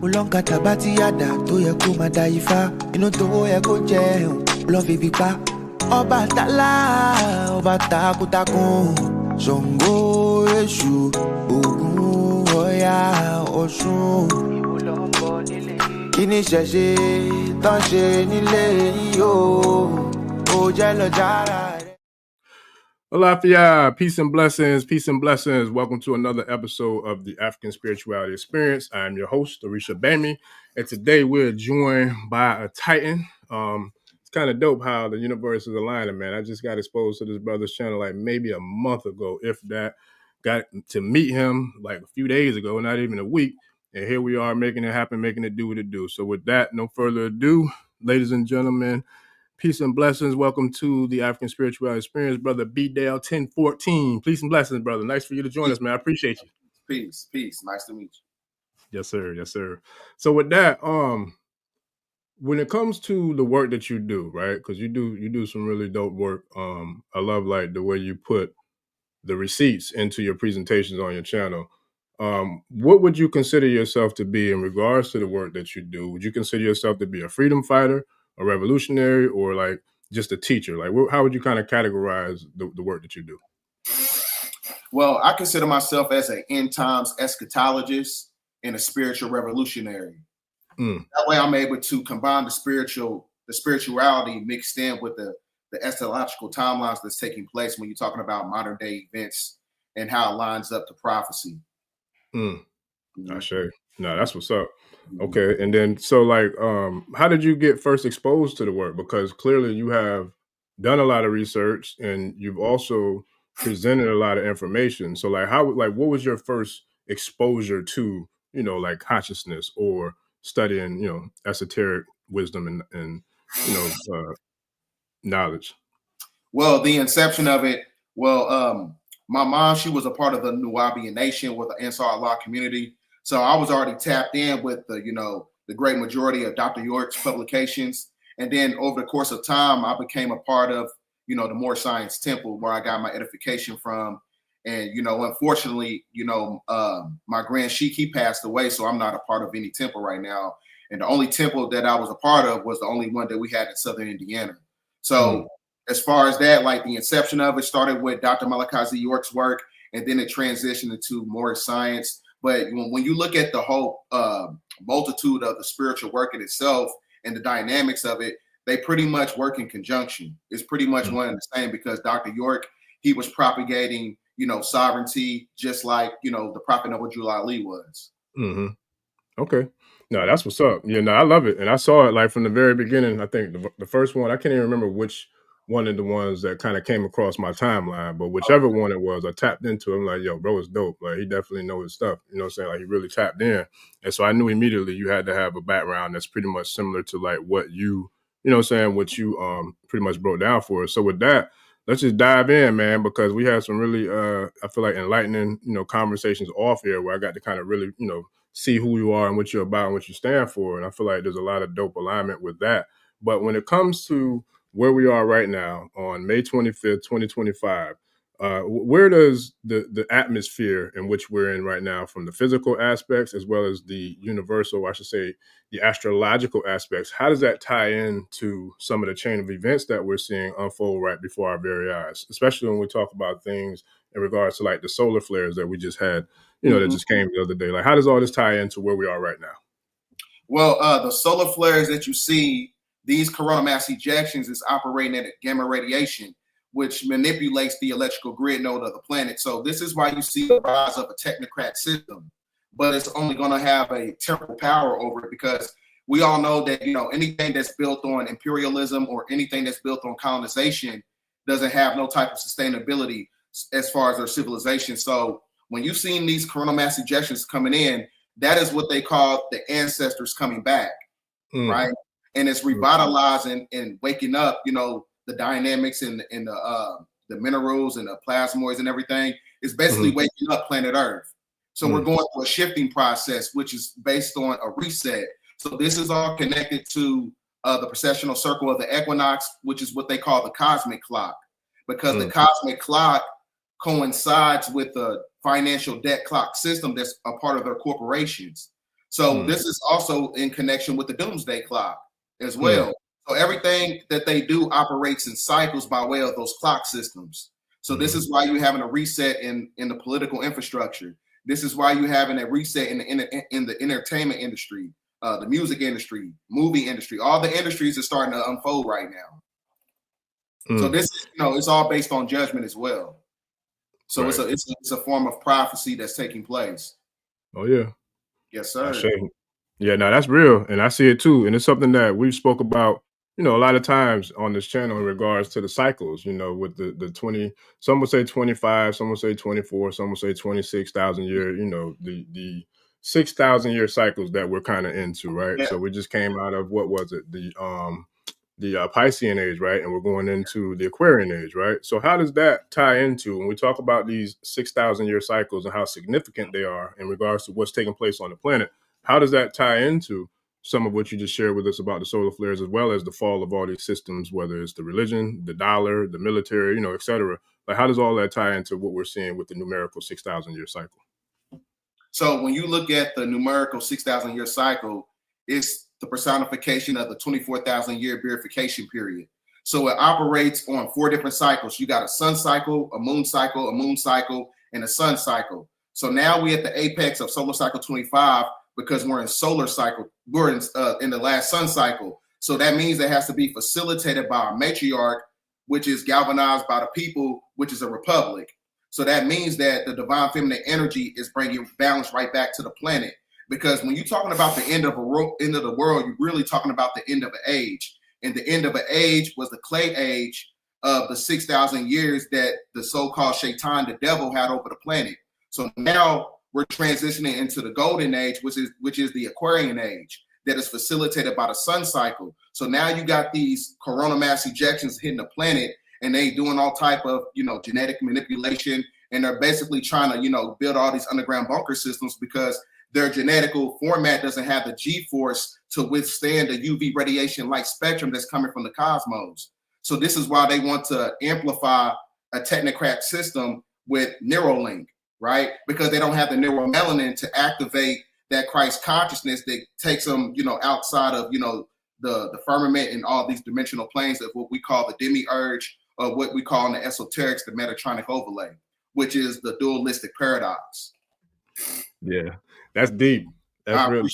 Ulonka tabati yada to ye ko madaifa inu to ye ko je lo fi bi pa Ọba tala ọba takuntakun Ṣàngó Èṣù Ògún Ọya Ọ̀ṣun Kíni ṣẹ̀ṣe tán ṣe nílé yìí o ó jẹ́ lọ jára rẹ̀. Alafia, peace and blessings, peace and blessings. Welcome to another episode of the African Spirituality Experience. I'm your host, Orisha Bami, and today we're joined by a Titan. It's kind of dope how the universe is aligning, man. I just got exposed to this brother's channel like maybe a month ago, if that. Got to meet him like a few days ago, not even a week, and here we are making it happen, making it do what it do. So with that, no further ado, ladies and gentlemen, peace and blessings. Welcome to the African Spirituality Experience, Brother Bdell 1014. Peace and blessings, brother. Nice for you to join us, man. I appreciate you. Peace, peace. Nice to meet you. Yes, sir. Yes, sir. So with that, when it comes to the work that you do, right? Because you do some really dope work. I love like the way you put the receipts into your presentations on your channel. What would you consider yourself to be in regards to the work that you do? Would you consider yourself to be a freedom fighter, a revolutionary, or like just a teacher? Like, how would you kind of categorize the work that you do? Well, I consider myself as an end times eschatologist and a spiritual revolutionary. That way I'm able to combine the spirituality mixed in with the astrological timelines that's taking place when you're talking about modern day events and how it lines up to prophecy. I sure. No, that's what's up. Okay. And then, so like, how did you get first exposed to the work? Because clearly you have done a lot of research and you've also presented a lot of information. So like, what was your first exposure to, like consciousness or studying, esoteric wisdom and knowledge? Well, the inception of it, my mom, she was a part of the Nuwapian nation with the Ancestral community. So I was already tapped in with the great majority of Dr. York's publications. And then over the course of time, I became a part of, the MUUR Science Temple where I got my edification from. And, unfortunately, my grand sheik, he passed away. So I'm not a part of any temple right now. And the only temple that I was a part of was the only one that we had in Southern Indiana. So as far as that, like the inception of it started with Dr. Malachi York's work, and then it transitioned into more science. But when you look at the whole multitude of the spiritual work in itself and the dynamics of it, they pretty much work in conjunction. It's pretty much one and the same because Dr. York, he was propagating, sovereignty, just like, the Prophet Noble Ali was. Okay. No, that's what's up. Yeah, no, I love it. And I saw it like from the very beginning. I think the first one, I can't even remember which one of the ones that kind of came across my timeline, but whichever one it was, I tapped into him like, yo, bro, it's dope. Like, he definitely knows his stuff. You know what I'm saying? Like, he really tapped in. And so I knew immediately you had to have a background that's pretty much similar to like what you pretty much broke down for us. So with that, let's just dive in, man, because we had some really, I feel like enlightening, conversations off here where I got to kind of really, see who you are and what you're about and what you stand for. And I feel like there's a lot of dope alignment with that. But when it comes to where we are right now on May 25th, 2025, where does the atmosphere in which we're in right now, from the physical aspects as well as the universal, I should say, the astrological aspects, how does that tie in to some of the chain of events that we're seeing unfold right before our very eyes, especially when we talk about things in regards to like the solar flares that we just had, that just came the other day? Like, how does all this tie into where we are right now? Well, the solar flares that you see, these coronal mass ejections is operating at gamma radiation, which manipulates the electrical grid node of the planet. So this is why you see the rise of a technocrat system, but it's only going to have a temporal power over it because we all know that, anything that's built on imperialism or anything that's built on colonization doesn't have no type of sustainability as far as their civilization. So when you've seen these coronal mass ejections coming in, that is what they call the ancestors coming back, right? And it's revitalizing and waking up, the dynamics and the minerals and the plasmoids and everything. It's basically waking up planet Earth. So we're going through a shifting process, which is based on a reset. So this is all connected to the precessional circle of the equinox, which is what they call the cosmic clock, because the cosmic clock coincides with the financial debt clock system that's a part of their corporations. So this is also in connection with the doomsday clock as well. So everything that they do operates in cycles by way of those clock systems. So this is why you're having a reset in the political infrastructure. This is why you're having a reset in the entertainment industry, the music industry, movie industry. All the industries are starting to unfold right now. So this is, it's all based on judgment as well. So it's a form of prophecy that's taking place. Oh yeah. Yes, sir. Yeah, no, that's real, and I see it too, and it's something that we spoke about, a lot of times on this channel in regards to the cycles. With the 20, some would say 25, some would say 24, some would say 26,000 year. The 6,000 year cycles that we're kind of into, right? Yeah. So we just came out of, what was it? The Piscean age, right? And we're going into the Aquarian age, right? So how does that tie into, when we talk about these 6,000 year cycles and how significant they are in regards to what's taking place on the planet? How does that tie into some of what you just shared with us about the solar flares, as well as the fall of all these systems, whether it's the religion, the dollar, the military, et cetera? Like, how does all that tie into what we're seeing with the numerical 6,000 year cycle? So when you look at the numerical 6,000 year cycle, it's the personification of the 24,000 year verification period. So it operates on 4 different cycles. You got a sun cycle, a moon cycle, and a sun cycle. So now we're at the apex of solar cycle 25 because we're in solar cycle. We're in the last sun cycle. So that means it has to be facilitated by a matriarch, which is galvanized by the people, which is a republic. So that means that the divine feminine energy is bringing balance right back to the planet. Because when you're talking about the end of the world, you're really talking about the end of an age. And the end of an age was the clay age of the 6,000 years that the so-called Shaitan, the devil, had over the planet. So now we're transitioning into the golden age, which is the Aquarian age, that is facilitated by the sun cycle. So now you got these coronal mass ejections hitting the planet, and they doing all type of, genetic manipulation, and they're basically trying to, build all these underground bunker systems because their genetical format doesn't have the G-force to withstand the UV radiation light spectrum that's coming from the cosmos. So this is why they want to amplify a technocrat system with Neuralink, right? Because they don't have the neuromelanin to activate that Christ consciousness that takes them, outside of, the firmament and all these dimensional planes of what we call the Demiurge, or what we call in the esoterics, the Metatronic overlay, which is the dualistic paradox. Yeah, that's deep. That's real.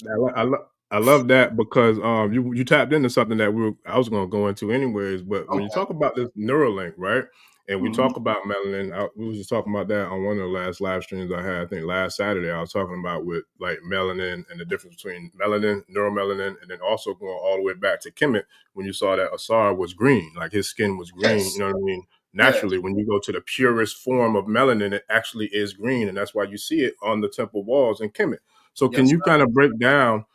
I love that, because you tapped into something that I was going to go into anyways. But when you talk about this Neuralink, right, and we talk about melanin, we was just talking about that on one of the last live streams I had. I think last Saturday I was talking about with like melanin and the difference between melanin, neuromelanin, and then also going all the way back to Kemet when you saw that Asar was green, like his skin was green. Yes. You know what I mean? Naturally, when you go to the purest form of melanin, it actually is green, and that's why you see it on the temple walls in Kemet. So can you kind of break down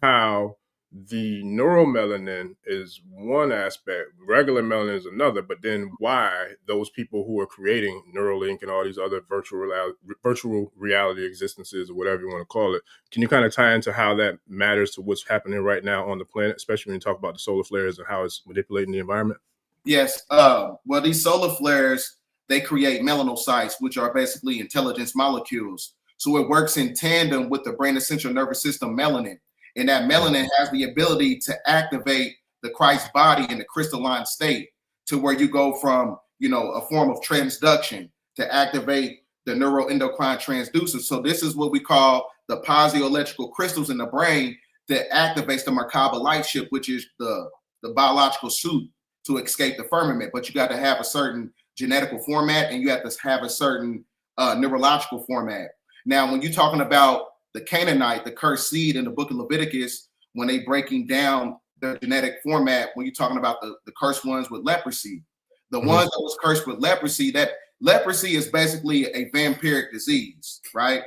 how the neuromelanin is one aspect, regular melanin is another, but then why those people who are creating Neuralink and all these other virtual reality existences, or whatever you want to call it, can you kind of tie into how that matters to what's happening right now on the planet, especially when you talk about the solar flares and how it's manipulating the environment? Yes. Well, these solar flares, they create melanocytes, which are basically intelligence molecules. So it works in tandem with the brain and central nervous system melanin. And that melanin has the ability to activate the Christ body in the crystalline state, to where you go from, a form of transduction to activate the neuroendocrine transducers. So this is what we call the piezoelectrical crystals in the brain that activates the Merkaba light ship, which is the biological suit to escape the firmament. But you got to have a certain genetical format, and you have to have a certain neurological format. Now, when you're talking about the Canaanite, the cursed seed in the book of Leviticus, when they breaking down their genetic format, when you're talking about the cursed ones with leprosy, the ones that was cursed with leprosy, that leprosy is basically a vampiric disease, right?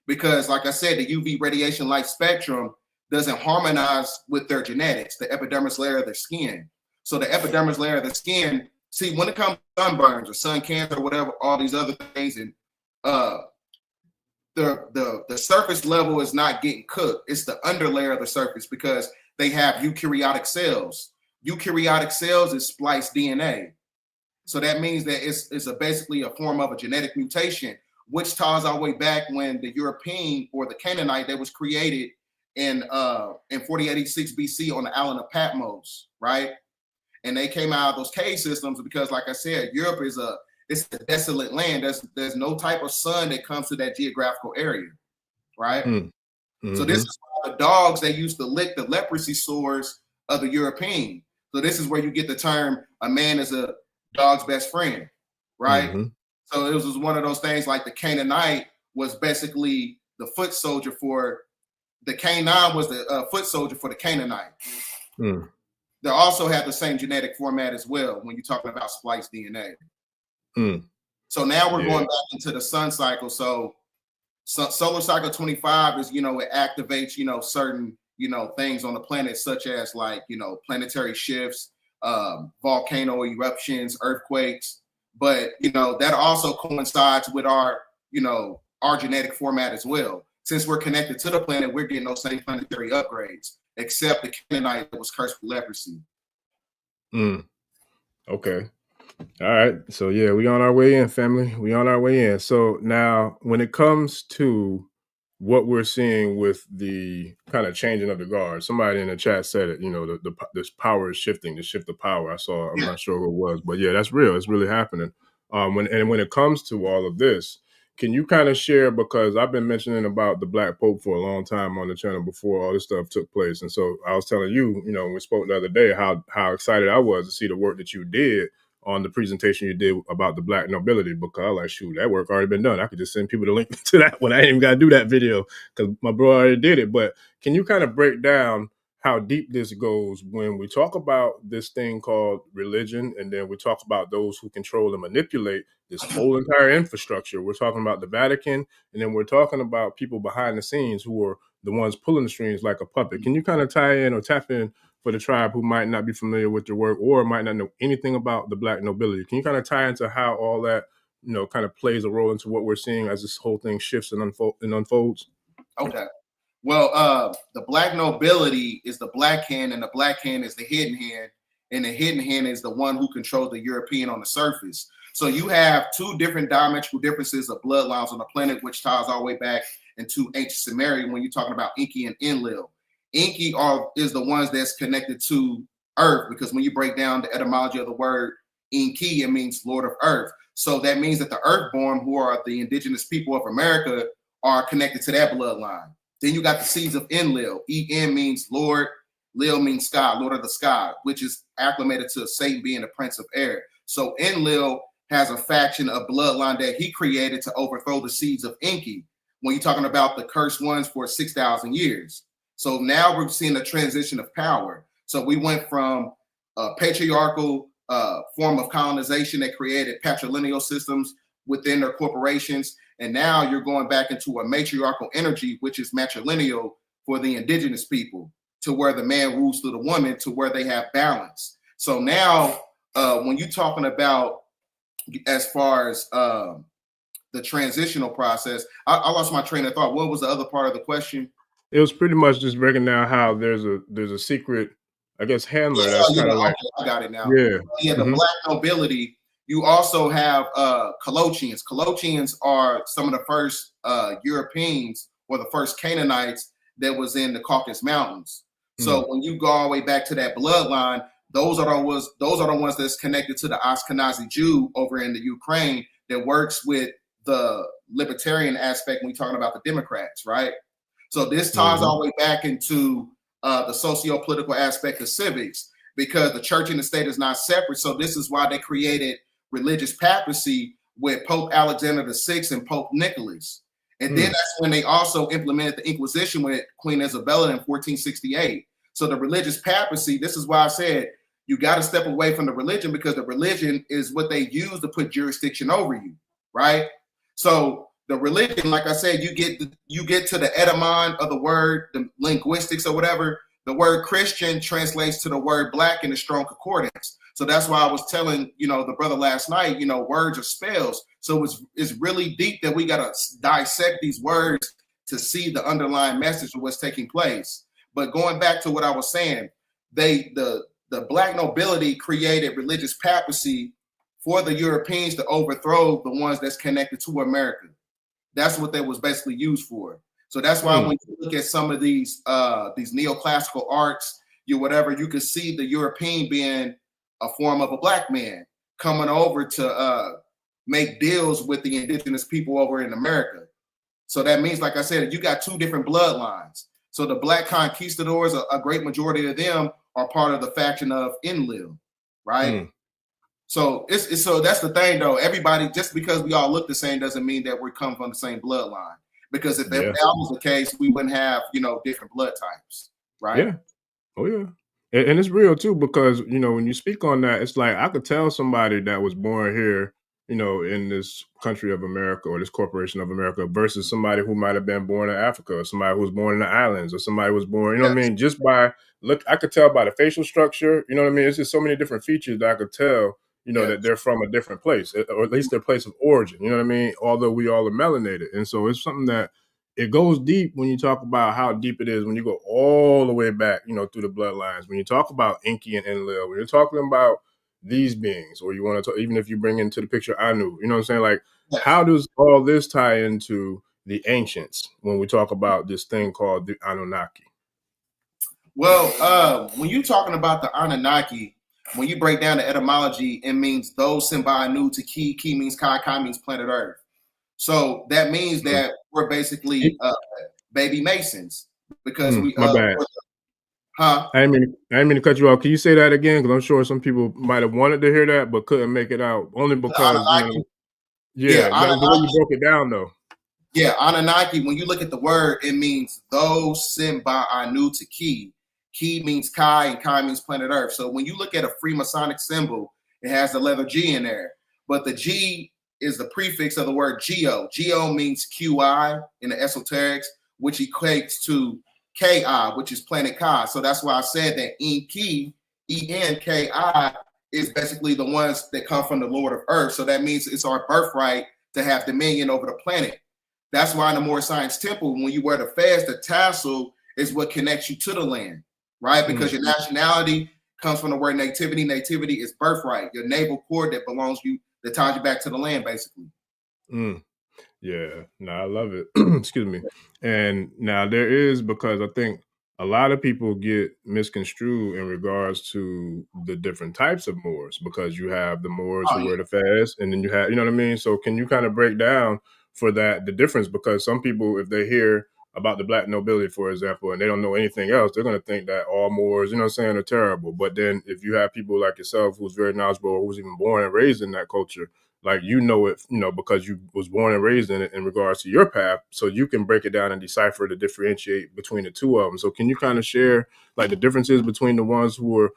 Because like I said, the UV radiation light spectrum doesn't harmonize with their genetics, the epidermis layer of their skin. So the epidermis layer of the skin, see, when it comes to sunburns or sun cancer or whatever, all these other things, and the surface level is not getting cooked. It's the underlayer of the surface, because they have eukaryotic cells. Eukaryotic cells is spliced DNA. So that means that it's basically a form of a genetic mutation, which ties our way back when the European or the Canaanite that was created in 4086 BC on the island of Patmos, right? And they came out of those cave systems because, like I said, Europe is it's a desolate land. There's no type of sun that comes to that geographical area, right? Mm-hmm. So this is why the dogs, they used to lick the leprosy sores of the European. So this is where you get the term "a man is a dog's best friend," right? Mm-hmm. So it was one of those things like the Canaanite was basically the foot soldier for the Canaan was the foot soldier for the Canaanite. Mm. They also have the same genetic format as well when you're talking about spliced DNA. Mm. So now we're going back into the sun cycle. So solar cycle 25 is, it activates, certain, things on the planet, such as like, planetary shifts, volcano eruptions, earthquakes. But, that also coincides with our genetic format as well. Since we're connected to the planet, we're getting those same planetary upgrades, except the Canaanite that was cursed with leprosy. Okay. All right. So yeah, we on our way in, family. We on our way in. So now when it comes to what we're seeing with the kind of changing of the guard, somebody in the chat said it, this power is shifting, the shift of power. I'm not sure who it was, but yeah, that's real. It's really happening. When it comes to all of this, can you kind of share, because I've been mentioning about the Black Pope for a long time on the channel before all this stuff took place. And so I was telling you, when we spoke the other day, how excited I was to see the work that you did on the presentation you did about the Black nobility, because I was like, shoot, that work already been done. I could just send people the link to that one. I ain't even got to do that video because my bro already did it. But can you kind of break down how deep this goes when we talk about this thing called religion, and then we talk about those who control and manipulate this whole entire infrastructure? We're talking about the Vatican, and then we're talking about people behind the scenes who are the ones pulling the strings like a puppet. Can you kind of tie in or tap in for the tribe who might not be familiar with your work or might not know anything about the Black nobility? Can you kind of tie into how all that, kind of plays a role into what we're seeing as this whole thing shifts and unfolds? Okay. Well, the Black nobility is the black hand, and the black hand is the hidden hand, and the hidden hand is the one who controls the European on the surface. So you have two different diametrical differences of bloodlines on the planet, which ties all the way back into ancient Sumeria when you're talking about Enki and Enlil. Enki is the ones that's connected to Earth, because when you break down the etymology of the word Enki, it means Lord of Earth. So that means that the Earthborn, who are the indigenous people of America, are connected to that bloodline. Then you got the seeds of Enlil. En means Lord, Lil means sky, Lord of the sky, which is acclimated to Satan being the prince of air. So Enlil has a faction of bloodline that he created to overthrow the seeds of Enki, when you're talking about the cursed ones for 6,000 years. So now we're seeing a transition of power. So we went from a patriarchal form of colonization that created patrilineal systems within their corporations. And now you're going back into a matriarchal energy, which is matrilineal for the indigenous people, to where the man rules through the woman, to where they have balance. So now when you're talking about as far as the transitional process, I lost my train of thought. What was the other part of the question? It was pretty much just breaking down how there's a secret, I guess, handler that's kind of like, okay, I got it now. Yeah. The Black nobility. You also have Colochians. Colochians are some of the first Europeans, or the first Canaanites that was in the Caucasus Mountains. So when you go all the way back to that bloodline, those are the ones that's connected to the Ashkenazi Jew over in the Ukraine that works with the libertarian aspect when we're talking about the Democrats, right? So this ties all the way back into the socio-political aspect of civics, because the church and the state is not separate. So this is why they created religious papacy with Pope Alexander VI and Pope Nicholas. And then that's when they also implemented the Inquisition with Queen Isabella in 1468. So the religious papacy, this is why I said you got to step away from the religion, because the religion is what they use to put jurisdiction over you, right? So the religion, like I said, you get to the etymon of the word, the linguistics or whatever. The word Christian translates to the word black in the Strong Concordance. So that's why I was telling, the brother last night, words are spells. So it's really deep that we got to dissect these words to see the underlying message of what's taking place. But going back to what I was saying, the Black nobility created religious papacy for the Europeans to overthrow the ones that's connected to America. That's what that was basically used for. So that's why when you look at some of these neoclassical arts, you can see the European being a form of a black man coming over to make deals with the indigenous people over in America. So that means, like I said, you got two different bloodlines. So the black conquistadors, a great majority of them are part of the faction of Enlil, right? So so that's the thing, though. Everybody, just because we all look the same doesn't mean that we come from the same bloodline. Because if that was the case, we wouldn't have, different blood types, right? Yeah. Oh yeah. And it's real too, because when you speak on that, it's like I could tell somebody that was born here, in this country of America or this corporation of America versus somebody who might have been born in Africa, or somebody who was born in the islands, or somebody was born, what I mean? Just by look, I could tell by the facial structure, what I mean? It's just so many different features that I could tell, that they're from a different place, or at least their place of origin, you know what I mean? Although we all are melanated. And so it's something that it goes deep when you talk about how deep it is when you go all the way back, through the bloodlines. When you talk about Enki and Enlil, when you're talking about these beings, or you want to talk, even if you bring into the picture Anu, you know what I'm saying? Like, how does all this tie into the ancients when we talk about this thing called the Anunnaki? Well, when you're talking about the Anunnaki, when you break down the etymology, it means those sent by Anu to Ki. Ki means Kai. Kai means planet Earth. So that means that we're basically baby Masons, because we. My bad. I didn't mean to cut you off. Can you say that again? Because I'm sure some people might have wanted to hear that but couldn't make it out, only because the way you broke it down, though. Yeah, Anunnaki. When you look at the word, it means those sent by Anu to Ki. Ki means Kai, and Kai means planet Earth. So when you look at a Freemasonic symbol, it has the letter G in there, but the G is the prefix of the word Geo. Geo means QI in the esoterics, which equates to Ki, which is planet Kai. So that's why I said that Enki, E-N-K-I, is basically the ones that come from the Lord of Earth. So that means it's our birthright to have dominion over the planet. That's why in the Moorish Science Temple, when you wear the fez, the tassel is what connects you to the land, right? Because your nationality comes from the word nativity. Nativity is birthright, your navel cord that belongs to you, that ties you back to the land, basically. Yeah, no, I love it. Excuse me. And now there is, because I think a lot of people get misconstrued in regards to the different types of Moors, because you have the Moors who wear the fez, and then you have, you know what I mean? So can you kind of break down for that, the difference? Because some people, if they hear about the black nobility, for example, and they don't know anything else, they're going to think that all Moors, are terrible. But then if you have people like yourself who's very knowledgeable, or who's even born and raised in that culture, like it, because you was born and raised in it in regards to your path, so you can break it down and decipher to differentiate between the two of them. So can you kind of share like the differences between the ones who are,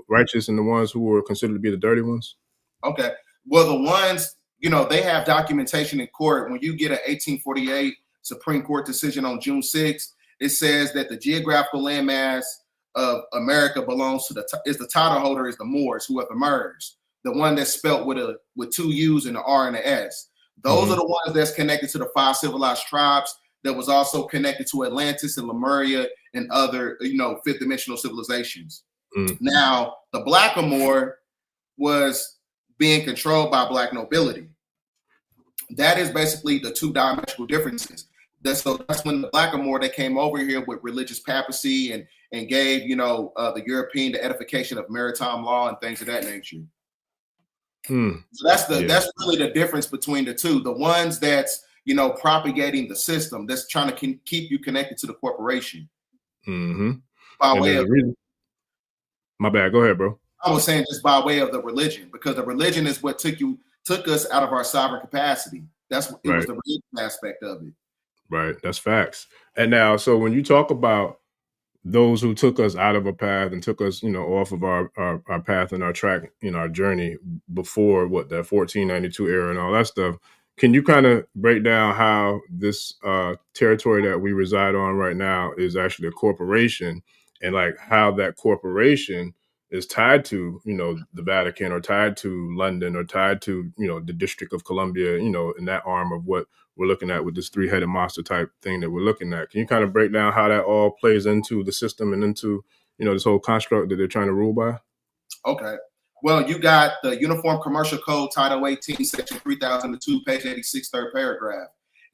righteous and the ones who are considered to be the dirty ones? Okay. Well, the ones, they have documentation in court. When you get an 1848 Supreme Court decision on June 6th, it says that the geographical landmass of America belongs to the title holder is the Moors, who have emerged. The one that's spelt with two U's and an R and an S. Those are the ones that's connected to the 5 civilized tribes that was also connected to Atlantis and Lemuria and other, fifth dimensional civilizations. Now, the Blackamoor was being controlled by black nobility. That is basically the two diametrical differences. That's when the Blackamoor, they came over here with religious papacy and gave, the European the edification of maritime law and things of that nature. So that's really the difference between the two. The ones that's propagating the system, that's trying to keep you connected to the corporation. By way of my bad. Go ahead, bro. I was saying just by way of the religion, because the religion is what took us out of our sovereign capacity. That's it was the religion aspect of it. Right. That's facts. And now, so when you talk about those who took us out of a path and took us, off of our path and our track in our journey before the 1492 era and all that stuff, can you kind of break down how this territory that we reside on right now is actually a corporation, and like how that corporation is tied to, the Vatican, or tied to London, or tied to, the District of Columbia, in that arm of what we're looking at with this 3-headed monster type thing that we're looking at? Can you kind of break down how that all plays into the system and into, this whole construct that they're trying to rule by? Okay. Well, you got the Uniform Commercial Code, Title 18, Section 3002, page 86, third paragraph.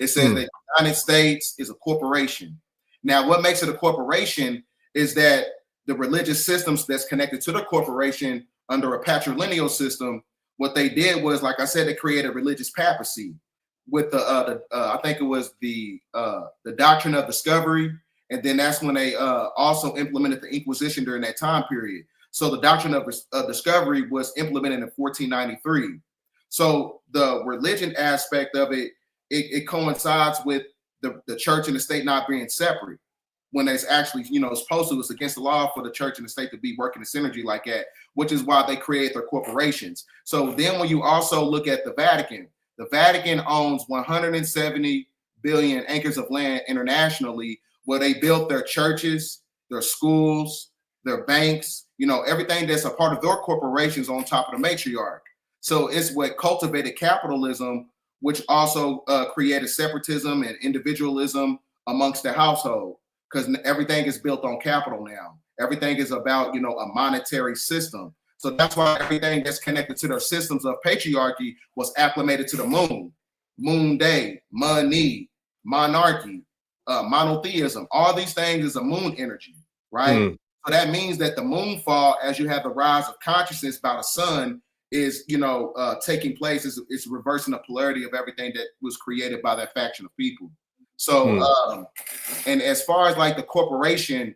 It says that the United States is a corporation. Now, what makes it a corporation is that the religious systems that's connected to the corporation under a patrilineal system, what they did was, like I said, they created religious papacy with I think it was the doctrine of discovery, and then that's when they also implemented the Inquisition during that time period. So the doctrine of discovery was implemented in 1493. So the religion aspect of it coincides with the church and the state not being separate, when it's actually, supposed to. It's against the law for the church and the state to be working in synergy like that, which is why they create their corporations. So then when you also look at the Vatican owns 170 billion acres of land internationally, where they built their churches, their schools, their banks, everything that's a part of their corporations on top of the matriarch. So it's what cultivated capitalism, which also created separatism and individualism amongst the household, because everything is built on capital now. Everything is about, a monetary system. So that's why everything that's connected to their systems of patriarchy was acclimated to the moon day, money, monarchy, monotheism. All these things is a moon energy, right? So that means that the moon fall, as you have the rise of consciousness by the sun, is taking place. It's reversing the polarity of everything that was created by that faction of people. So and as far as like the corporation,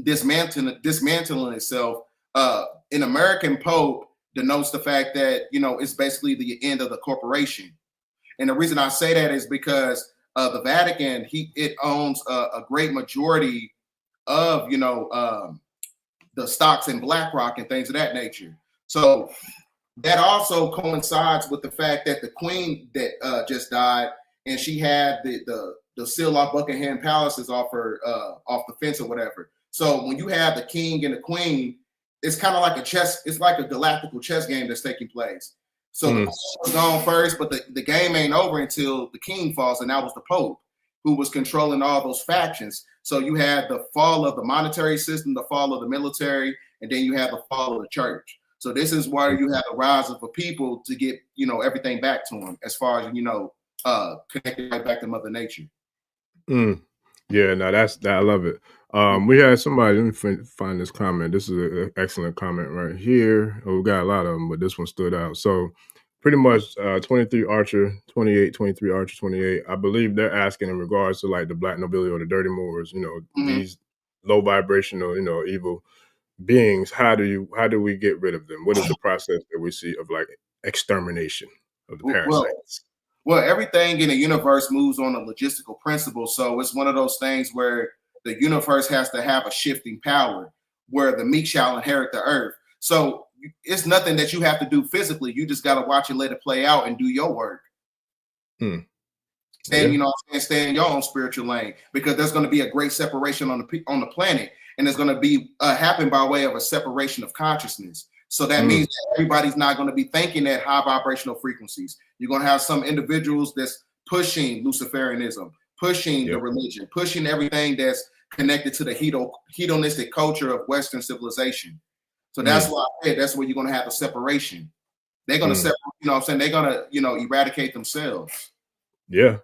dismantling itself, an American Pope denotes the fact that it's basically the end of the corporation. And the reason I say that is because the Vatican, it owns a great majority of the stocks in BlackRock and things of that nature. So that also coincides with the fact that the Queen that just died, and she had the seal off Buckingham Palaces off the fence or whatever. So when you have the king and the queen, it's kind of like it's like a galactical chess game that's taking place. So the queen was gone first, but the game ain't over until the king falls, and that was the Pope, who was controlling all those factions. So you had the fall of the monetary system, the fall of the military, and then you have the fall of the church. So this is where you have the rise of the people to get, everything back to them, as far as, connected right back to Mother Nature. Yeah, no, I love it. We had somebody, let me find this comment. This is an excellent comment right here. Oh, we got a lot of them, but this one stood out. So pretty much 23 Archer, 28, 23 Archer, 28. I believe they're asking in regards to like the black nobility or the dirty Moors, these low vibrational, evil beings. How do we get rid of them? What is the process that we see of like extermination of the parasites? Well, everything in the universe moves on a logistical principle. So it's one of those things where the universe has to have a shifting power, where the meek shall inherit the earth. So it's nothing that you have to do physically. You just got to watch and let it play out and do your work. Stay in your own spiritual lane, because there's going to be a great separation on the planet, and it's going to be happen by way of a separation of consciousness. So that means that everybody's not going to be thinking at high vibrational frequencies. You're going to have some individuals that's pushing Luciferianism, pushing the religion, pushing everything that's connected to the hedonistic culture of Western civilization. So that's why I said that's where you're going to have a separation. They're going to separate, they're going to, eradicate themselves. Yeah.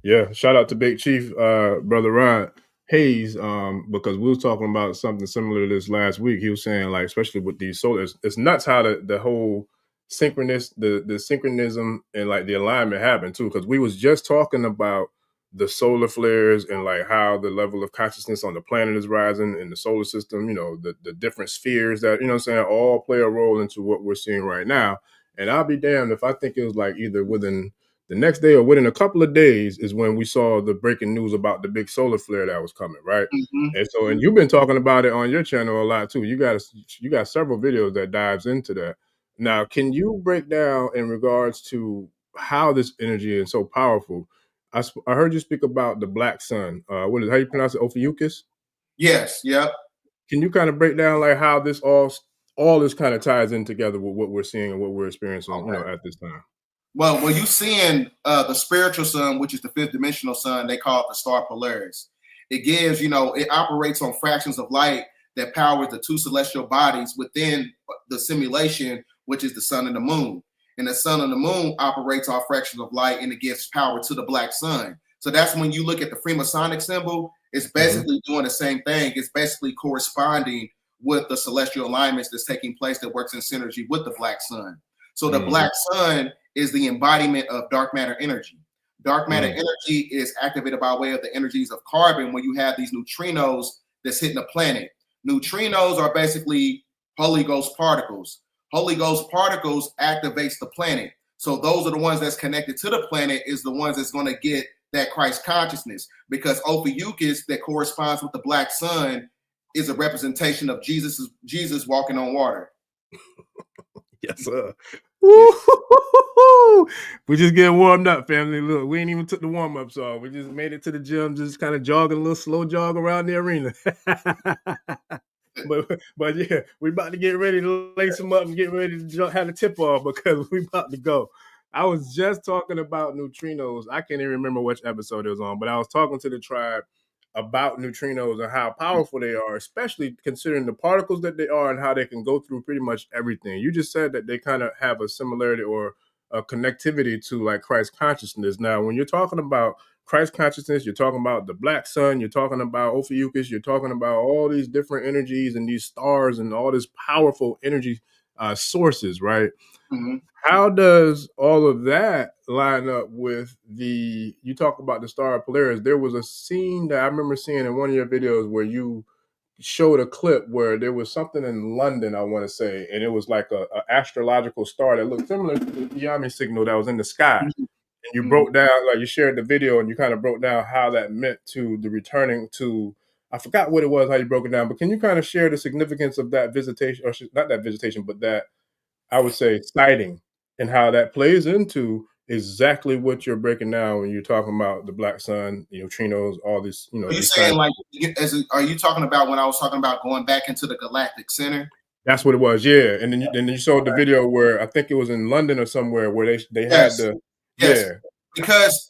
Yeah. Shout out to Big Chief, Brother Rod Hayes, because we was talking about something similar to this last week. He was saying, like, especially with these solars, it's nuts how the whole the synchronism and like the alignment happened too, because we was just talking about the solar flares and like how the level of consciousness on the planet is rising in the solar system, the different spheres that, all play a role into what we're seeing right now. And I'll be damned if I think it was like either within the next day or within a couple of days is when we saw the breaking news about the big solar flare that was coming, right? And you've been talking about it on your channel a lot too. You got several videos that dives into that. Now, can you break down in regards to how this energy is so powerful? I heard you speak about the black sun. How you pronounce it? Ophiuchus? Yes. Yep. Can you kind of break down like how this all this kind of ties in together with what we're seeing and what we're experiencing, at this time? Well, when you seeing the spiritual sun, which is the fifth dimensional sun, they call it the star Polaris. It gives, it operates on fractions of light that powers the two celestial bodies within the simulation, which is the sun and the moon. and the sun and the moon operates off fractions of light, and it gives power to the black sun. So that's when you look at the Freemasonic symbol, it's basically doing the same thing. It's basically corresponding with the celestial alignments that's taking place that works in synergy with the black sun. So the black sun is the embodiment of dark matter energy. Dark matter energy is activated by way of the energies of carbon when you have these neutrinos that's hitting the planet. Neutrinos are basically Holy Ghost particles. Holy Ghost particles activates the planet. So those are the ones that's connected to the planet is the ones that's going to get that Christ consciousness, because Ophiuchus that corresponds with the black sun is a representation of Jesus walking on water. Yes, sir. Woo-hoo-hoo-hoo-hoo. We just getting warmed up, family. Look, we ain't even took the warm-ups off. We just made it to the gym, just kind of jogging a little slow jog around the arena. but yeah, we about to get ready to lace them up and get ready to have the tip off because we about to go. I was just talking about neutrinos. I can't even remember which episode it was on, but I was talking to the tribe about neutrinos and how powerful they are, especially considering the particles that they are and how they can go through pretty much everything. You just said that they kind of have a similarity or a connectivity to like Christ consciousness. Now, when you're talking about Christ consciousness, you're talking about the black sun, you're talking about Ophiuchus, you're talking about all these different energies and these stars and all this powerful energy sources, right? How does all of that line up with you talk about the star of Polaris? There was a scene that I remember seeing in one of your videos where you showed a clip where there was something in London, I want to say, and it was like a astrological star that looked similar to the Yami signal that was in the sky. And you broke down, like you shared the video and you kind of broke down how that meant to the returning to, I forgot what it was, how you broke it down, but can you kind of share the significance of that visitation, or not that visitation, but that, I would say, sighting, and how that plays into exactly what you're breaking down when you're talking about the black sun, neutrinos, all these, Are you saying like, are you talking about when I was talking about going back into the galactic center? That's what it was, yeah. And then you saw the video where I think it was in London or somewhere where they had the because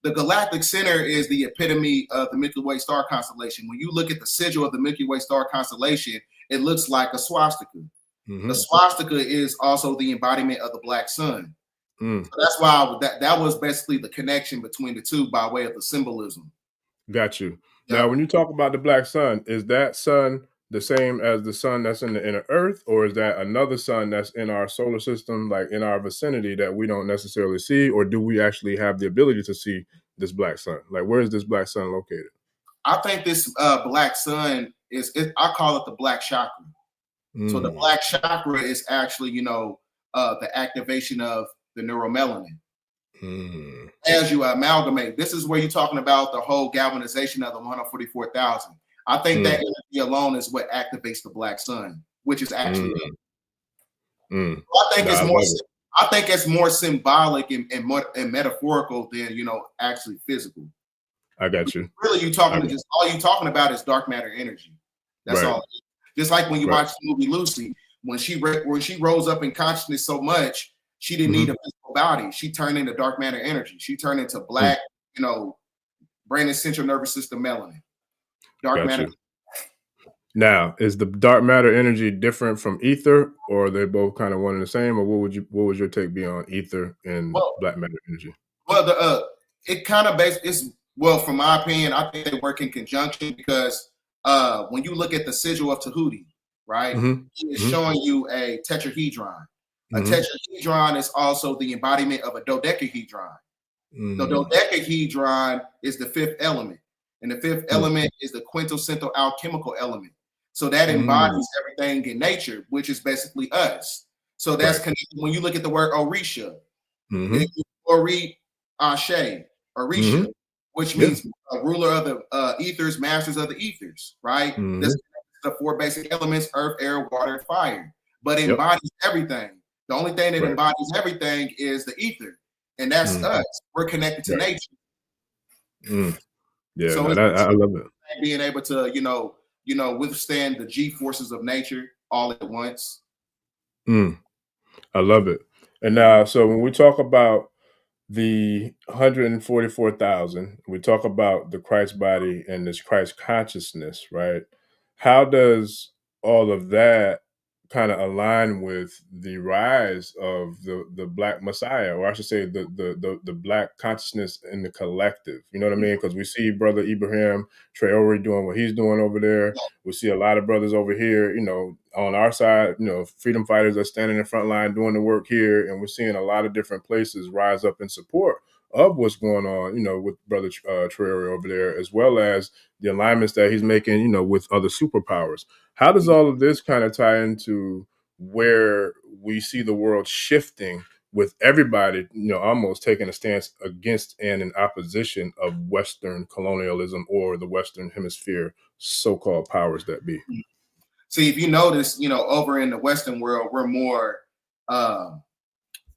the galactic center is the epitome of the Milky Way star constellation. When you look at the sigil of the Milky Way star constellation, it looks like a swastika. The swastika is also the embodiment of the black sun. So that's why that was basically the connection between the two by way of the symbolism. Got you. Now, when you talk about the black sun, is that sun the same as the sun that's in the inner Earth, or is that another sun that's in our solar system, like in our vicinity, that we don't necessarily see, or do we actually have the ability to see this black sun? Like, where is this black sun located? I think this black sun I call it the black chakra. So the black chakra is actually, the activation of the neuromelanin. As you amalgamate, this is where you're talking about the whole galvanization of the 144,000. I think that energy alone is what activates the black sun, which is actually I think it's more symbolic and metaphorical than actually physical. I got you. Really, all you talking about is dark matter energy. That's all. Just like when you watch the movie Lucy, when she rose up in consciousness so much, she didn't need a physical body. She turned into dark matter energy. She turned into black, brain and central nervous system melanin. Dark matter. Now, is the dark matter energy different from ether, or are they both kind of one and the same? Or what would your take be on ether and black matter energy? Well, it kind of from my opinion, I think they work in conjunction because when you look at the sigil of Tahuti, right, it's showing you a tetrahedron. A tetrahedron is also the embodiment of a dodecahedron. The dodecahedron is the fifth element, and the fifth element is the quintessential alchemical element. So that embodies everything in nature, which is basically us. So that's connected. When you look at the word Orisha, Orisha, which means ruler of the ethers, masters of the ethers, right? This is the four basic elements: earth, air, water, fire. But it embodies everything. The only thing that embodies everything is the ether, and that's us. We're connected to nature. Yeah, so I love it. Being able to, withstand the G forces of nature all at once. I love it. And now, so when we talk about the 144,000, we talk about the Christ body and this Christ consciousness, right? How does all of that kind of align with the rise of the Black Messiah, or I should say the Black consciousness in the collective. You know what I mean? Because we see Brother Ibrahim Traore doing what he's doing over there. We see a lot of brothers over here, you know, on our side, you know, freedom fighters are standing in the front line doing the work here, and we're seeing a lot of different places rise up in support of what's going on, you know, with Brother Traore over there, as well as the alignments that he's making, you know, with other superpowers. How does all of this kind of tie into where we see the world shifting with everybody, you know, almost taking a stance against and in opposition of Western colonialism or the Western hemisphere so-called powers that be? See, if you notice, you know, over in the Western world, we're more,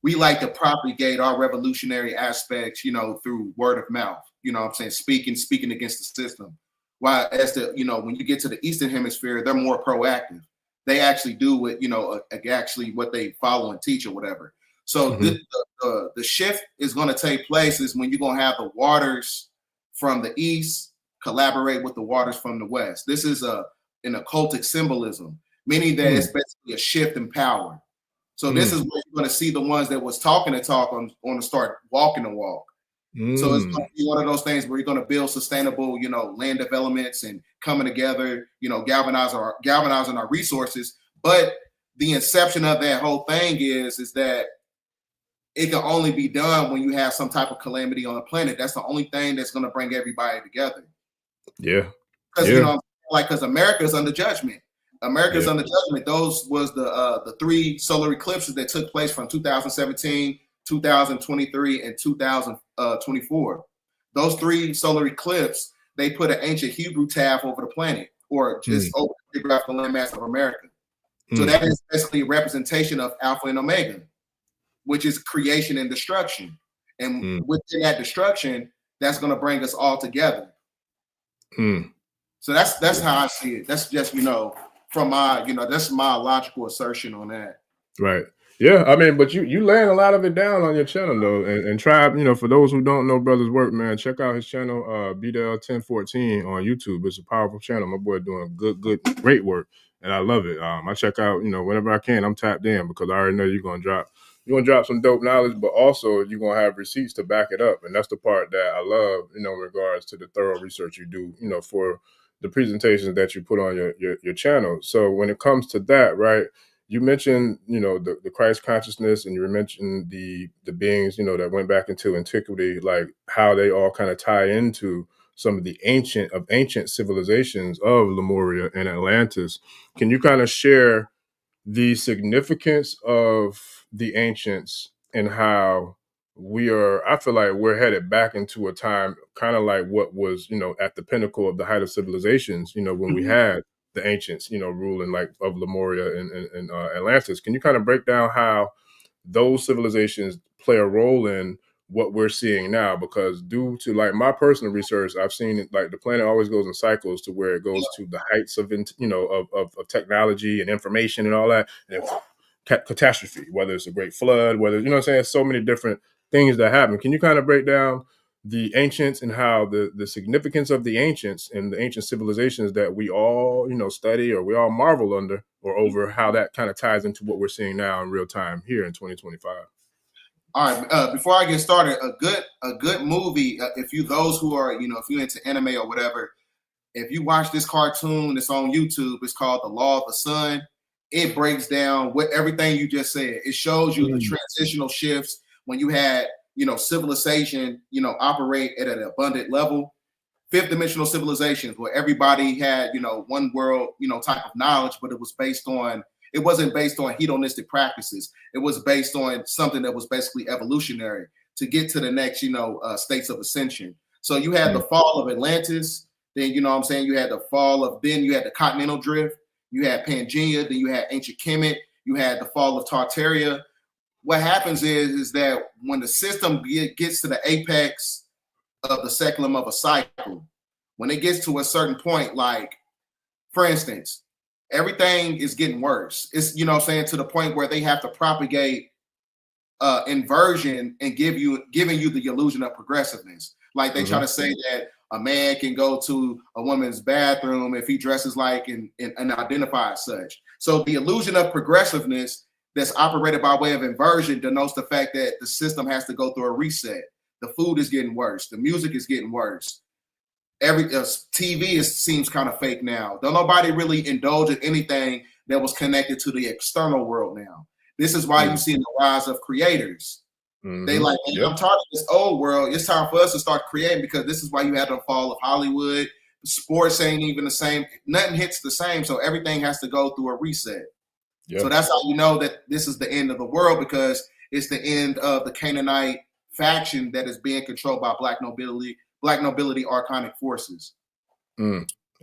we like to propagate our revolutionary aspects, you know, through word of mouth, you know what I'm saying? Speaking against the system. While as the, you know, when you get to the Eastern hemisphere, they're more proactive. They actually do what, you know, actually what they follow and teach or whatever. So the shift is going to take place is when you're going to have the waters from the East collaborate with the waters from the West. This is an occultic symbolism, meaning that it's basically a shift in power. So this is where you're going to see the ones that was talking the talk on to start walking the walk. So it's going to be one of those things where you're going to build sustainable, you know, land developments and coming together, you know, galvanizing our resources. But the inception of that whole thing is that it can only be done when you have some type of calamity on the planet. That's the only thing that's going to bring everybody together. Yeah. Because, you know, like, because America is under judgment. America's under judgment. Those was the 3 solar eclipses that took place from 2017, 2023, and 2024. Those 3 solar eclipses, they put an ancient Hebrew tab over the planet, or just over the geographical landmass of America. So that is basically a representation of Alpha and Omega, which is creation and destruction. And within that destruction, that's going to bring us all together. So that's how I see it. That's just, you know, from my, you know, that's my logical assertion on that. Right. Yeah, I mean, but you laying a lot of it down on your channel though, and try, you know, for those who don't know Brother's work, man, check out his channel, Bdell 1014 on YouTube. It's a powerful channel. My boy doing great work, and I love it. I check out, you know, whenever I can. I'm tapped in because I already know you're gonna drop some dope knowledge, but also you're gonna have receipts to back it up, and that's the part that I love, you know, in regards to the thorough research you do, you know, for the presentations that you put on your channel. So when it comes to that, right? You mentioned, you know, the Christ consciousness, and you mentioned the beings, you know, that went back into antiquity, like how they all kind of tie into some of the ancient civilizations of Lemuria and Atlantis. Can you kind of share the significance of the ancients and how I feel like we're headed back into a time kind of like what was, you know, at the pinnacle of the height of civilizations, you know, when we had the ancients, you know, ruling like of Lemuria and Atlantis. Can you kind of break down how those civilizations play a role in what we're seeing now? Because due to like my personal research, I've seen it, like the planet always goes in cycles to where it goes to the heights of, you know, of technology and information and all that. And catastrophe, whether it's a great flood, whether, you know what I'm saying, so many different things that happen. Can you kind of break down the ancients and how the significance of the ancients and the ancient civilizations that we all, you know, study or we all marvel under or over, how that kind of ties into what we're seeing now in real time here in 2025? All right. Before I get started, a good movie. If those who are, you know, if you're into anime or whatever, if you watch this cartoon that's on YouTube, it's called The Law of the Sun. It breaks down what everything you just said. It shows you the transitional shifts when you had, you know, civilization, you know, operate at an abundant level. 5th dimensional civilizations where everybody had, you know, one world, you know, type of knowledge, but it wasn't based on hedonistic practices. It was based on something that was basically evolutionary to get to the next, you know, states of ascension. So you had the fall of Atlantis, then, you know what I'm saying, you had the fall of, then you had the continental drift, you had Pangea, then you had ancient Kemet, you had the fall of Tartaria. What happens is that when the system gets to the apex of the speculum of a cycle, when it gets to a certain point, like, for instance, everything is getting worse. It's, you know what I'm saying, to the point where they have to propagate inversion and giving you the illusion of progressiveness. Like they try to say that a man can go to a woman's bathroom if he dresses like and identify as such. So the illusion of progressiveness that's operated by way of inversion denotes the fact that the system has to go through a reset. The food is getting worse. The music is getting worse. Every TV seems kind of fake now. Don't nobody really indulge in anything that was connected to the external world now. This is why you see the rise of creators. They like, hey, I'm tired of this old world. It's time for us to start creating, because this is why you had the fall of Hollywood. Sports ain't even the same. Nothing hits the same. So everything has to go through a reset. So that's how you know that this is the end of the world, because it's the end of the Canaanite faction that is being controlled by Black nobility archonic forces.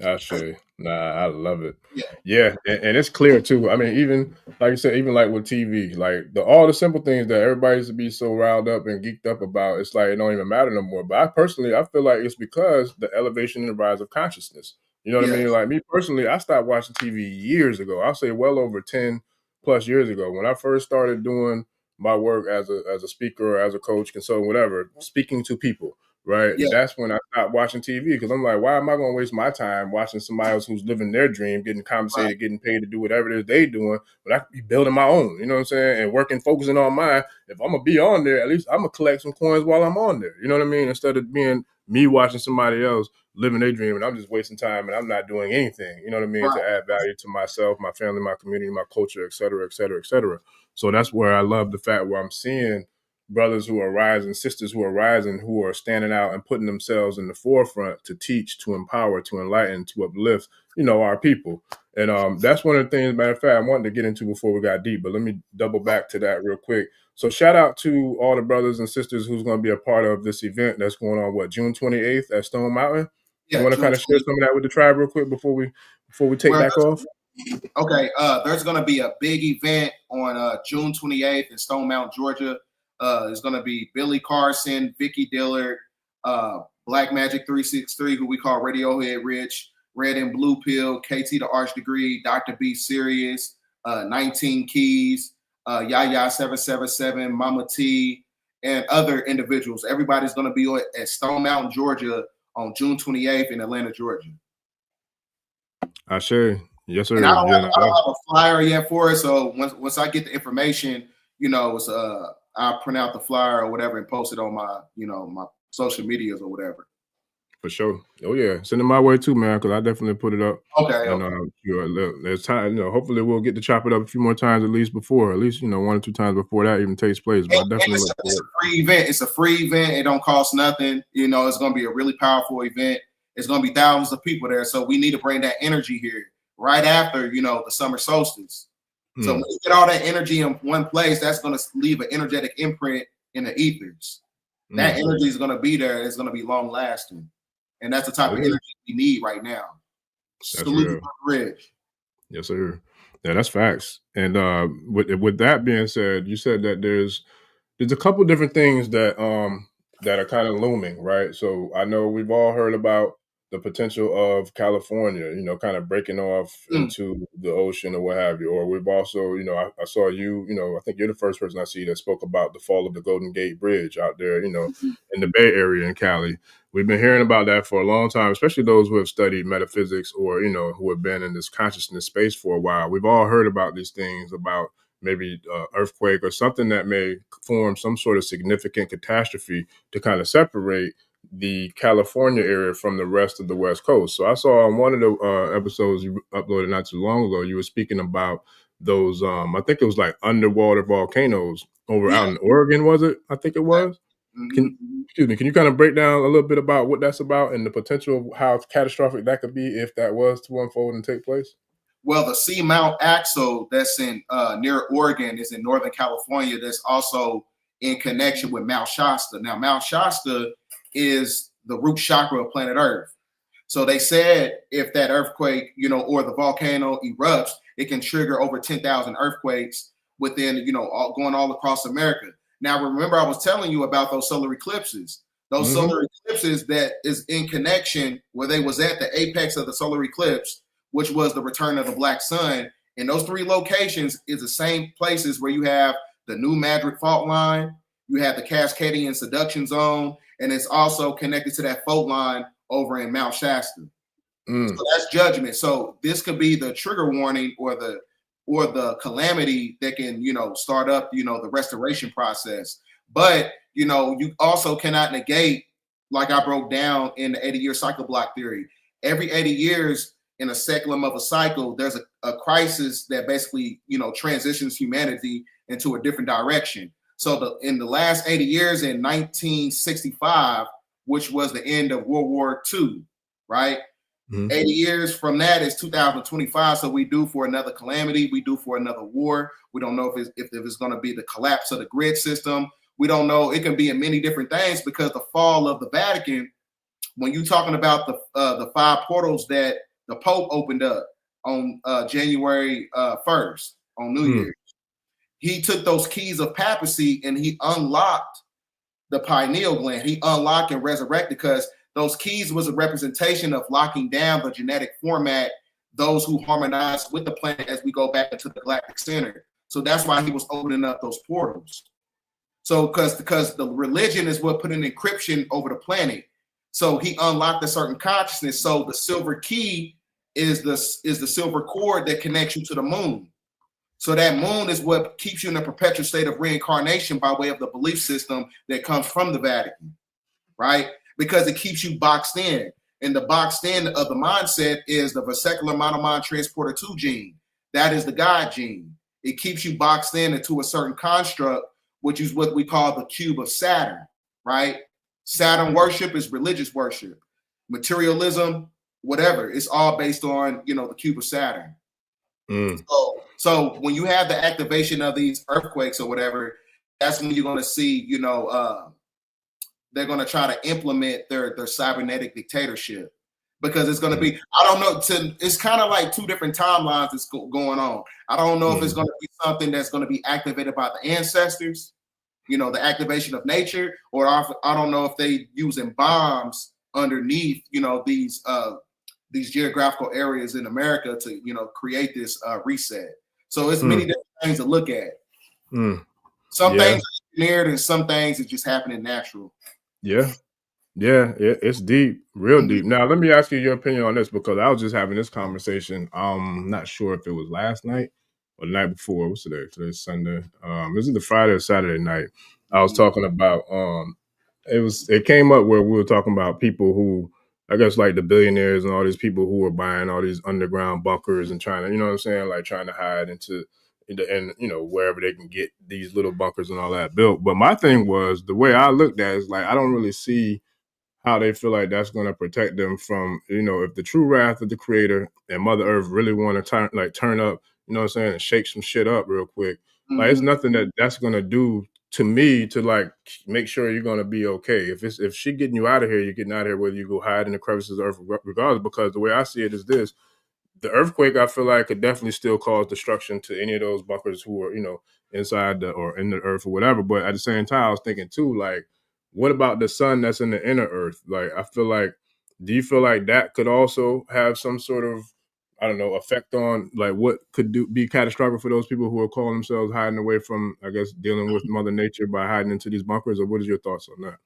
Actually, I love it. Yeah, and it's clear too. I mean, even like you said, even like with TV, like all the simple things that everybody used to be so riled up and geeked up about, it's like it don't even matter no more. But I feel like it's because the elevation and the rise of consciousness. You know what I mean? Like me personally, I stopped watching TV years ago. I'll say well over 10 plus years ago, when I first started doing my work as a speaker or as a coach, consultant, whatever, speaking to people. Right. That's when I stopped watching TV, because I'm like, why am I going to waste my time watching somebody else who's living their dream, getting compensated, getting paid to do whatever it is they doing, but I could be building my own, you know what I'm saying? And working, focusing on mine. If I'm going to be on there, at least I'm going to collect some coins while I'm on there. You know what I mean? Instead of being me watching somebody else living their dream and I'm just wasting time and I'm not doing anything, you know what I mean, to add value to myself, my family, my community, my culture, et cetera, et cetera, et cetera. So that's where I love the fact where I'm seeing brothers who are rising, sisters who are rising, who are standing out and putting themselves in the forefront to teach, to empower, to enlighten, to uplift, you know, our people. And that's one of the things, matter of fact, I wanted to get into before we got deep, but let me double back to that real quick. So shout out to all the brothers and sisters who's going to be a part of this event that's going on, June 28th at Stone Mountain? You want to kind of share some of that with the tribe real quick before we take back off? Okay, there's going to be a big event on June 28th in Stone Mountain, Georgia. It's going to be Billy Carson, Vicky Dillard, Black Magic 363, who we call Radiohead Rich, Red and Blue Pill, KT the Arch Degree, Dr. B Serious, 19 Keys, Yaya 777, Mama T, and other individuals. Everybody's going to be at Stone Mountain, Georgia on June 28th in Atlanta, Georgia. I sure. Yes, sir. And I don't have a flyer yet for it. So once I get the information, you know, it's I'll print out the flyer or whatever and post it on my, you know, my social medias or whatever. For sure. Oh yeah, send it my way too, man, because I definitely put it up. Okay. And you know, there's time. You know, hopefully we'll get to chop it up a few more times at least, you know, 1 or 2 times before that even takes place. But I definitely it's a free event. It's a free event. It don't cost nothing. You know, it's going to be a really powerful event. It's going to be thousands of people there. So we need to bring that energy here right after, you know, the summer solstice. So when you get all that energy in one place, that's going to leave an energetic imprint in the ethers. That energy is going to be there. It's going to be long lasting. And that's the type of energy we need right now. Salute the bridge. Yes, sir. Yeah, that's facts. And with that being said, you said that there's a couple different things that are kind of looming, right? So I know we've all heard about the potential of California, you know, kind of breaking off into the ocean or what have you. Or we've also, you know, I saw you know, I think you're the first person I see that spoke about the fall of the Golden Gate Bridge out there, you know, in the Bay Area in Cali. We've been hearing about that for a long time, especially those who have studied metaphysics or, you know, who have been in this consciousness space for a while. We've all heard about these things, about maybe earthquake or something that may form some sort of significant catastrophe to kind of separate the California area from the rest of the West Coast. So I saw on one of the episodes you uploaded not too long ago, you were speaking about those, I think it was like underwater volcanoes over out in Oregon, was it? I think it was. Can you kind of break down a little bit about what that's about and the potential of how catastrophic that could be if that was to unfold and take place? Well, the Seamount Axle that's in near Oregon is in Northern California. That's also in connection with Mount Shasta. Now, Mount Shasta is the root chakra of planet Earth. So they said if that earthquake, you know, or the volcano erupts, it can trigger over 10,000 earthquakes within, you know, going all across America. Now, remember, I was telling you about those solar eclipses. Those solar eclipses that is in connection where they was at the apex of the solar eclipse, which was the return of the black sun. And those 3 locations is the same places where you have the New Madrid fault line, you have the Cascadian seduction zone, and it's also connected to that fault line over in Mount Shasta. So that's judgment. So this could be the trigger warning or or the calamity that can, you know, start up, you know, the restoration process. But, you know, you also cannot negate, like I broke down in the 80-year cycle block theory. Every 80 years in a seculum of a cycle, there's a crisis that basically, you know, transitions humanity into a different direction. So in the last 80 years, in 1965, which was the end of World War II, right? 80 years from that is 2025. So we due for another calamity. We due for another war. We don't know if it's going to be the collapse of the grid system. We don't know. It can be in many different things, because the fall of the Vatican, when you're talking about the 5 portals that the Pope opened up on January 1st, on New Year's, he took those keys of papacy and he unlocked the pineal gland. He unlocked and resurrected, because those keys was a representation of locking down the genetic format, those who harmonize with the planet as we go back into the galactic center. So that's why he was opening up those portals. So because the religion is what put an encryption over the planet. So he unlocked a certain consciousness. So the silver key is the silver cord that connects you to the moon. So that moon is what keeps you in a perpetual state of reincarnation by way of the belief system that comes from the Vatican, right? Because it keeps you boxed in. And the boxed in of the mindset is the vesicular monomind transporter 2 gene. That is the God gene. It keeps you boxed in into a certain construct, which is what we call the cube of Saturn, right? Saturn worship is religious worship. Materialism, whatever, it's all based on, you know, the cube of Saturn. So when you have the activation of these earthquakes or whatever, that's when you're going to see, you know, they're going to try to implement their cybernetic dictatorship, because it's going to be, I don't know, it's kind of like 2 different timelines that's going on. I don't know if it's going to be something that's going to be activated by the ancestors, you know, the activation of nature, or I don't know if they using bombs underneath, you know, these geographical areas in America to, you know, create this reset. So it's many different things to look at. Some things are engineered and some things are just happening natural. Yeah, it's deep, real deep. Now, let me ask you your opinion on this, because I was just having this conversation. I'm not sure if it was last night or the night before. What's today? Today's Sunday. This is the Friday or Saturday night. I was talking about it came up where we were talking about people who, I guess, like the billionaires and all these people who were buying all these underground bunkers and trying to, you know what I'm saying, like trying to hide into and you know, wherever they can get these little bunkers and all that built. But my thing was, the way I looked at it is like, I don't really see how they feel like that's going to protect them from, you know, if the true wrath of the creator and Mother Earth really want to turn up, you know what I'm saying, and shake some shit up real quick. Like, it's nothing that's going to do to me to like make sure you're going to be okay. If she getting you out of here, you're getting out of here, whether you go hide in the crevices of Earth, regardless. Because the way I see it is this: the earthquake, I feel like, could definitely still cause destruction to any of those bunkers who are, you know, inside or in the earth or whatever. But at the same time, I was thinking too, like, what about the sun that's in the inner earth? Like, I feel like, do you feel like that could also have some sort of, I don't know, effect on like what could be catastrophic for those people who are calling themselves hiding away from, I guess, dealing with Mother Nature by hiding into these bunkers? Or what is your thoughts on that?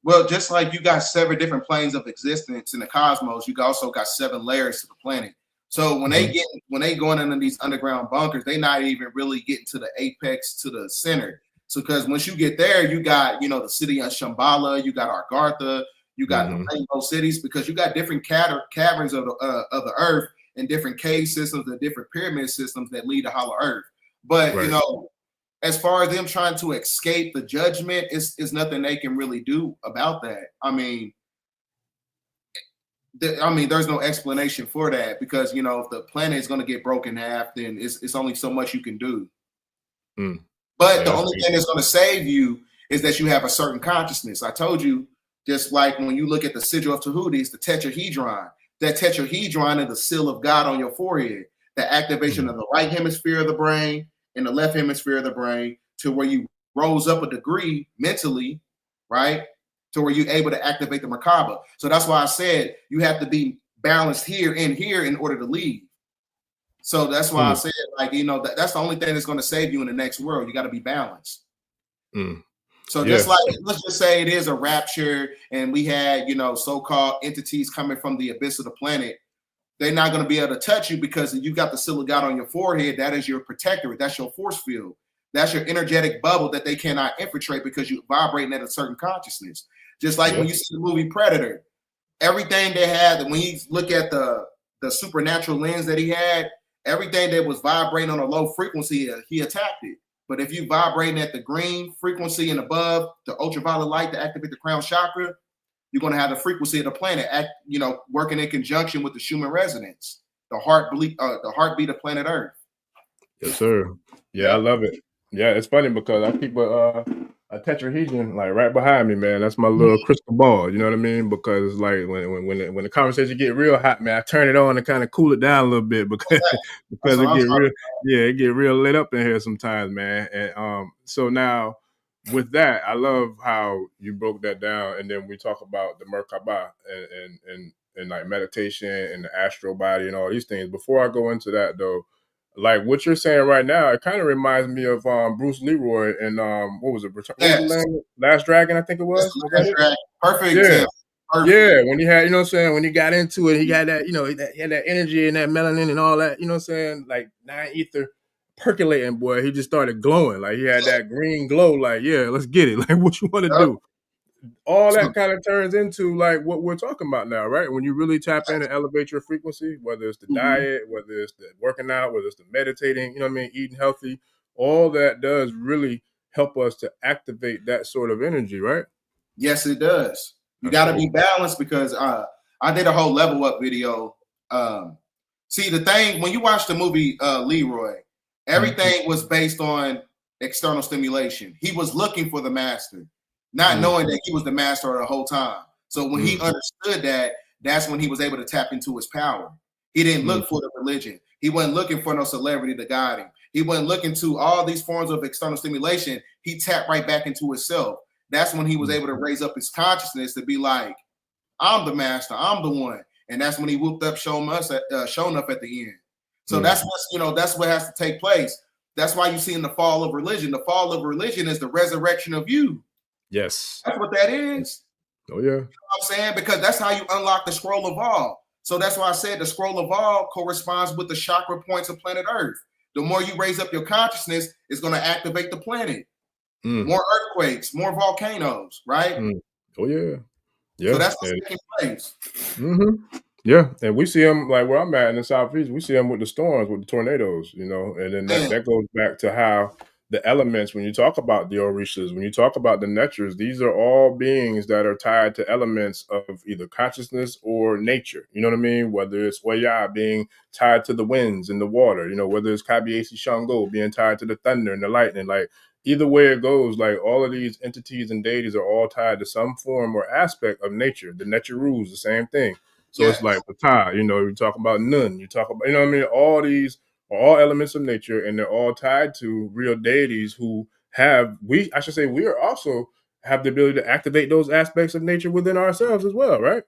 Well, just like you got 7 different planes of existence in the cosmos, you also got 7 layers to the planet. So when they going into these underground bunkers, they not even really getting to the apex, to the center. So because once you get there, you got, you know, the city of Shambhala, you got Argartha, you got the rainbow cities, because you got different caverns of the earth and different cave systems and different pyramid systems that lead to Hollow Earth. But you know, as far as them trying to escape the judgment, it's nothing they can really do about that. I mean, there's no explanation for that, because, you know, if the planet is going to get broken in half, then it's only so much you can do. But the only thing that's going to save you is that you have a certain consciousness. I told you, just like when you look at the sigil of Tahuti, it's the tetrahedron. That tetrahedron is the seal of God on your forehead. The activation of the right hemisphere of the brain and the left hemisphere of the brain, to where you rose up a degree mentally, right? To where you're able to activate the Merkaba. So that's why I said you have to be balanced here and here in order to leave. So that's why I said, like, you know, that's the only thing that's going to save you in the next world. You got to be balanced. So just like, let's just say it is a rapture and we had, you know, so-called entities coming from the abyss of the planet. they're not going to be able to touch you because you got the seal of God on your forehead. That is your protectorate. That's your force field. That's your energetic bubble that they cannot infiltrate because you're vibrating at a certain consciousness. Just like when you see the movie Predator, everything they had, when you look at the supernatural lens that he had, everything that was vibrating on a low frequency, he attacked it. But if you vibrating at the green frequency and above, the ultraviolet light to activate the crown chakra, you're going to have the frequency of the planet working in conjunction with the Schumann resonance, the heartbeat of planet Earth. Yes, sir. Yeah, I love it. Yeah, it's funny because I keep a tetrahedron like right behind me, man. That's my little crystal ball. You know what I mean? Because like when the conversation get real hot, man, I turn it on and kind of cool it down a little bit because it get real. Yeah, it get real lit up in here sometimes, man. And so now with that, I love how you broke that down, and then we talk about the Merkaba and like meditation and the astral body and all these things. Before I go into that though, like what you're saying right now, it kind of reminds me of Bruce Leroy and what was it? What was the name? Last Dragon, I think it was. Perfect. Yeah. Yeah, when he had, you know what I'm saying, when he got into it, he got that, he had that energy and that melanin and all that, you know what I'm saying, like 9 ether percolating, boy. He just started glowing. Like he had that green glow, like, yeah, let's get it. Like what you want to do. All that kind of turns into like what we're talking about now, right? When you really tap in and elevate your frequency, whether it's the diet, whether it's the working out, whether it's the meditating, you know what I mean, eating healthy, all that does really help us to activate that sort of energy, right? Yes, it does. You got to be balanced because I did a whole level up video. See, the thing, when you watch the movie Leroy, everything was based on external stimulation. He was looking for the master, not knowing that he was the master the whole time. So when he understood that, that's when he was able to tap into his power. He didn't look for the religion. He wasn't looking for no celebrity to guide him. He wasn't looking to all these forms of external stimulation. He tapped right back into himself. That's when he was able to raise up his consciousness to be like, I'm the master, I'm the one. And that's when he whooped up, shown up at the end. So that's what has to take place. That's why you see in the fall of religion. The fall of religion is the resurrection of you. Yes. That's what that is. Oh, yeah. You know what I'm saying? Because that's how you unlock the scroll of all. So that's why I said the scroll of all corresponds with the chakra points of planet Earth. The more you raise up your consciousness, it's going to activate the planet. More earthquakes, more volcanoes, right? Oh, yeah. Yeah. So that's what's taking place. Yeah, and we see them like where I'm at in the Southeast. We see them with the storms, with the tornadoes, and then that goes back to how the elements, when you talk about the Orishas, when you talk about the Netures, these are all beings that are tied to elements of either consciousness or nature. You know what I mean? Whether it's Oya being tied to the winds and the water, whether it's Kabiesi Shango being tied to the thunder and the lightning, like either way it goes, like all of these entities and deities are all tied to some form or aspect of nature. The nature rules, the same thing. So it's like Ptah, you talk about Nun, you talk about, all these are all elements of nature, and they're all tied to real deities who we are also have the ability to activate those aspects of nature within ourselves as well, right?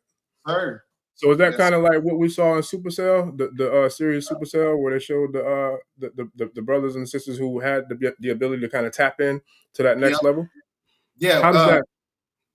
Sure. So is that kind of like what we saw in Supercell, the series Supercell, where they showed the brothers and sisters who had the ability to kind of tap in to that next level? Yeah. How does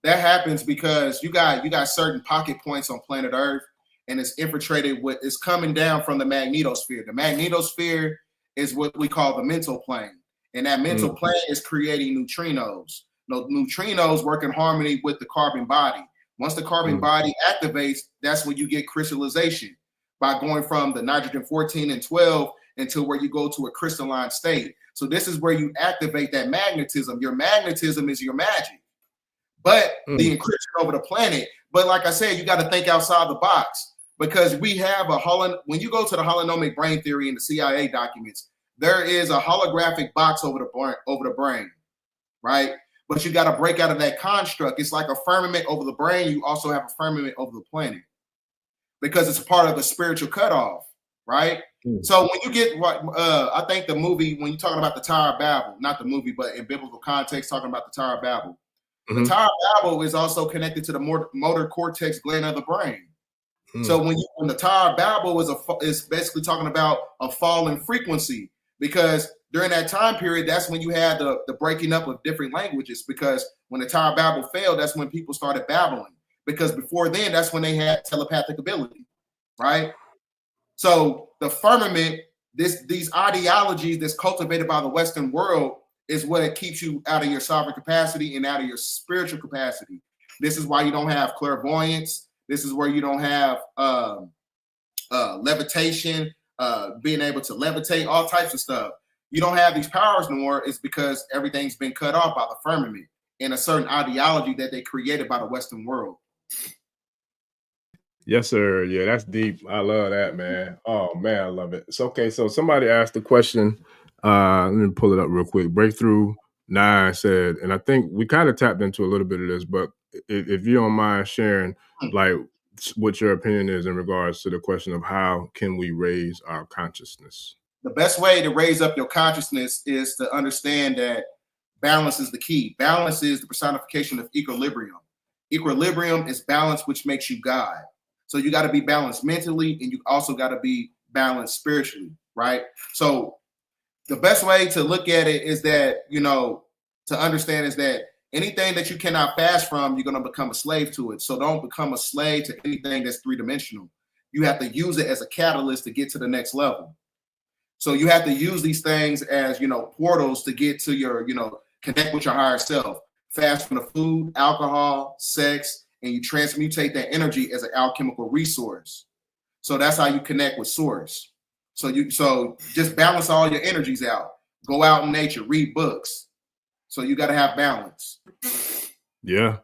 that happens because you got certain pocket points on planet Earth, and it's infiltrated it's coming down from the magnetosphere. The magnetosphere is what we call the mental plane, and that mental plane is creating neutrinos. Neutrinos work in harmony with the carbon body. Once the carbon body activates, that's when you get crystallization by going from the nitrogen 14 and 12 until where you go to a crystalline state. So this is where you activate that magnetism. Your magnetism is your magic. But the encryption over the planet. But like I said, you got to think outside the box, because we have when you go to the holonomic brain theory in the CIA documents, there is a holographic box over the brain, right? But you got to break out of that construct. It's like a firmament over the brain. You also have a firmament over the planet because it's a part of the spiritual cutoff, right? So when you get I think the movie, when you're talking about the Tower of Babel, not the movie, but in biblical context, talking about the Tower of Babel, the Tower of Babel is also connected to the motor cortex gland of the brain. So when the Tower of Babel is basically talking about a fall in frequency, because during that time period, that's when you had the breaking up of different languages, because when the Tower of Babel failed, that's when people started babbling, because before then, that's when they had telepathic ability, right? So the firmament, these ideologies that's cultivated by the Western world is what keeps you out of your sovereign capacity and out of your spiritual capacity. This is why you don't have clairvoyance. This is where you don't have levitation, being able to levitate, all types of stuff. You don't have these powers no more. It's because everything's been cut off by the firmament and a certain ideology that they created by the Western world. Yes, sir. Yeah, that's deep. I love that, man. Oh man, I love it. It's okay. So somebody asked the question. Let me pull it up real quick. Breakthrough 9 said, and I think we kind of tapped into a little bit of this, but if you don't mind sharing, like what your opinion is in regards to the question of how can we raise our consciousness? The best way to raise up your consciousness is to understand that balance is the key. Balance is the personification of equilibrium. Equilibrium is balance, which makes you God. So you got to be balanced mentally, and you also got to be balanced spiritually, right? So the best way to look at it is that, to understand is that anything that you cannot fast from, you're going to become a slave to it. So don't become a slave to anything that's three-dimensional. You have to use it as a catalyst to get to the next level. So you have to use these things as, portals to get to your, connect with your higher self. Fast from the food, alcohol, sex, and you transmutate that energy as an alchemical resource. So that's how you connect with source. So just balance all your energies out. Go out in nature, read books. So you got to have balance. Yeah.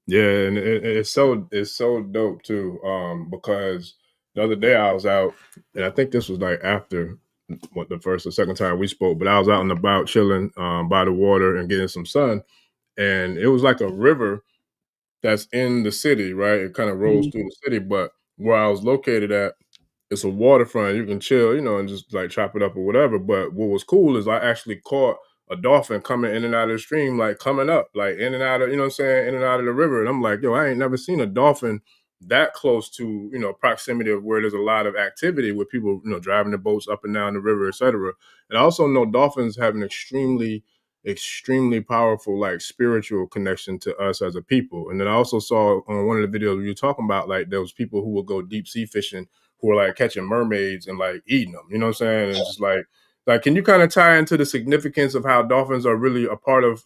Yeah, and it's so dope too. Because the other day I was out, and I think this was like after the first or second time we spoke, but I was out and about chilling by the water and getting some sun, and it was like a river that's in the city, right? It kind of rolls through the city, but where I was located at, it's a waterfront. You can chill, and just like chop it up or whatever. But what was cool is I actually caught a dolphin coming in and out of the stream, like coming up, like in and out of, in and out of the river. And I'm like, yo, I ain't never seen a dolphin that close to, proximity of where there's a lot of activity with people, driving the boats up and down the river, etc. And I also know dolphins have an extremely powerful, like, spiritual connection to us as a people. And then I also saw on one of the videos you were talking about, like, those people who will go deep sea fishing who are like catching mermaids and like eating them, you know what I'm saying? And it's just like, can you kind of tie into the significance of how dolphins are really a part of,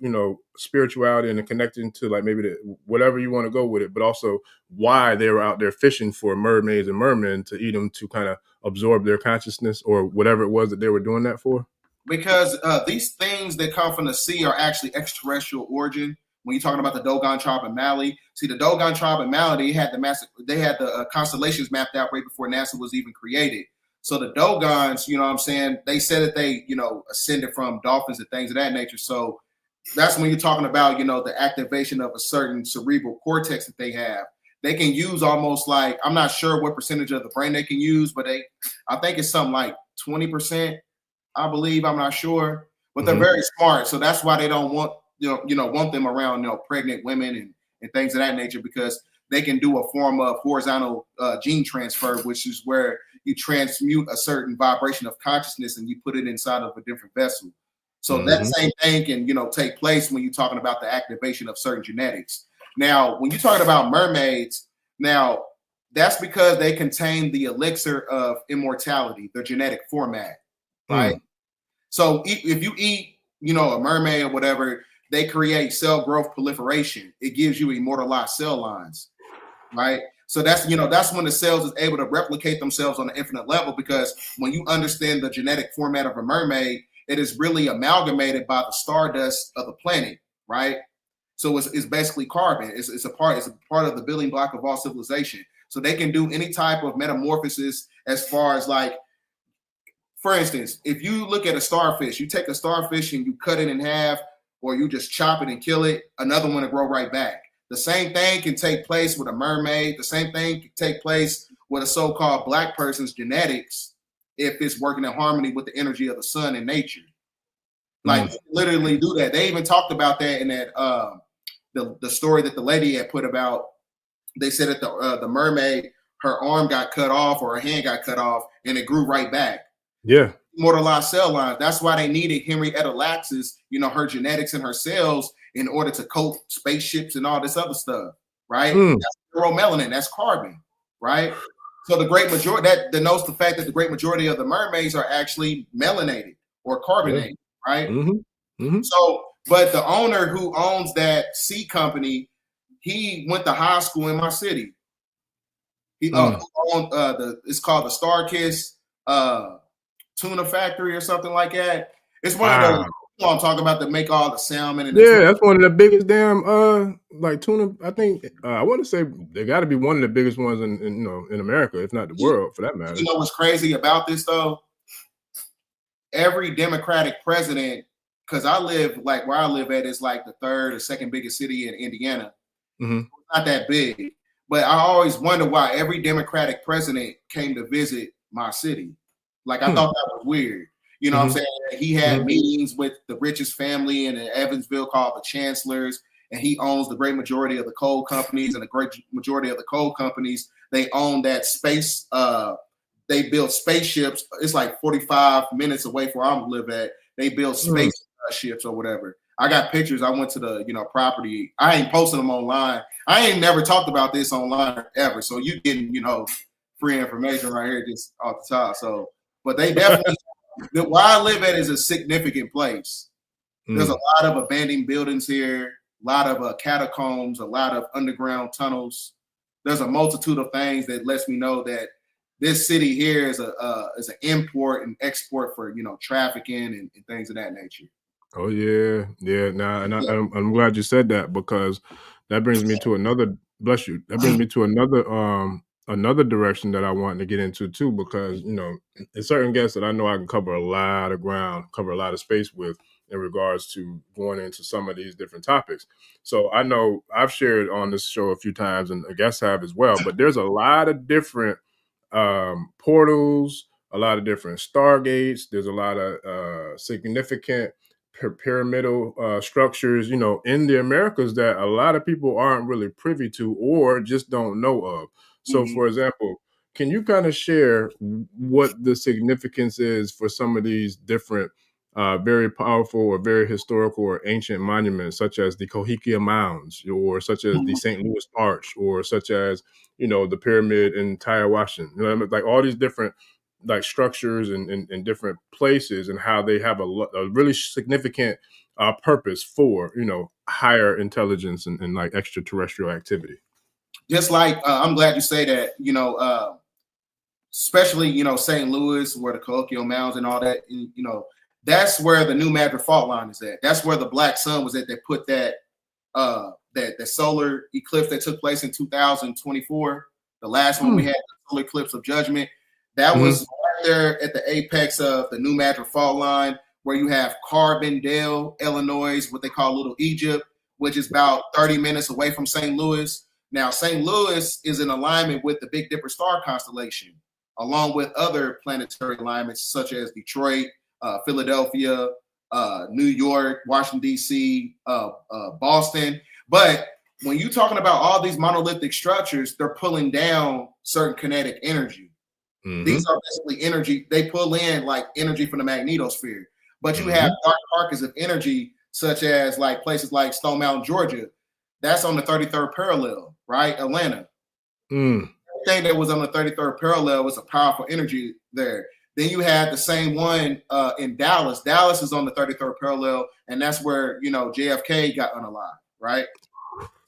spirituality and connecting to like maybe whatever you want to go with it, but also why they were out there fishing for mermaids and mermen to eat them to kind of absorb their consciousness or whatever it was that they were doing that for? Because these things that come from the sea are actually extraterrestrial origin. When you're talking about the Dogon tribe in Mali, see the Dogon tribe in Mali, they had the constellations mapped out right before NASA was even created. So the Dogons, they said that they, ascended from dolphins and things of that nature. So that's when you're talking about, the activation of a certain cerebral cortex that they have. They can use almost like, I'm not sure what percentage of the brain they can use, but I think it's something like 20%. I believe, I'm not sure, but they're very smart. So that's why they don't want, want them around, pregnant women and things of that nature, because they can do a form of horizontal gene transfer, which is where you transmute a certain vibration of consciousness and you put it inside of a different vessel. So that same thing can, take place when you're talking about the activation of certain genetics. Now, when you're talking about mermaids, now that's because they contain the elixir of immortality, their genetic format. Right. So if you eat, a mermaid or whatever, they create cell growth proliferation. It gives you immortalized cell lines. Right. So that's when the cells is able to replicate themselves on an infinite level, because when you understand the genetic format of a mermaid, it is really amalgamated by the stardust of the planet. Right. So it's basically carbon. It's a part of the building block of all civilization. So they can do any type of metamorphosis as far as like, for instance, if you look at a starfish, you take a starfish and you cut it in half, or you just chop it and kill it, another one will grow right back. The same thing can take place with a mermaid. The same thing can take place with a so-called black person's genetics if it's working in harmony with the energy of the sun and nature. Like literally do that. They even talked about that in that the story that the lady had put about. They said that the mermaid, her arm got cut off or her hand got cut off, and it grew right back. Yeah. Immortalized cell lines. That's why they needed Henrietta Lacks's, her genetics and her cells in order to coat spaceships and all this other stuff, right? That's neuromelanin, that's carbon, right? So the great majority, that denotes the fact that the great majority of the mermaids are actually melanated or carbonated, right? So, but the owner who owns that sea company, he went to high school in my city. He owned it's called the Star Kiss tuna factory or something like that. It's one of those, you know, I'm talking about, that make all the salmon and that's one of the biggest damn like tuna. I think I want to say they got to be one of the biggest ones in you know, in America, if not the world, for that matter. You know what's crazy about this though? Every Democratic president, because I live, like where I live at is like the third or second biggest city in Indiana. It's not that big, but I always wonder why every Democratic president came to visit my city. Like, I thought that was weird. You know what I'm saying? He had meetings with the richest family in Evansville called the Chancellors, and he owns the great majority of the coal companies, and the great majority of the coal companies, they own that space. They build spaceships. It's like 45 minutes away from where I live at. They build space ships or whatever. I got pictures. I went to the, you know, property. I ain't posting them online. I ain't never talked about this online ever. So you getting, you know, free information right here just off the top. So, but they definitely, where I live at is a significant place. There's a lot of abandoned buildings here, a lot of catacombs, a lot of underground tunnels. There's a multitude of things that lets me know that this city here is an import and export for, you know, trafficking and things of that nature. Oh yeah. Nah, and I'm glad you said that, because that brings me to another. Bless you. That brings me to another direction that I want to get into too, because, you know, it's certain guests that I know I can cover a lot of ground, cover a lot of space with in regards to going into some of these different topics. So I know I've shared on this show a few times, and the guests have as well. But there's a lot of different portals, a lot of different stargates. There's a lot of significant pyramidal structures, you know, in the Americas that a lot of people aren't really privy to or just don't know of. So, for example, can you kind of share what the significance is for some of these different very powerful or very historical or ancient monuments, such as the Cahokia Mounds, or such as the St. Louis Arch, or such as, you know, the pyramid in Taiwan, Washington? You know, like all these different like structures and different places, and how they have a really significant purpose for, you know, higher intelligence and like extraterrestrial activity. Just like I'm glad you say that, you know, especially, you know, St. Louis, where the Cahokia Mounds and all that, you know, that's where the New Madrid fault line is at. That's where the black sun was at. They put that that solar eclipse that took place in 2024, the last one we had, the solar eclipse of judgment. That was right there at the apex of the New Madrid fault line, where you have Bdell, Illinois, what they call Little Egypt, which is about 30 minutes away from St. Louis. Now, St. Louis is in alignment with the Big Dipper star constellation, along with other planetary alignments such as Detroit, Philadelphia, New York, Washington, D.C., Boston. But when you're talking about all these monolithic structures, they're pulling down certain kinetic energy. These are basically energy. They pull in like energy from the magnetosphere. But you have dark pockets of energy, such as like places like Stone Mountain, Georgia. That's on the 33rd parallel, right? Atlanta. Everything that was on the 33rd parallel was a powerful energy there. Then you had the same one in Dallas. Dallas is on the 33rd parallel, and that's where, you know, JFK got unalive, right?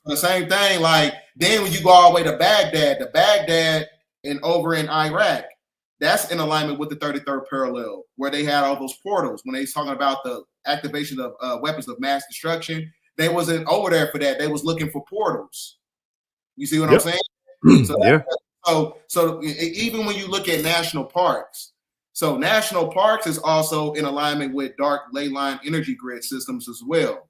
The same thing, like, then when you go all the way to Baghdad and over in Iraq, that's in alignment with the 33rd parallel, where they had all those portals. When they was talking about the activation of weapons of mass destruction, they wasn't over there for that. They was looking for portals. You see what I'm saying? So, so even when you look at national parks, so national parks is also in alignment with dark ley line energy grid systems as well.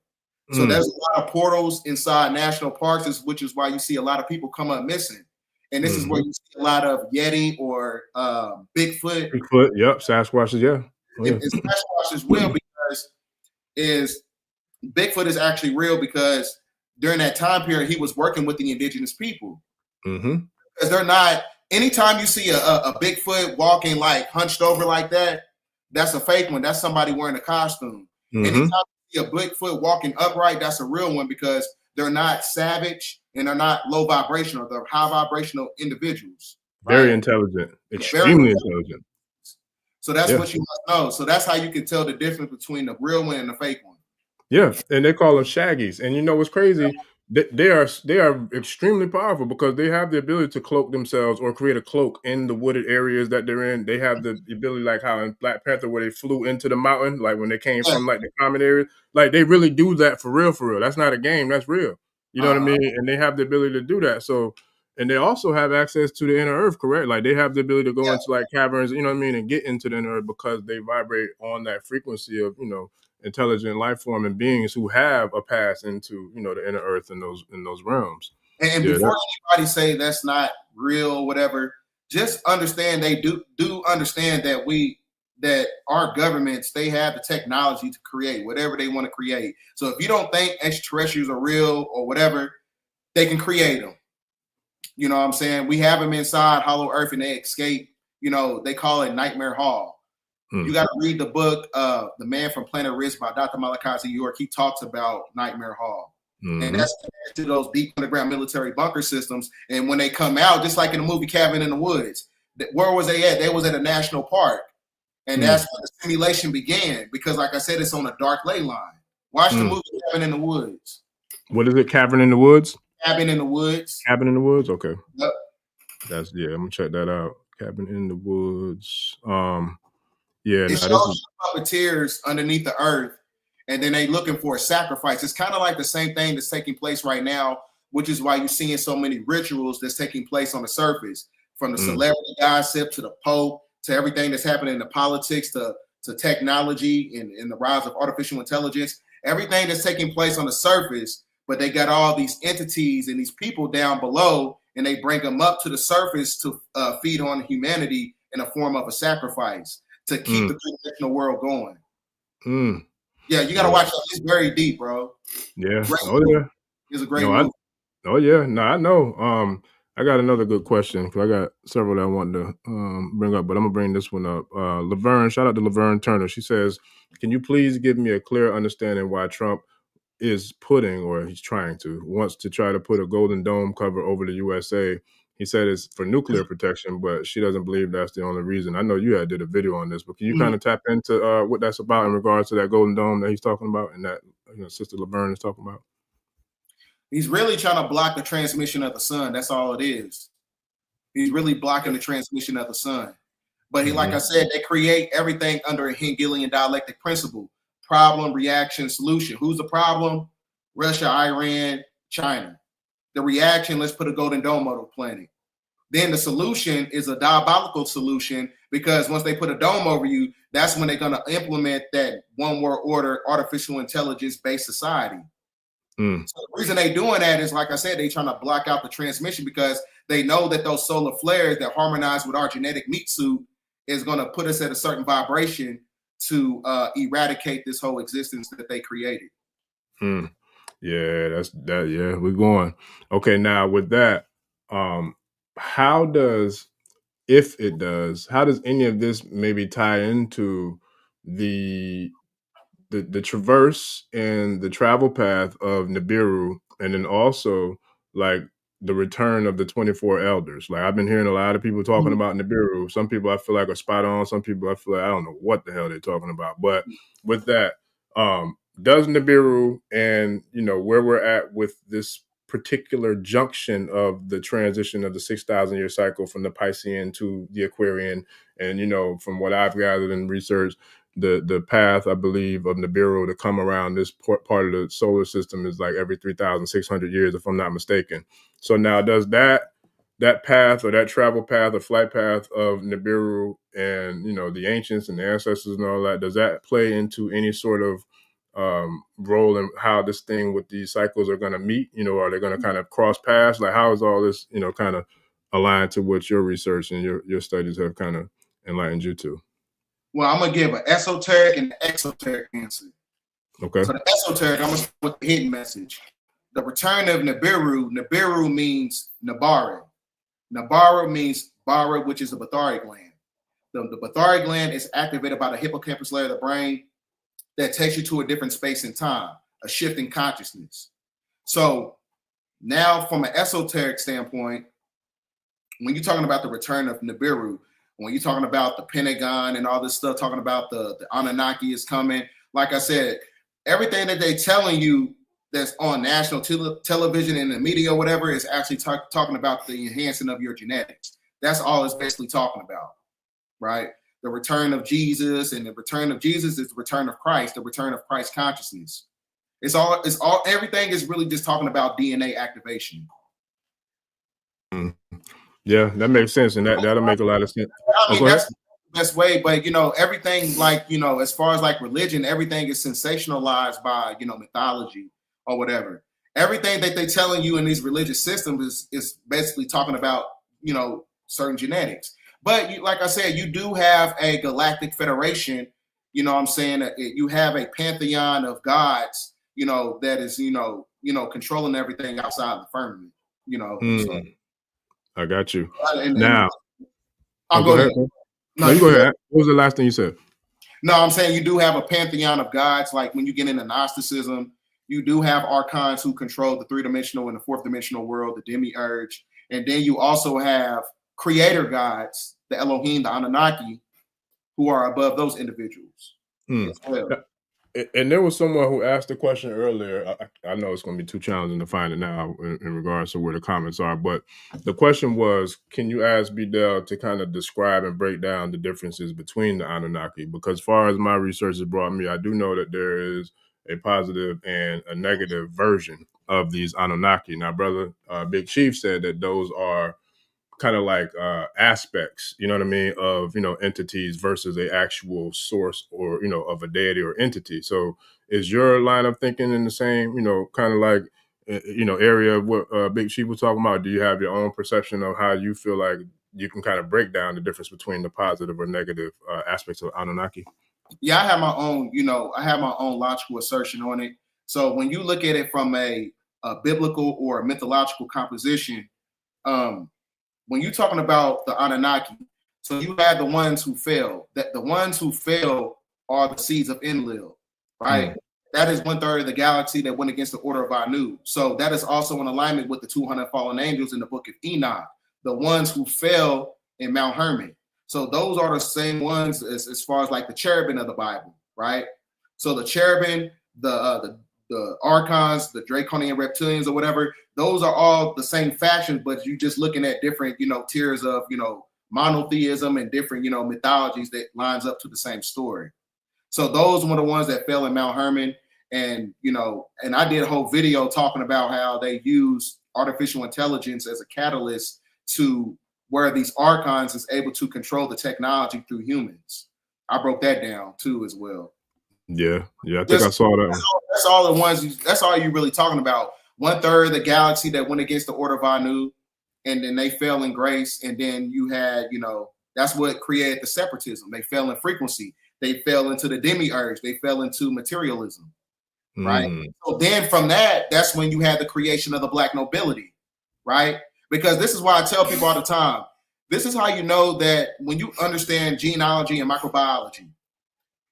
So there's a lot of portals inside national parks, which is why you see a lot of people come up missing. And this is where you see a lot of Yeti or Bigfoot. Yep, Sasquatches, yeah. It's Sasquatch as well, because Bigfoot is actually real, because during that time period, he was working with the indigenous people. Because they're not, anytime you see a Bigfoot walking like hunched over like that, that's a fake one. That's somebody wearing a costume. Anytime you see a Bigfoot walking upright, that's a real one, because they're not savage and they're not low vibrational. They're high vibrational individuals. Very right? intelligent, Very extremely intelligent. So that's Yeah. what you must know. So that's how you can tell the difference between the real one and the fake one. Yeah, and they call them shaggies. And you know what's crazy? They are extremely powerful because they have the ability to cloak themselves or create a cloak in the wooded areas that they're in. They have the ability, like how in Black Panther, where they flew into the mountain, like when they came from like the common area. Like they really do that for real, for real. That's not a game, that's real. You know what I mean? And they have the ability to do that. So, and they also have access to the inner earth, correct? Like they have the ability to go into like caverns, you know what I mean, and get into the inner earth because they vibrate on that frequency of, you know, intelligent life form and beings who have a pass into, you know, the inner earth in those realms. And before anybody say that's not real or whatever, just understand they do understand that our governments, they have the technology to create whatever they want to create. So if you don't think extraterrestrials are real or whatever, they can create them. You know what I'm saying? We have them inside Hollow Earth and they escape. You know, they call it Nightmare Hall. You got to read the book, The Man from Planet Risk by Dr. Malachi York. He talks about Nightmare Hall. And that's to those deep underground military bunker systems. And when they come out, just like in the movie Cabin in the Woods, where was they at? They was at a national park. And that's when the simulation began. Because like I said, it's on a dark ley line. Watch the movie Cabin in the Woods. What is it? Cabin in the Woods? Cabin in the Woods. Cabin in the Woods? Okay. Yep. I'm gonna check that out. Cabin in the Woods. Yeah, it shows puppeteers underneath the earth, and then they looking for a sacrifice. It's kind of like the same thing that's taking place right now, which is why you're seeing so many rituals that's taking place on the surface, from the celebrity gossip to the Pope to everything that's happening in the politics to technology and the rise of artificial intelligence. Everything that's taking place on the surface, but they got all these entities and these people down below, and they bring them up to the surface to feed on humanity in a form of a sacrifice, to keep the three-dimensional world going. Yeah, you got to watch that. It's very deep, bro. Yeah. Yeah. It's a great movie. I know. I got another good question because I got several that I wanted to bring up, but I'm going to bring this one up. Laverne, shout out to Laverne Turner. She says, can you please give me a clear understanding why Trump is putting, or he's trying to, wants to try to put a golden dome cover over the USA? He said it's for nuclear protection, but she doesn't believe that's the only reason. I know you had did a video on this, but can you kind of tap into what that's about in regards to that golden dome that he's talking about and that Sister Laverne is talking about? He's really trying to block the transmission of the sun. That's all it is. He's really blocking the transmission of the sun. But like I said, they create everything under a Hegelian dialectic principle: problem, reaction, solution. Who's the problem? Russia, Iran, China. The reaction, let's put a golden dome on the planet. Then the solution is a diabolical solution, because once they put a dome over you, that's when they're going to implement that one world order, artificial intelligence-based society. So the reason they're doing that is, like I said, they're trying to block out the transmission, because they know that those solar flares that harmonize with our genetic meat suit is going to put us at a certain vibration to eradicate this whole existence that they created. Yeah, that's that. Yeah, we're going. Okay, now with that, how does, if it does, how does any of this maybe tie into the traverse and the travel path of Nibiru, and then also like the return of the 24 elders? Like, I've been hearing a lot of people talking about Nibiru. Some people I feel like are spot on. Some people I feel like I don't know what the hell they're talking about. But with that, does Nibiru and, where we're at with this particular junction of the transition of the 6,000 year cycle from the Piscean to the Aquarian, and, from what I've gathered and researched, the path, I believe, of Nibiru to come around this part of the solar system is like every 3,600 years, if I'm not mistaken. So now does that path, or that travel path or flight path of Nibiru and, the ancients and the ancestors and all that, does that play into any sort of role in how this thing with these cycles are going to meet? Are they going to kind of cross paths? Like, how is all this, kind of aligned to what your research and your studies have kind of enlightened you to? Well, I'm going to give an esoteric and an exoteric answer. Okay. So the esoteric, I'm going to start with the hidden message. The return of Nibiru. Nibiru means Nabara. Nabara means Bara, which is the Bathari gland. The Bathari gland is activated by the hippocampus layer of the brain that takes you to a different space and time, a shift in consciousness. So now, from an esoteric standpoint, when you're talking about the return of Nibiru, when you're talking about the Pentagon and all this stuff, talking about the Anunnaki is coming, like I said, everything that they telling you that's on national television and the media or whatever is actually talking about the enhancing of your genetics. That's all it's basically talking about, right? The return of Jesus, and the return of Jesus is the return of Christ, the return of Christ consciousness. It's all everything is really just talking about DNA activation. Yeah, that makes sense, and that'll make a lot of sense. I mean, that's the best way, but everything, like, as far as like religion, everything is sensationalized by mythology or whatever. Everything that they're telling you in these religious systems is basically talking about certain genetics. But like I said, you do have a galactic federation. I'm saying you have a pantheon of gods. That is controlling everything outside the firmament. So. I got you. Now, I'll go ahead. No, you go ahead. What was the last thing you said? No, I'm saying you do have a pantheon of gods. Like when you get into Gnosticism, you do have archons who control the 3-dimensional and the 4th-dimensional world, the Demiurge. And then you also have creator gods, the Elohim, the Anunnaki, who are above those individuals as well. And there was someone who asked the question earlier. I know it's going to be too challenging to find it now in regards to where the comments are, but the question was, can you ask Bdell to kind of describe and break down the differences between the Anunnaki? Because as far as my research has brought me, I do know that there is a positive and a negative version of these Anunnaki. Now, Brother Big Chief said that those are kind of like aspects, you know what I mean, of entities versus a actual source or of a deity or entity. So is your line of thinking in the same kind of like area of what Big Chief was talking about? Do you have your own perception of how you feel like you can kind of break down the difference between the positive or negative aspects of Anunnaki? Yeah, I have my own logical assertion on it. So when you look at it from a biblical or a mythological composition, when you're talking about the Anunnaki, so you have the ones who fell. That the ones who fell are the seeds of Enlil, right? That is 1/3 of the galaxy that went against the order of Anu. So that is also in alignment with the 200 fallen angels in the book of Enoch, the ones who fell in Mount Hermon. So those are the same ones as far as like the cherubim of the Bible, right? So the cherubim, the archons, the draconian reptilians or whatever, those are all the same fashion, but you just looking at different, tiers of, monotheism and different, mythologies that lines up to the same story. So those were the ones that fell in Mount Hermon. And, and I did a whole video talking about how they use artificial intelligence as a catalyst to where these archons is able to control the technology through humans. I broke that down too as well. Yeah, I think I saw that. That's all the ones. That's all you're really talking about. 1/3 of the galaxy that went against the order of Anu, and then they fell in grace. And then you had, that's what created the separatism. They fell in frequency. They fell into the demiurge. They fell into materialism, right? So then from that's when you had the creation of the black nobility, right? Because this is why I tell people all the time. This is how you know that when you understand genealogy and microbiology,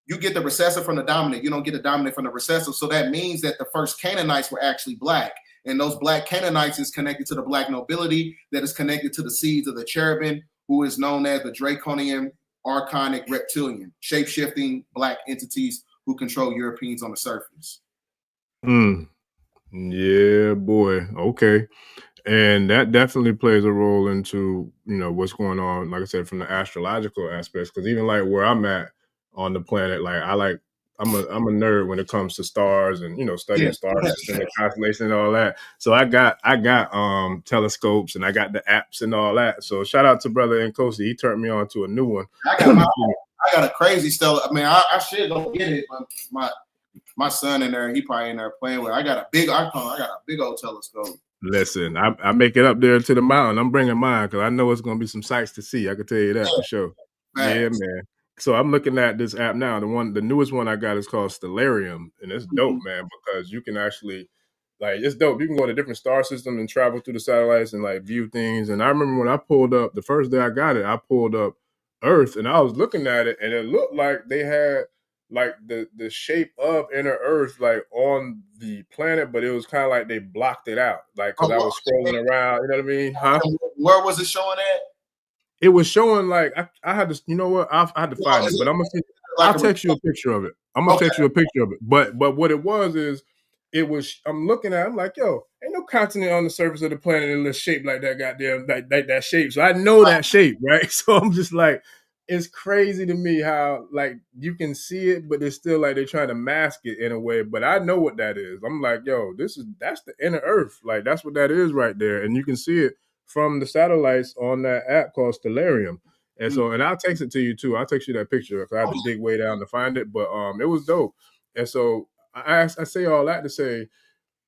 you get the recessive from the dominant. You don't get the dominant from the recessive. So that means that the first Canaanites were actually black. And those black Canaanites is connected to the black nobility that is connected to the seeds of the cherubim, who is known as the draconian, archonic reptilian, shape-shifting black entities who control Europeans on the surface. Yeah, boy. Okay. And that definitely plays a role into, what's going on, like I said, from the astrological aspects. Because even like where I'm at on the planet, like I'm a nerd when it comes to stars and studying stars and the constellation and all that. So I got telescopes and I got the apps and all that. So shout out to Brother Nkosi. He turned me on to a new one. I got a crazy stellar. I mean, I should go get it, but my son in there, he probably in there playing with it. I got a big old telescope. Listen, I make it up there to the mountain. I'm bringing mine because I know it's going to be some sights to see. I can tell you that for sure. Yeah, man. So I'm looking at this app now. The newest one I got is called Stellarium, and it's dope, man, because you can actually, like, it's dope. You can go to different star systems and travel through the satellites and like view things. And I remember when I pulled up the first day I got it, I pulled up Earth, and I was looking at it, and it looked like they had like the shape of inner Earth, like on the planet, but it was kind of like they blocked it out, like because I was scrolling around. You know what I mean? Huh? Where was it showing at? It was showing like I had to, you know what? I had to find it, but I'll text you a picture of it. I'm gonna text you a picture of it. But what it was is, I'm looking at it, I'm like, yo, ain't no continent on the surface of the planet in a shape like that, goddamn, that shape. So I know that shape, right? So I'm just like, it's crazy to me how like you can see it, but it's still like they're trying to mask it in a way. But I know what that is. I'm like, yo, that's the inner Earth. Like that's what that is right there, and you can see it from the satellites on that app called Stellarium. And so, and I'll text it to you too. I'll text you that picture because I had to dig way down to find it. But it was dope. And so I say all that to say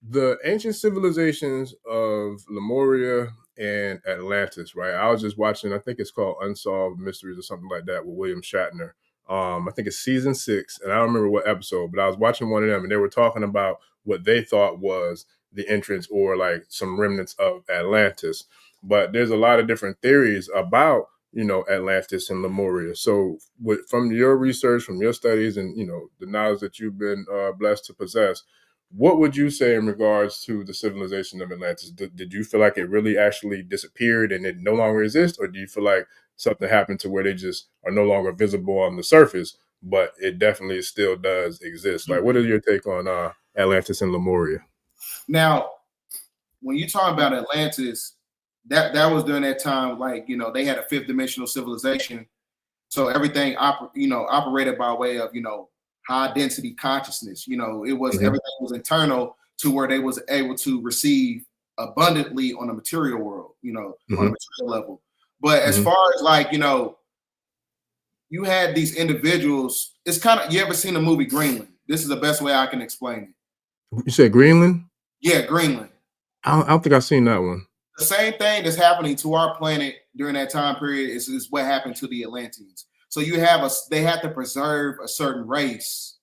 the ancient civilizations of Lemuria and Atlantis, right? I was just watching, I think it's called Unsolved Mysteries or something like that with William Shatner. I think it's season 6, and I don't remember what episode, but I was watching one of them and they were talking about what they thought was the entrance or like some remnants of Atlantis. But there's a lot of different theories about, you know, Atlantis and Lemuria. So from your research, from your studies, and, you know, the knowledge that you've been blessed to possess, what would you say in regards to the civilization of Atlantis? Did you feel like it really actually disappeared and it no longer exists? Or do you feel like something happened to where they just are no longer visible on the surface, but it definitely still does exist? Like, what is your take on Atlantis and Lemuria? Now, when you talk about Atlantis, that was during that time, like, you know, they had a 5th dimensional civilization. So everything operated by way of, you know, high density consciousness. You know, it was everything was internal to where they was able to receive abundantly on the material world, you know, on a material level. But as far as like, you know, you had these individuals, it's kind of, you ever seen the movie Greenland? This is the best way I can explain it. You said Greenland? Yeah, Greenland. I don't think I've seen that one. The same thing that's happening to our planet during that time period is what happened to the Atlanteans. So they had to preserve a certain race.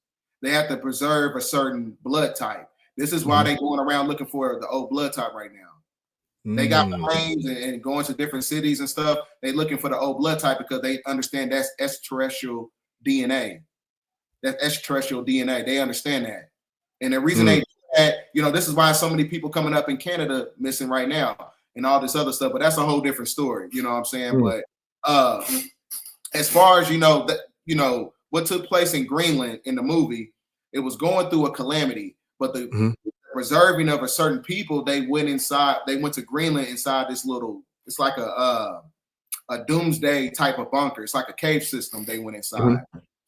They had to preserve a certain blood type. This is why they're going around looking for the old blood type right now. They got planes and going to different cities and stuff. They're looking for the old blood type because they understand that's extraterrestrial DNA. That's extraterrestrial DNA. They understand that. And the reason they do that, you know, this is why so many people coming up in Canada missing right now and all this other stuff. But that's a whole different story. You know what I'm saying? But as far as, you know, what took place in Greenland in the movie, it was going through a calamity. But the preserving of a certain people, they went to Greenland inside this little, it's like a doomsday type of bunker. It's like a cave system they went inside.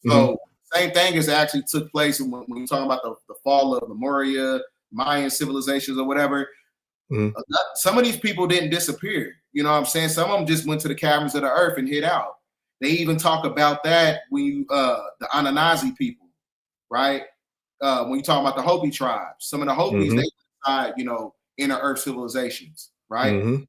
So same thing as actually took place when you're talking about the fall of Lemuria, Mayan civilizations or whatever. Some of these people didn't disappear. You know what I'm saying? Some of them just went to the caverns of the earth and hid out. They even talk about that when you the Anunnaki people, right? When you talk about the Hopi tribes, some of the Hopis, they inside, you know, inner earth civilizations, right?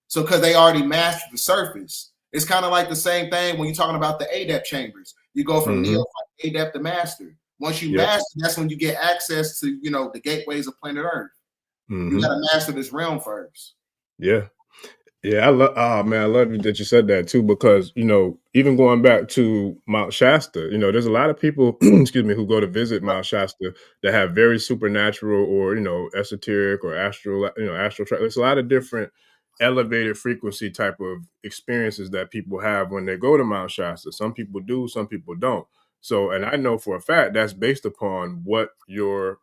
So because they already mastered the surface. It's kind of like the same thing when you're talking about the adept chambers. You go from neophyte, adept to master. Once you master, that's when you get access to, you know, the gateways of planet Earth. You got to master this realm first. Yeah. I love that you said that too, because, you know, even going back to Mount Shasta, you know, there's a lot of people, excuse me, who go to visit Mount Shasta that have very supernatural or, you know, esoteric or astral, you know, astral. There's a lot of different elevated frequency type of experiences that people have when they go to Mount Shasta. Some people do, some people don't. So, and I know for a fact that's based upon what your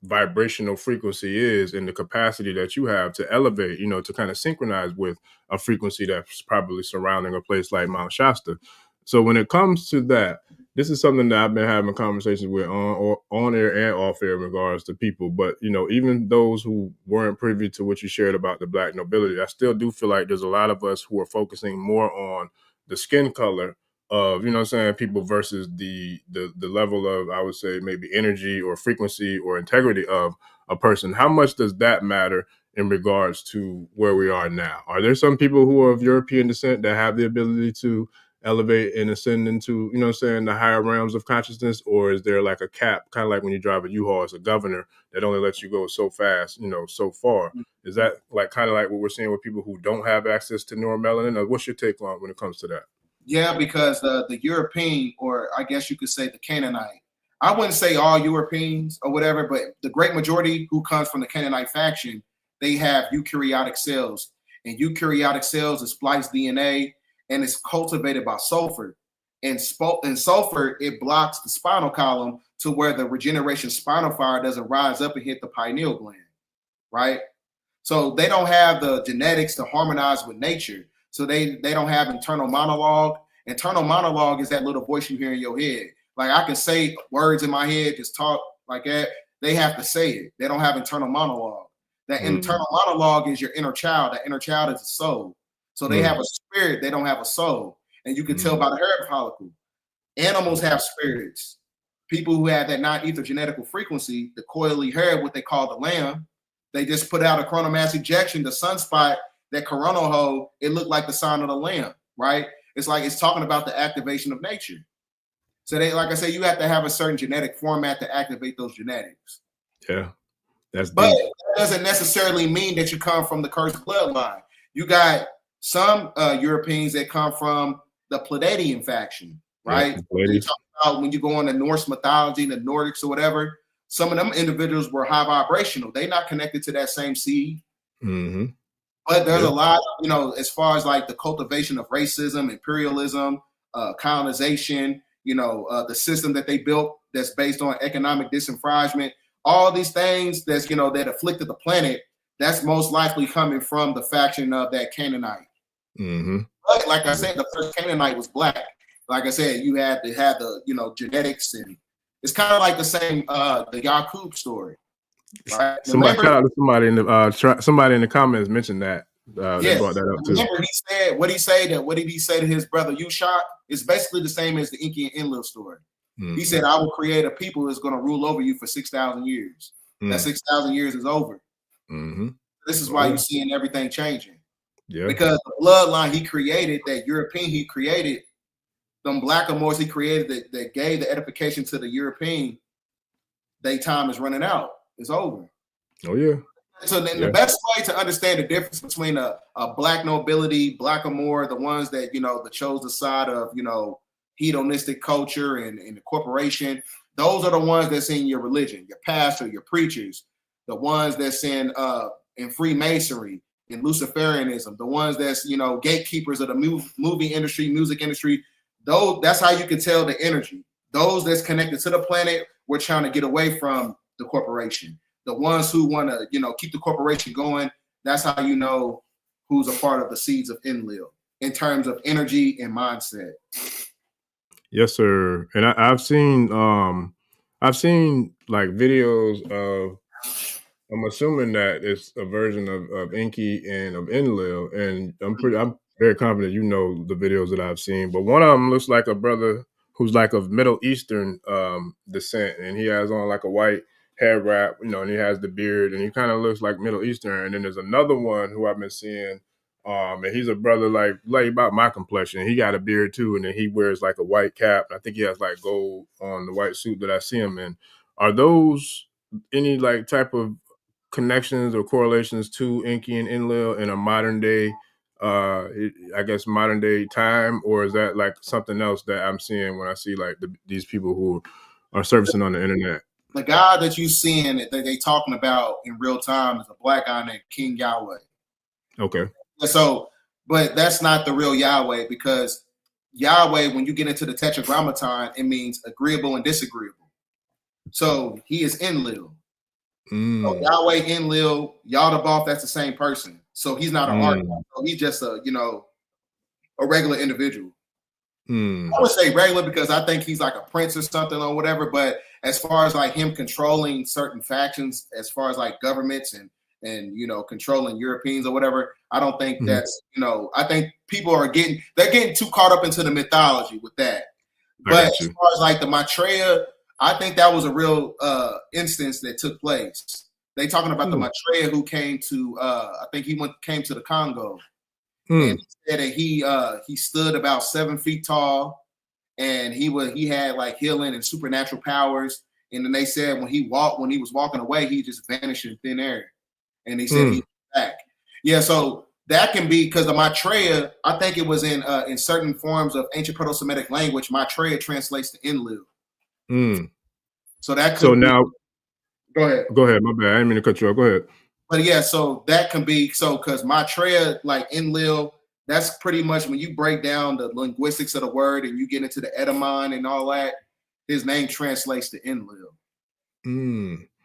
vibrational frequency is and the capacity that you have to elevate, you know, to kind of synchronize with a frequency that's probably surrounding a place like Mount Shasta. So when it comes to that, this is something that I've been having conversations with on air and off air in regards to people. But, you know, even those who weren't privy to what you shared about the Black nobility, I still do feel like there's a lot of us who are focusing more on the skin color of, you know what I'm saying, people versus the level of, I would say, maybe energy or frequency or integrity of a person. How much does that matter in regards to where we are now? Are there some people who are of European descent that have the ability to elevate and ascend into, you know what I'm saying, the higher realms of consciousness? Or is there like a cap, kind of like when you drive a U-Haul as a governor that only lets you go so fast, you know, so far? Is that like kind of like what we're seeing with people who don't have access to neuromelanin? Or what's your take on when it comes to that? Yeah, because the European, or I guess you could say the Canaanite, I wouldn't say all Europeans or whatever, but the great majority who comes from the Canaanite faction, they have eukaryotic cells. And eukaryotic cells is spliced DNA, and it's cultivated by sulfur. And sulfur, it blocks the spinal column to where the regeneration spinal fire doesn't rise up and hit the pineal gland, right? So they don't have the genetics to harmonize with nature. So they don't have internal monologue. Internal monologue is that little voice you hear in your head. Like I can say words in my head, just talk like that. They have to say it. They don't have internal monologue. That internal monologue is your inner child. That inner child is a soul. So they have a spirit. They don't have a soul. And you can tell by the hair follicle. Animals have spirits. People who have that non-ether genetical frequency, the coily hair, what they call the lamb, they just put out a coronal mass ejection, the sunspot, that coronal hole, it looked like the sign of the lamb, right? It's like it's talking about the activation of nature. So they, like I say, you have to have a certain genetic format to activate those genetics. Yeah, that's but deep. That doesn't necessarily mean that you come from the cursed bloodline. You got some Europeans that come from the Pleiadian faction, right? Yeah, you talk about when you go on the Norse mythology, the Nordics or whatever, some of them individuals were high vibrational. They're not connected to that same seed. But there's a lot, you know, as far as like the cultivation of racism, imperialism, colonization, you know, the system that they built that's based on economic disenfranchisement, all these things that's, you know, that afflicted the planet, that's most likely coming from the faction of that Canaanite. But like I said, the first Canaanite was black. Like I said, you had to have the, you know, genetics, and it's kind of like the same, the Yaqub story. Right? Shout out to somebody in the somebody in the comments mentioned that. They brought that up too. Remember, he said, what did he say to his brother Yushak? It's basically the same as the Enki and Enlil story. He said, I will create a people that's going to rule over you for 6,000 years. That 6,000 years is over. This is why you're seeing everything changing. Because the bloodline he created, that European he created, them blackamoors he created that gave the edification to the European, their time is running out. It's over. Oh, yeah. So then the best way to understand the difference between a black nobility, blackamoor, the ones that, you know, that chose the side of, you know, hedonistic culture and the corporation, those are the ones that's in your religion, your pastor, your preachers, the ones that's in Freemasonry, in Luciferianism, the ones that's, you know, gatekeepers of the movie industry, music industry. Those, that's how you can tell the energy. Those that's connected to the planet, we're trying to get away from the corporation. The ones who want to, you know, keep the corporation going, that's how you know who's a part of the seeds of Enlil in terms of energy and mindset. Yes, sir. And I've seen like videos of, I'm assuming that it's a version of Enki and of Enlil, and I'm very confident you know the videos that I've seen. But one of them looks like a brother who's like of Middle Eastern descent, and he has on like a white hair wrap, you know, and he has the beard, and he kind of looks like Middle Eastern. And then there's another one who I've been seeing, and he's a brother like about my complexion. He got a beard too, and then he wears like a white cap. I think he has like gold on the white suit that I see him in. Are those any like type of connections or correlations to Enki and Enlil in a modern day, I guess modern day time, or is that like something else that I'm seeing when I see like these people who are surfacing on the internet? The guy that you seeing that they talking about in real time is a black guy named King Yahweh. Okay. So, but that's not the real Yahweh, because Yahweh, when you get into the Tetragrammaton, it means agreeable and disagreeable. So he is Enlil. So Yahweh, Enlil, Yaldabaoth, that's the same person. So he's not an artist. So he's just a, you know, a regular individual. I would say regular because I think he's like a prince or something or whatever. But as far as like him controlling certain factions, as far as like governments and you know, controlling Europeans or whatever, I don't think that's, you know, I think people are getting too caught up into the mythology with that. But as far as like the Maitreya, I think that was a real instance that took place. They talking about the Maitreya who came to, I think he came to the Congo, and he said that he stood about 7 feet tall, and he had like healing and supernatural powers. And then they said when he was walking away, he just vanished in thin air. And he said he's back. Yeah, so that can be because the Maitreya, I think it was in certain forms of ancient Proto-Semitic language, Maitreya translates to Enlil. So that could So be, now, go ahead. go ahead. My bad. I didn't mean to cut you off. Go ahead. But yeah, so that can be so because Maitreya, like Enlil, that's pretty much when you break down the linguistics of the word and you get into the etymon and all that, his name translates to Enlil.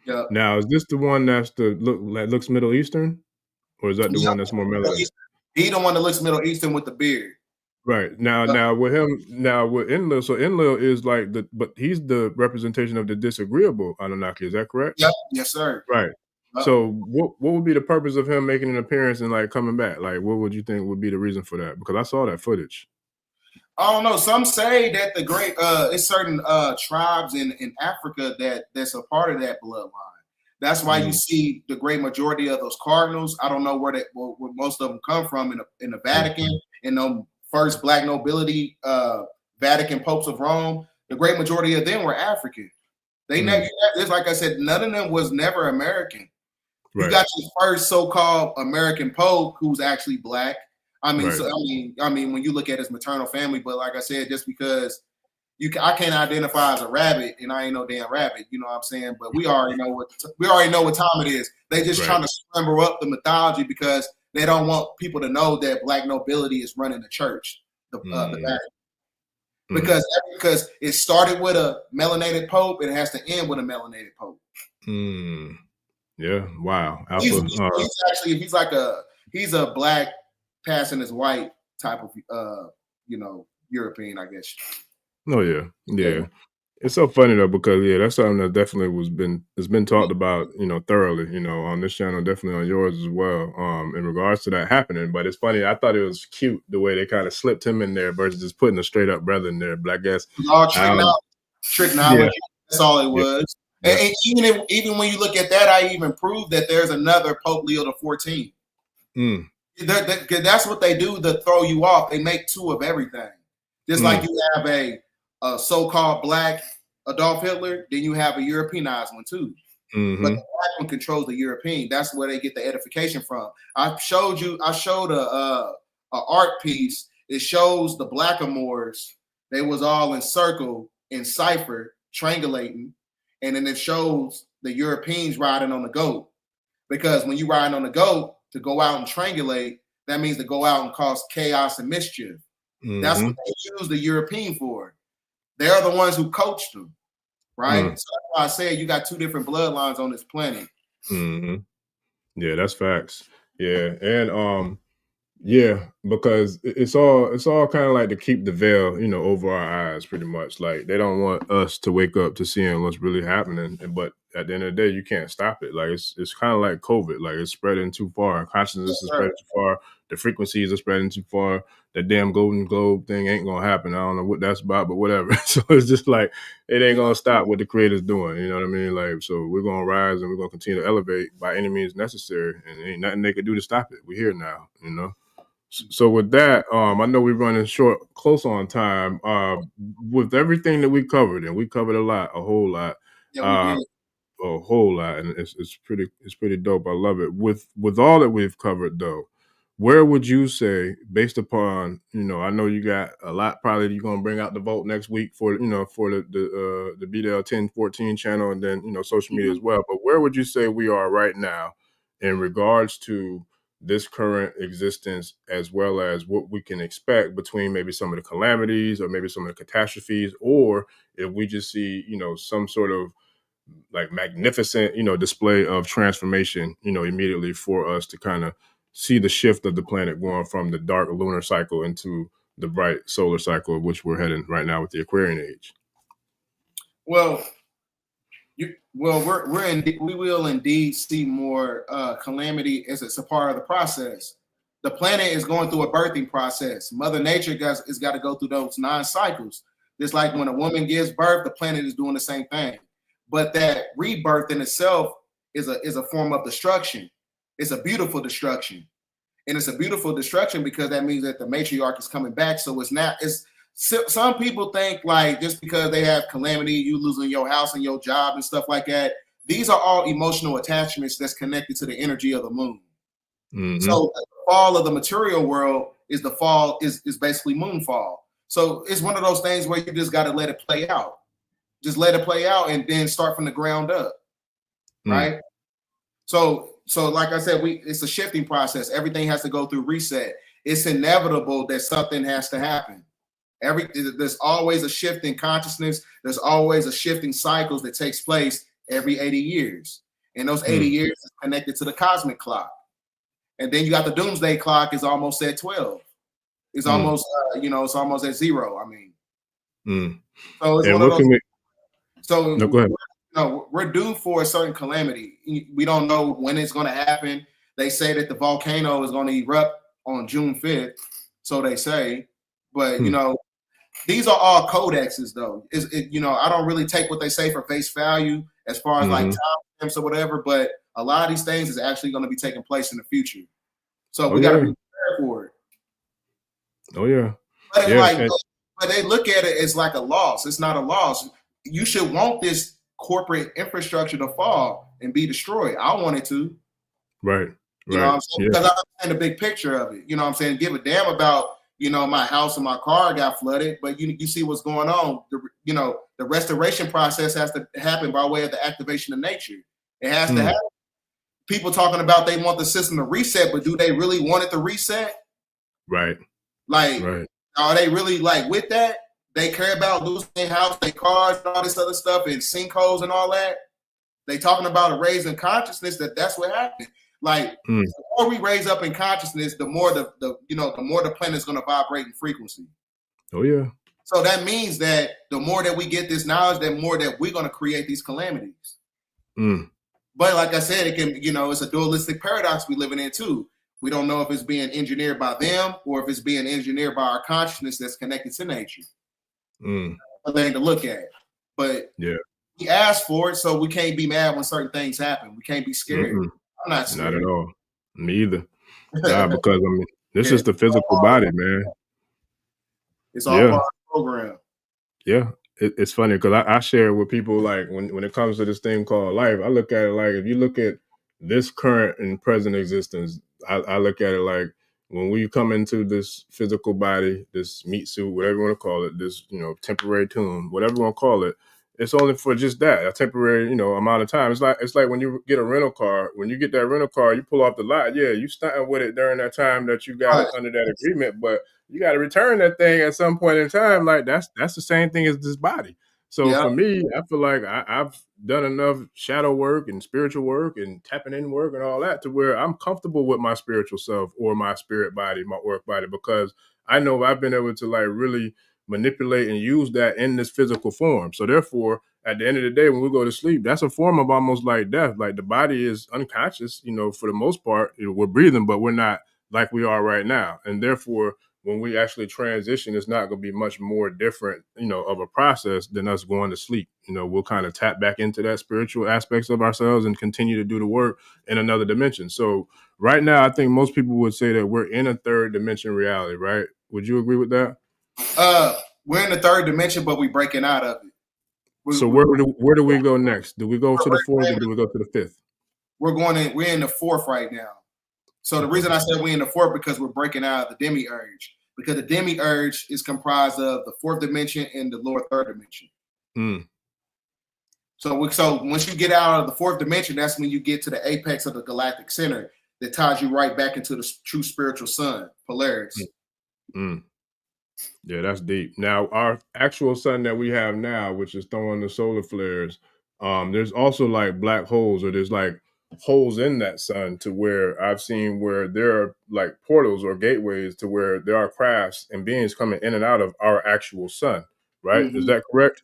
Yeah. Now, is this the one that's that looks Middle Eastern, or is that the one that's more melanin? He the one that looks Middle Eastern with the beard. Right. Now with him, now with Enlil, so Enlil is like but he's the representation of the disagreeable Anunnaki. Is that correct? Yep. Yes, sir. Right. So what would be the purpose of him making an appearance and like coming back? Like, what would you think would be the reason for that? Because I saw that footage. I don't know. Some say that the great it's certain tribes in Africa that's a part of that bloodline. That's why you see the great majority of those cardinals. I don't know where most of them come from in the Vatican, in the first Black nobility Vatican popes of Rome. The great majority of them were African. They never, it's like I said, none of them was never American. You got your first so-called American pope who's actually Black. I mean, I mean, when you look at his maternal family, but like I said, just because I can't identify as a rabbit, and I ain't no damn rabbit, you know what I'm saying? But we already know what time it is. They just trying to scramble up the mythology because they don't want people to know that Black nobility is running the church, the Vatican. Because it started with a melanated pope, and it has to end with a melanated pope. Yeah, wow. He's actually he's a Black passing as white type of European, I guess. Oh yeah. It's so funny though, because that's something that definitely has been talked about, thoroughly, on this channel, definitely on yours as well, in regards to that happening. But it's funny, I thought it was cute the way they kind of slipped him in there versus just putting a straight up brother in there. But I guess all trick knowledge. That's all it was. Yeah. And even when you look at that, I even proved that there's another Pope Leo XIV. That's what they do to throw you off. They make two of everything. Just like you have a so-called Black Adolf Hitler, then you have a Europeanized one too. But the Black one controls the European. That's where they get the edification from. I showed a art piece. It shows the Blackamoors. They was all in circle, in cipher, triangulating. And then it shows the Europeans riding on the goat. Because when you ride on the goat, to go out and triangulate, that means to go out and cause chaos and mischief. That's what they use the European for. They're the ones who coached them, right? So that's why I said you got two different bloodlines on this planet. Yeah, that's facts. Yeah, and because it's all kind of like to keep the veil, over our eyes, pretty much. Like they don't want us to wake up to seeing what's really happening. But at the end of the day, you can't stop it. Like it's kind of like COVID. Like it's spreading too far. Consciousness is spreading too far. The frequencies are spreading too far. That damn golden globe thing ain't gonna happen. I don't know what that's about, but whatever. So it's just like it ain't gonna stop what the Creator's doing. You know what I mean? Like, so we're gonna rise and we're gonna continue to elevate by any means necessary, and ain't nothing they can do to stop it. We're here now, So with that, I know we're running close on time. With everything that we covered, and we covered a whole lot. Yeah, we did. A whole lot, and it's pretty dope. I love it. With all that we've covered, though, where would you say, based upon I know you got a lot. Probably you're gonna bring out the vote next week for for the Bdell 1014 channel, and then social media as well. But where would you say we are right now in regards to this current existence, as well as what we can expect between maybe some of the calamities or maybe some of the catastrophes, or if we just see some sort of like magnificent display of transformation immediately for us to kind of see the shift of the planet going from the dark lunar cycle into the bright solar cycle, of which we're heading right now with the Aquarian age. Well, we will indeed see more calamity as it's a part of the process. The planet is going through a birthing process. Mother Nature has got to go through those 9 cycles. Just like when a woman gives birth, the planet is doing the same thing. But that rebirth in itself is a form of destruction. It's a beautiful destruction. And it's a beautiful destruction because that means that the matriarch is coming back. So some people think like just because they have calamity, you losing your house and your job and stuff like that, these are all emotional attachments that's connected to the energy of the moon. So the fall of the material world is basically moonfall. So it's one of those things where you just got to let it play out. just let it play out and then start from the ground up, right? So like I said, it's a shifting process. Everything has to go through reset. It's inevitable that something has to happen. There's always a shift in consciousness. There's always a shift in cycles that takes place every 80 years. And those 80 years is connected to the cosmic clock. And then you got the doomsday clock is almost at 12. It's almost, it's almost at 0. I mean, so it's one of those. So no, go ahead. We're due for a certain calamity. We don't know when it's going to happen. They say that the volcano is going to erupt on June 5th. So they say, but these are all codexes, though. I don't really take what they say for face value as far as like time stamps or whatever. But a lot of these things is actually going to be taking place in the future. So we got to be prepared for it. Oh yeah. But it's but they look at it as like a loss. It's not a loss. You should want this corporate infrastructure to fall and be destroyed. I want it to. Right. You know what I'm saying? Because I understand the big picture of it. You know what I'm saying? Give a damn about, my house and my car got flooded, but you see what's going on. The restoration process has to happen by way of the activation of nature. It has to happen. People talking about they want the system to reset, but do they really want it to reset? Right. Like, are they really like with that? They care about losing their house, their cars, and all this other stuff, and sinkholes and all that. They talking about a raise in consciousness. That's what happened. Like, the more we raise up in consciousness, the more the more the planet is going to vibrate in frequency. Oh yeah. So that means that the more that we get this knowledge, the more that we're going to create these calamities. But like I said, it can, it's a dualistic paradox we living in too. We don't know if it's being engineered by them or if it's being engineered by our consciousness that's connected to nature. A thing to look at. But we asked for it, so we can't be mad when certain things happen. We can't be scared. I'm not scared. Not at all. Me either. Nah, because this is the physical body, man. It's all part of the program. Yeah. It's funny because I share with people, like, when it comes to this thing called life, I look at it like, if you look at this current and present existence, I look at it like, when we come into this physical body, this meat suit, whatever you want to call it, this, temporary tomb, whatever you want to call it, it's only for just that, a temporary, amount of time. It's like when you get a rental car. When you get that rental car, you pull off the lot. Yeah, you stunting with it during that time that you got under that agreement, but you got to return that thing at some point in time. Like that's the same thing as this body. So for me, I feel like I've done enough shadow work and spiritual work and tapping in work and all that to where I'm comfortable with my spiritual self or my spirit body, my work body, because I know I've been able to like really manipulate and use that in this physical form. So therefore, at the end of the day, when we go to sleep, that's a form of almost like death. Like the body is unconscious, for the most part, we're breathing, but we're not like we are right now. And therefore, when we actually transition, it's not going to be much more different, of a process than us going to sleep. We'll kind of tap back into that spiritual aspects of ourselves and continue to do the work in another dimension. So right now, I think most people would say that we're in a third dimension reality, right? Would you agree with that? We're in the third dimension, but we're breaking out of it. So where do we go next? Do we go to the fourth or do we go to the fifth? We're in the fourth right now. So the reason I said we're in the fourth because we're breaking out of the Demiurge, because the Demiurge is comprised of the fourth dimension and the lower third dimension. So once you get out of the fourth dimension, that's when you get to the apex of the galactic center that ties you right back into the true spiritual sun, Polaris. Yeah, that's deep. Now, our actual sun that we have now, which is throwing the solar flares, there's also like black holes, or there's like holes in that sun to where I've seen where there are like portals or gateways to where there are crafts and beings coming in and out of our actual sun, right? Is that correct?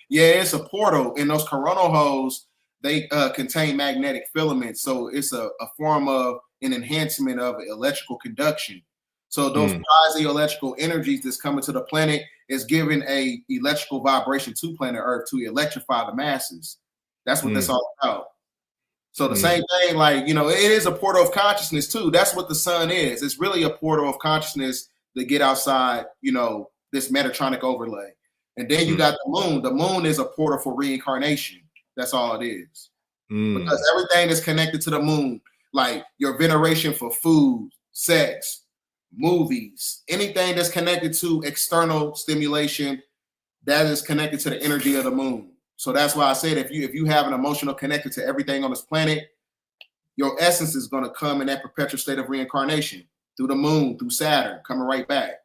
Yeah, it's a portal, and those coronal holes, they contain magnetic filaments. So it's a form of an enhancement of electrical conduction. So those quasi-electrical energies that's coming to the planet is giving a electrical vibration to planet Earth to electrify the masses. That's what that's all about. So the same thing, like, it is a portal of consciousness too. That's what the sun is. It's really a portal of consciousness to get outside, this Metatronic overlay. And then you got the moon. The moon is a portal for reincarnation. That's all it is. Because everything is connected to the moon, like your veneration for food, sex, movies, anything that's connected to external stimulation, that is connected to the energy of the moon. So that's why I said if you have an emotional connected to everything on this planet, your essence is going to come in that perpetual state of reincarnation through the moon, through Saturn, coming right back.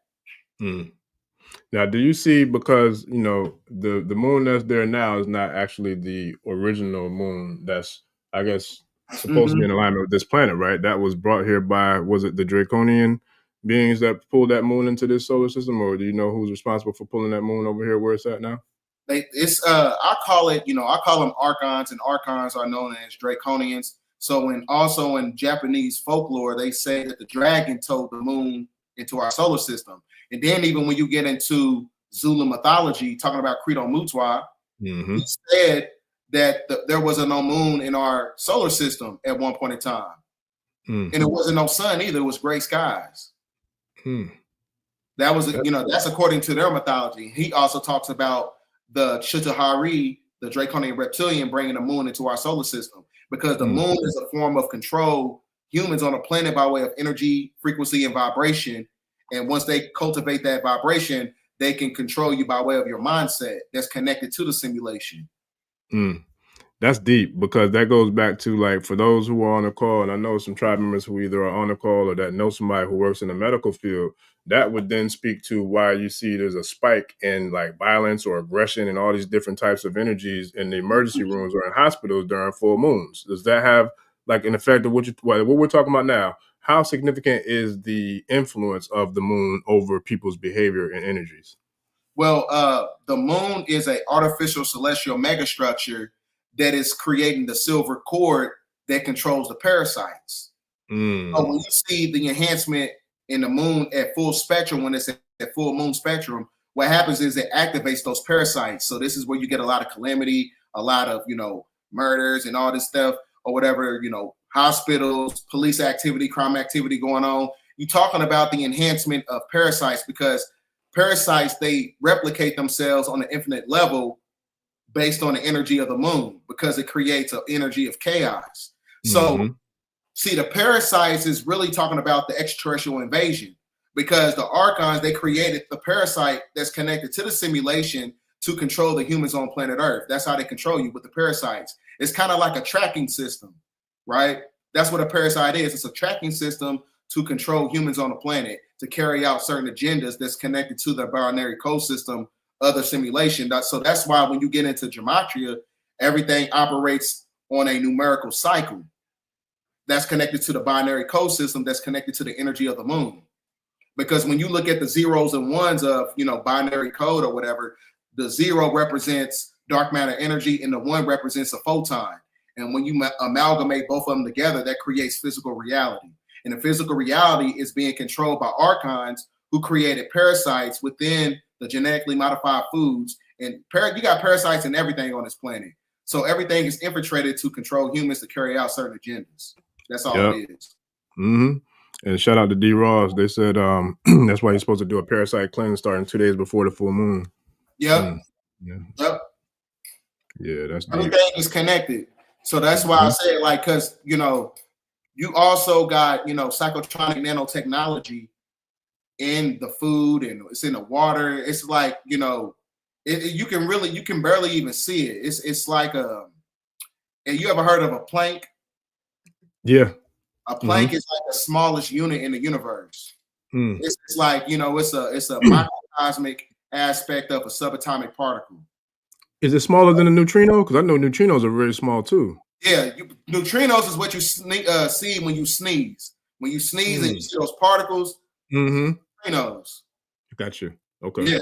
Now, do you see, because the moon that's there now is not actually the original moon that's, I guess, supposed to be in alignment with this planet, right? That was brought here by, was it the Draconian beings that pulled that moon into this solar system, or do you know who's responsible for pulling that moon over here where it's at now? I call them archons, and archons are known as draconians. So in Japanese folklore, they say that the dragon towed the moon into our solar system. And then even when you get into Zulu mythology, talking about Credo Mutwa, he said that there was no moon in our solar system at one point in time. And it wasn't no sun either. It was gray skies. That was, that's according to their mythology. He also talks about the Chitahari, the draconian reptilian, bringing the moon into our solar system, because the moon is a form of control humans on a planet by way of energy, frequency, and vibration. And once they cultivate that vibration, they can control you by way of your mindset that's connected to the simulation. That's deep, because that goes back to, like, for those who are on the call, and I know some tribe members who either are on the call or that know somebody who works in the medical field, that would then speak to why you see there's a spike in, like, violence or aggression and all these different types of energies in the emergency rooms or in hospitals during full moons. Does that have, like, an effect of what we're talking about now? How significant is the influence of the moon over people's behavior and energies? Well, the moon is an artificial celestial megastructure that is creating the silver cord that controls the parasites. So when you see the enhancement in the moon at full spectrum, when it's at full moon spectrum, what happens is it activates those parasites. So this is where you get a lot of calamity, a lot of, murders and all this stuff, or whatever, hospitals, police activity, crime activity going on. You're talking about the enhancement of parasites, because parasites, they replicate themselves on an infinite level based on the energy of the moon, because it creates an energy of chaos. So see, the parasites is really talking about the extraterrestrial invasion, because the archons, they created the parasite that's connected to the simulation to control the humans on planet Earth. That's how they control you, with the parasites. It's kind of like a tracking system, right? That's what a parasite is. It's a tracking system to control humans on the planet, to carry out certain agendas that's connected to the binary code system of the simulation. So that's why when you get into gematria, everything operates on a numerical cycle that's connected to the binary code system, that's connected to the energy of the moon. Because when you look at the zeros and ones of, binary code or whatever, the 0 represents dark matter energy and the 1 represents a photon. And when you amalgamate both of them together, that creates physical reality. And the physical reality is being controlled by archons who created parasites within the genetically modified foods. And you got parasites in everything on this planet. So everything is infiltrated to control humans to carry out certain agendas. That's all it is. And shout out to D. Ross. They said that's why you're supposed to do a parasite cleanse starting 2 days before the full moon. Yeah, that's deep. Everything is connected. So that's why I say, like, because you also got psychotronic nanotechnology in the food, and it's in the water. It's like you can barely even see it. It's like and you ever heard of a plank? Yeah. A plank is like the smallest unit in the universe. It's like it's a microcosmic aspect of a subatomic particle. Is it smaller than a neutrino? Because I know neutrinos are very small too. Yeah, neutrinos is what you see when you sneeze. When you sneeze and you see those particles, neutrinos. Got you. Okay. Yeah,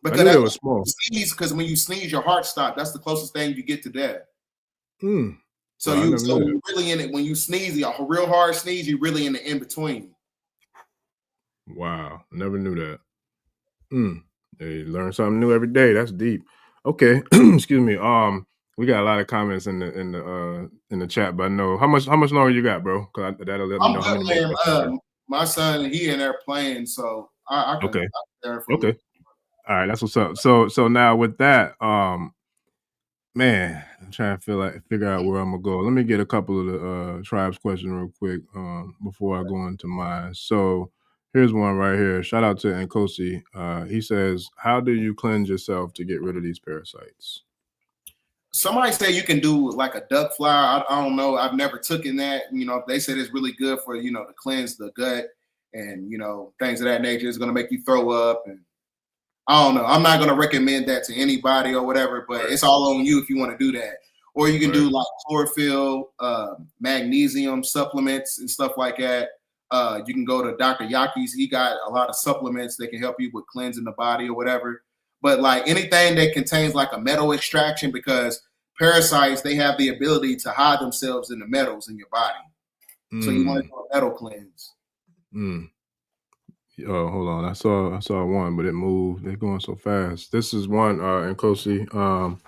because that was small. Because when you sneeze, your heart stops. That's the closest thing you get to death. So you're really in it when you sneeze, a real hard sneeze, you're really in the in between. Wow, never knew that. You learn something new every day. That's deep. Okay, excuse me. We got a lot of comments in the chat, but I know how much longer you got, bro? Because that'll let me know how many more. My son, he in there playing, so I can. Okay. Okay. All right, that's what's up. So now with that, man, I'm trying to figure out where I'm gonna go. Let me get a couple of the tribes questions real quick before I go into mine. So Here's one right here. Shout out to Nkosi. He says, how do you cleanse yourself to get rid of these parasites? Somebody say you can do like a duck flower. I don't know. I've never taken that. You know, they said it's really good for, you know, to cleanse the gut and, you know, things of that nature. It's going to make you throw up. And I don't know. I'm not going to recommend that to anybody or whatever, but it's all on you if you want to do that. Or you can do like chlorophyll, magnesium supplements and stuff like that. You can go to Dr. Yaki's. He got a lot of supplements that can help you with cleansing the body or whatever. But like anything that contains like a metal extraction, because parasites, they have the ability to hide themselves in the metals in your body. So you want to do a metal cleanse. Oh, hold on. I saw one, but it moved. They're going so fast. This is one, Nkosi.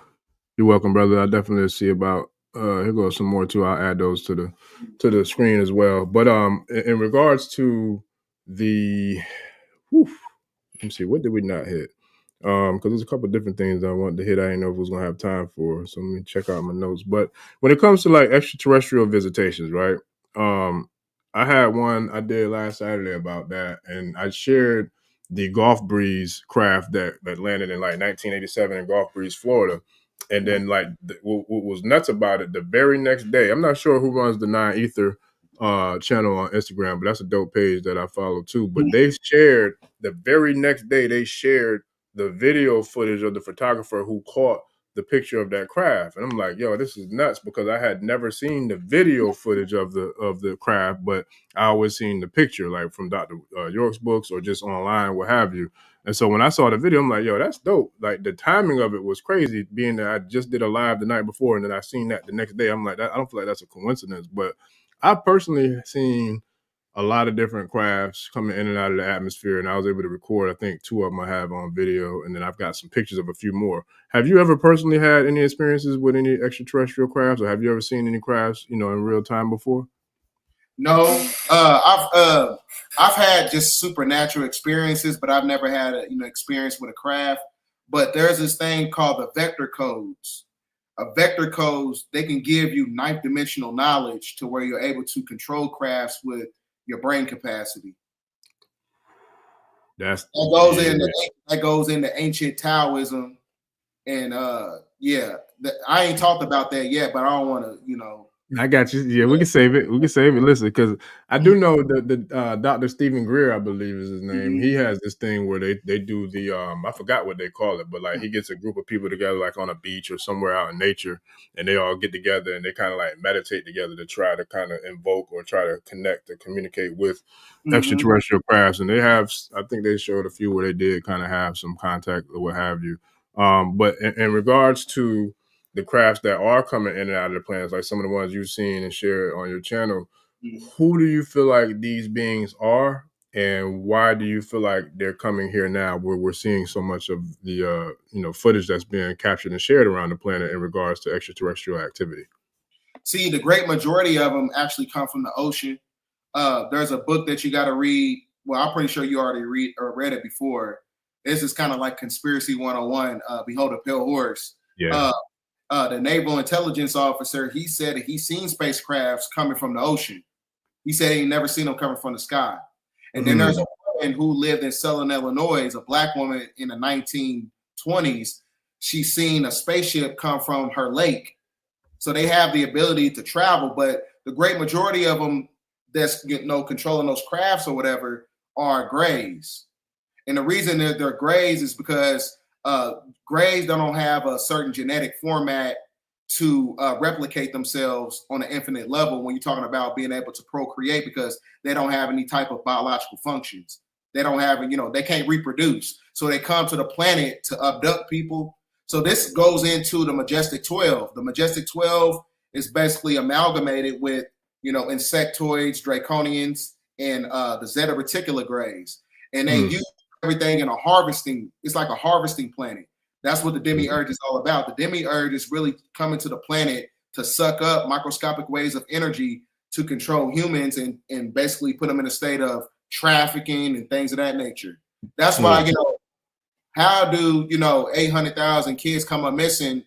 You're welcome, brother. I definitely see about here goes some more too. I'll add those to the screen as well. But in regards to the let me see, what did we not hit? Because there's a couple of different things I wanted to hit. I didn't know if we was gonna have time for, so let me check out my notes. But when it comes to like extraterrestrial visitations, right? I had one I did last Saturday about that, and I shared the Gulf Breeze craft that landed in like 1987 in Gulf Breeze, Florida. And then like what was nuts about it, the very next day, I'm not sure who runs the 9 Ether channel on Instagram, but that's a dope page that I follow too. But they shared the very next day, they shared the video footage of the photographer who caught the picture of that craft. And I'm like, yo, this is nuts, because I had never seen the video footage of the craft, but I always seen the picture like from Dr. York's books or just online, what have you. And so when I saw the video, I'm like, yo, that's dope. Like the timing of it was crazy, being that I just did a live the night before and then I seen that the next day. I'm like, I don't feel like that's a coincidence. But I personally seen a lot of different crafts coming in and out of the atmosphere, and I was able to record, I think 2 of them I have on video, and then I've got some pictures of a few more. Have you ever personally had any experiences with any extraterrestrial crafts, or have you ever seen any crafts, you know, in real time before? No, I've had just supernatural experiences, but I've never had a experience with a craft. But there's this thing called the vector codes. Vector codes, they can give you 9th dimensional knowledge to where you're able to control crafts with your brain capacity. That goes into ancient Taoism, and I ain't talked about that yet, but I don't want to, I got you. Yeah, we can save it. Listen, because I do know that Dr. Stephen Greer, I believe is his name. He has this thing where they do the I forgot what they call it, but like he gets a group of people together, like on a beach or somewhere out in nature, and they all get together and they kind of like meditate together to try to kind of invoke or try to connect or communicate with extraterrestrial crafts. And they have, I think they showed a few where they did kind of have some contact or what have you. But in regards to the crafts that are coming in and out of the planets, like some of the ones you've seen and shared on your channel, who do you feel like these beings are, and why do you feel like they're coming here now, where we're seeing so much of the footage that's being captured and shared around the planet in regards to extraterrestrial activity? See, the great majority of them actually come from the ocean. There's a book that you got to read. Well, I'm pretty sure you already read it before. This is kind of like Conspiracy 101, Behold a Pale Horse. Yeah. The naval intelligence officer, he said that he's seen spacecrafts coming from the ocean. He said he never seen them coming from the sky. And then there's a woman who lived in Southern Illinois, a black woman in the 1920s. She's seen a spaceship come from her lake. So they have the ability to travel, but the great majority of them that's controlling those crafts or whatever are grays. And the reason that they're grays is because grays don't have a certain genetic format to replicate themselves on an infinite level when you're talking about being able to procreate, because they don't have any type of biological functions. They don't have, they can't reproduce. So they come to the planet to abduct people. So this goes into the Majestic 12. The Majestic 12 is basically amalgamated with, insectoids, draconians, and the Zeta Reticula grays. And they use everything in it's like a harvesting planet. That's what the Demiurge is all about. The Demiurge is really coming to the planet to suck up microscopic waves of energy to control humans and basically put them in a state of trafficking and things of that nature. That's why, how do 800,000 kids come up missing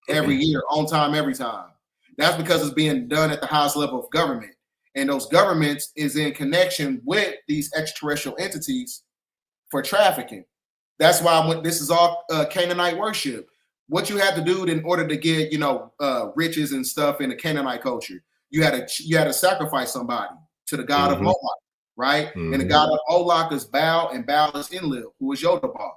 every year, on time, every time? That's because it's being done at the highest level of government. and those governments is in connection with these extraterrestrial entities for trafficking. That's why this is all Canaanite worship. What you had to do in order to get, you know, riches and stuff in the Canaanite culture, you had to sacrifice somebody to the god of Moloch, right? And the god of Moloch is Baal, and Baal is Enlil, who is Yodabal,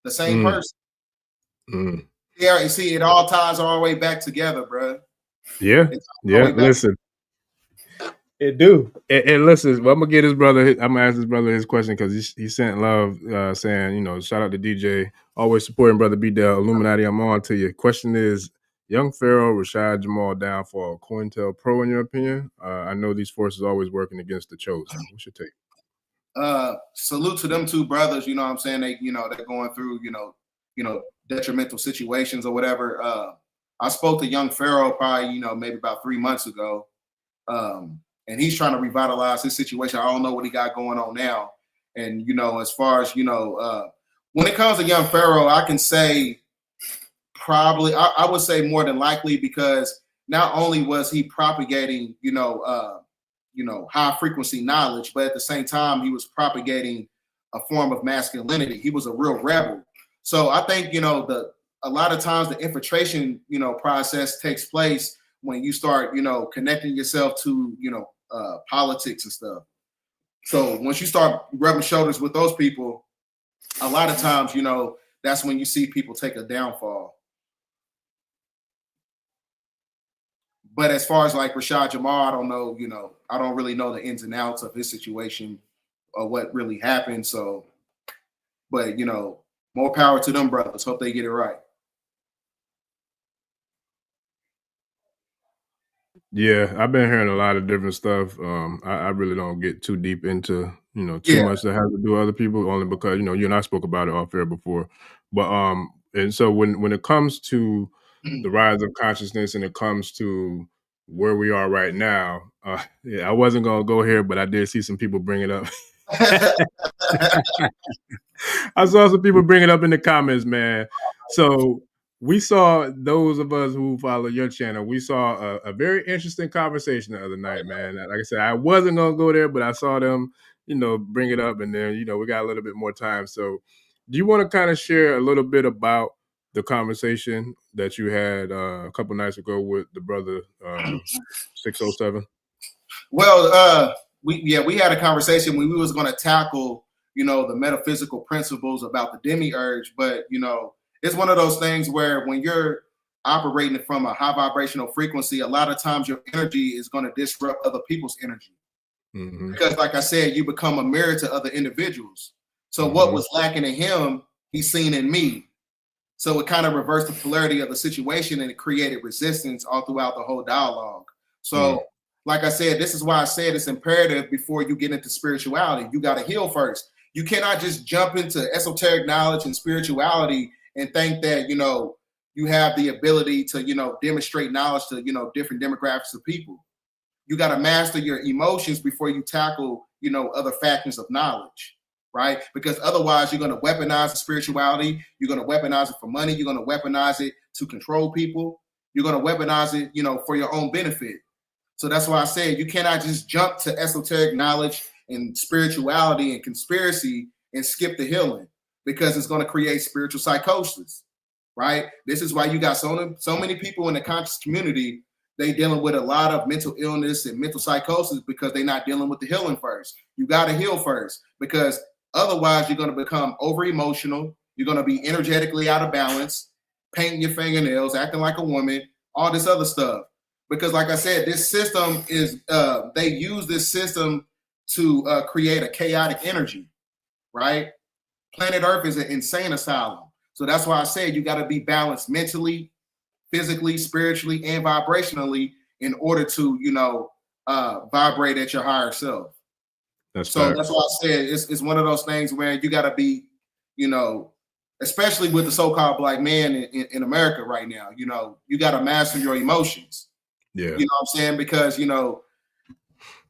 the same person. Yeah, you see, it all ties all the way back together, bro. Yeah, listen. It do. And listen, well, I'm gonna get his brother. I'm gonna ask his brother his question because he sent love, saying, you know, shout out to DJ, always supporting Brother Bdell, Illuminati. I'm on to you. Question is, young Pharaoh, Rashad, Jamal down for COINTELPRO in your opinion? I know these forces always working against the chosen. What's your take? Salute to them two brothers. You know what I'm saying? They, you know, they're going through, you know, detrimental situations or whatever. I spoke to young Pharaoh probably, you know, maybe about 3 months ago. And he's trying to revitalize his situation. I don't know what he got going on now. And, you know, as far as, you know, when it comes to young Pharaoh, I can say probably, I would say more than likely, because not only was he propagating, you know, high frequency knowledge, but at the same time, he was propagating a form of masculinity. He was a real rebel. So I think, you know, a lot of times the infiltration, you know, process takes place when you start, you know, connecting yourself to, you know, politics and stuff. So once you start rubbing shoulders with those people, a lot of times, you know, that's when you see people take a downfall. But as far as like Rashad Jamal, I don't know, you know, I don't really know the ins and outs of his situation or what really happened. So, but, you know, more power to them brothers. Hope they get it right. Yeah, I've been hearing a lot of different stuff. I really don't get too deep into, you know, too much that has to do with other people, only because, you know, you and I spoke about it off air before. But and so when it comes to the rise of consciousness and it comes to where we are right now, yeah, I wasn't gonna go here, but I did see some people bring it up. I saw some people bring it up in the comments, man. So we saw, those of us who follow your channel, we saw a very interesting conversation the other night, man. Like I said, I wasn't going to go there, but I saw them, you know, bring it up, and then, you know, we got a little bit more time. So do you want to kind of share a little bit about the conversation that you had a couple nights ago with the brother 607? Well, we had a conversation when we was going to tackle, you know, the metaphysical principles about the Demiurge, but, you know, it's one of those things where when you're operating from a high vibrational frequency, a lot of times your energy is going to disrupt other people's energy. Because like I said, you become a mirror to other individuals. So what was lacking in him, he's seen in me. So it kind of reversed the polarity of the situation, and it created resistance all throughout the whole dialogue. So like I said, this is why I said it's imperative before you get into spirituality, you got to heal first. You cannot just jump into esoteric knowledge and spirituality and think that, you know, you have the ability to, you know, demonstrate knowledge to, you know, different demographics of people. You got to master your emotions before you tackle, you know, other factors of knowledge, right? Because otherwise you're going to weaponize the spirituality. You're going to weaponize it for money. You're going to weaponize it to control people. You're going to weaponize it, you know, for your own benefit. So that's why I said you cannot just jump to esoteric knowledge and spirituality and conspiracy and skip the healing, because it's going to create spiritual psychosis, right? This is why you got so many people in the conscious community, they dealing with a lot of mental illness and mental psychosis because they're not dealing with the healing first. You got to heal first, because otherwise you're going to become over emotional. You're going to be energetically out of balance, painting your fingernails, acting like a woman, all this other stuff. Because like I said, this system is, they use this system to create a chaotic energy, right? Planet Earth is an insane asylum. So that's why I said you got to be balanced mentally, physically, spiritually, and vibrationally in order to, you know, vibrate at your higher self. That's why I said it's one of those things where you got to be, you know, especially with the so-called black man in America right now, you know, you got to master your emotions. Yeah. You know what I'm saying? Because, you know,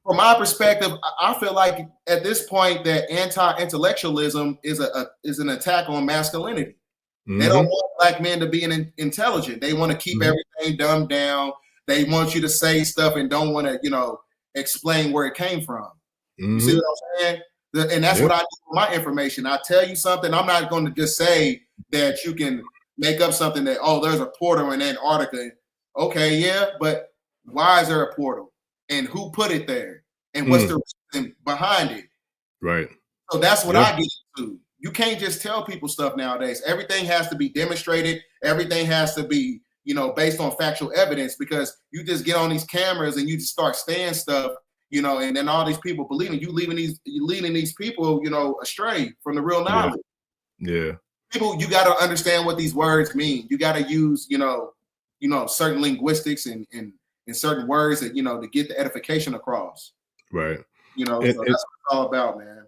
from my perspective, I feel like at this point that anti-intellectualism is an attack on masculinity. They don't want black men to be intelligent. They want to keep everything dumbed down. They want you to say stuff and don't want to, you know, explain where it came from. Mm-hmm. You see what I'm saying? And that's what I do with my information. I tell you something. I'm not going to just say that you can make up something that, oh, there's a portal in Antarctica. Okay, yeah, but why is there a portal? And who put it there? And what's the reason behind it? Right. So that's what I get into. You can't just tell people stuff nowadays. Everything has to be demonstrated. Everything has to be, you know, based on factual evidence, because you just get on these cameras and you just start saying stuff, you know, and then all these people believing you leading these people, you know, astray from the real knowledge. Yeah. People, you got to understand what these words mean. You got to use, you know, certain linguistics and certain words that, you know, to get the edification across. Right. You know, so that's what it's all about, man.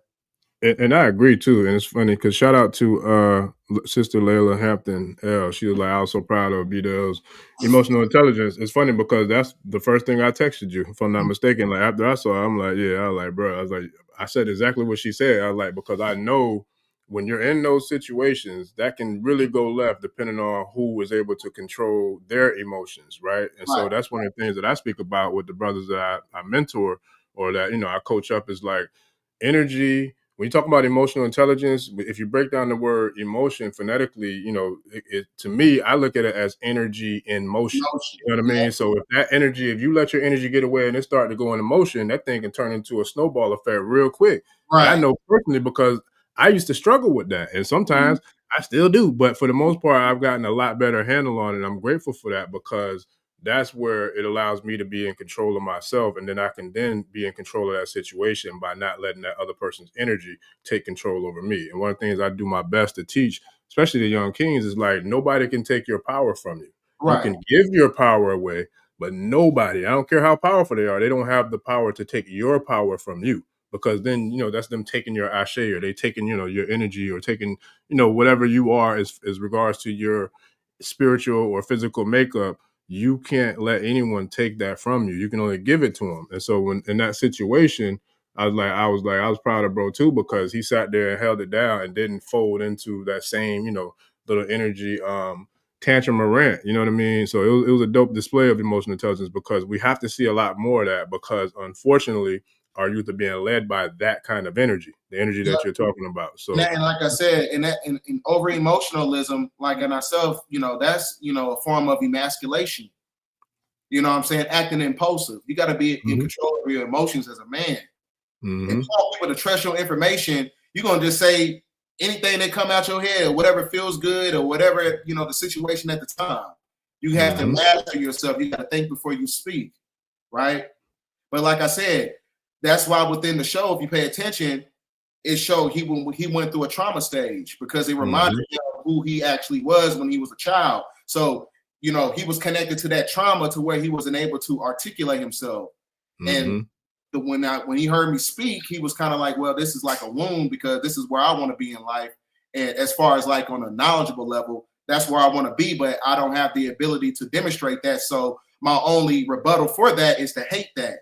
And I agree too. And it's funny because shout out to Sister Layla Hampton L. She was like, I was so proud of Bdell's emotional intelligence. It's funny because that's the first thing I texted you, if I'm not mistaken. Like after I saw it, I'm like, yeah, I was like, bro, I said exactly what she said. I was like, because I know when you're in those situations, that can really go left depending on who is able to control their emotions, right? And so that's one of the things that I speak about with the brothers that I mentor or that, you know, I coach up is like energy. When you talk about emotional intelligence, if you break down the word emotion phonetically, you know, to me, I look at it as energy in motion. You know what I mean? So if that energy, if you let your energy get away and it start to go into motion, that thing can turn into a snowball effect real quick. Right. And I know personally because I used to struggle with that. And sometimes I still do. But for the most part, I've gotten a lot better handle on it. I'm grateful for that because that's where it allows me to be in control of myself. And then I can then be in control of that situation by not letting that other person's energy take control over me. And one of the things I do my best to teach, especially the young kings, is like, nobody can take your power from you. Right. You can give your power away, but nobody, I don't care how powerful they are, they don't have the power to take your power from you. Because then, you know, that's them taking your ashe, or they taking, you know, your energy, or taking, you know, whatever you are as regards to your spiritual or physical makeup. You can't let anyone take that from you. You can only give it to them. And so when in that situation, I was proud of bro too, because he sat there and held it down and didn't fold into that same, you know, little energy tantrum or rant. You know what I mean? So it was a dope display of emotional intelligence, because we have to see a lot more of that, because unfortunately our youth are being led by that kind of energy, the energy that you're talking about. So, and like I said, in over emotionalism, like in ourselves, you know, that's, you know, a form of emasculation. You know what I'm saying? Acting impulsive. You got to be in control of your emotions as a man. If you want people to trust your information, you're going to just say anything that come out your head, whatever feels good or whatever, you know, the situation at the time. You have to master yourself. You got to think before you speak, right? But like I said, that's why within the show, if you pay attention, it showed he went through a trauma stage, because it reminded him of who he actually was when he was a child. So, you know, he was connected to that trauma to where he wasn't able to articulate himself. And when he heard me speak, he was kind of like, well, this is like a wound, because this is where I want to be in life. And as far as like on a knowledgeable level, that's where I want to be, but I don't have the ability to demonstrate that. So my only rebuttal for that is to hate that.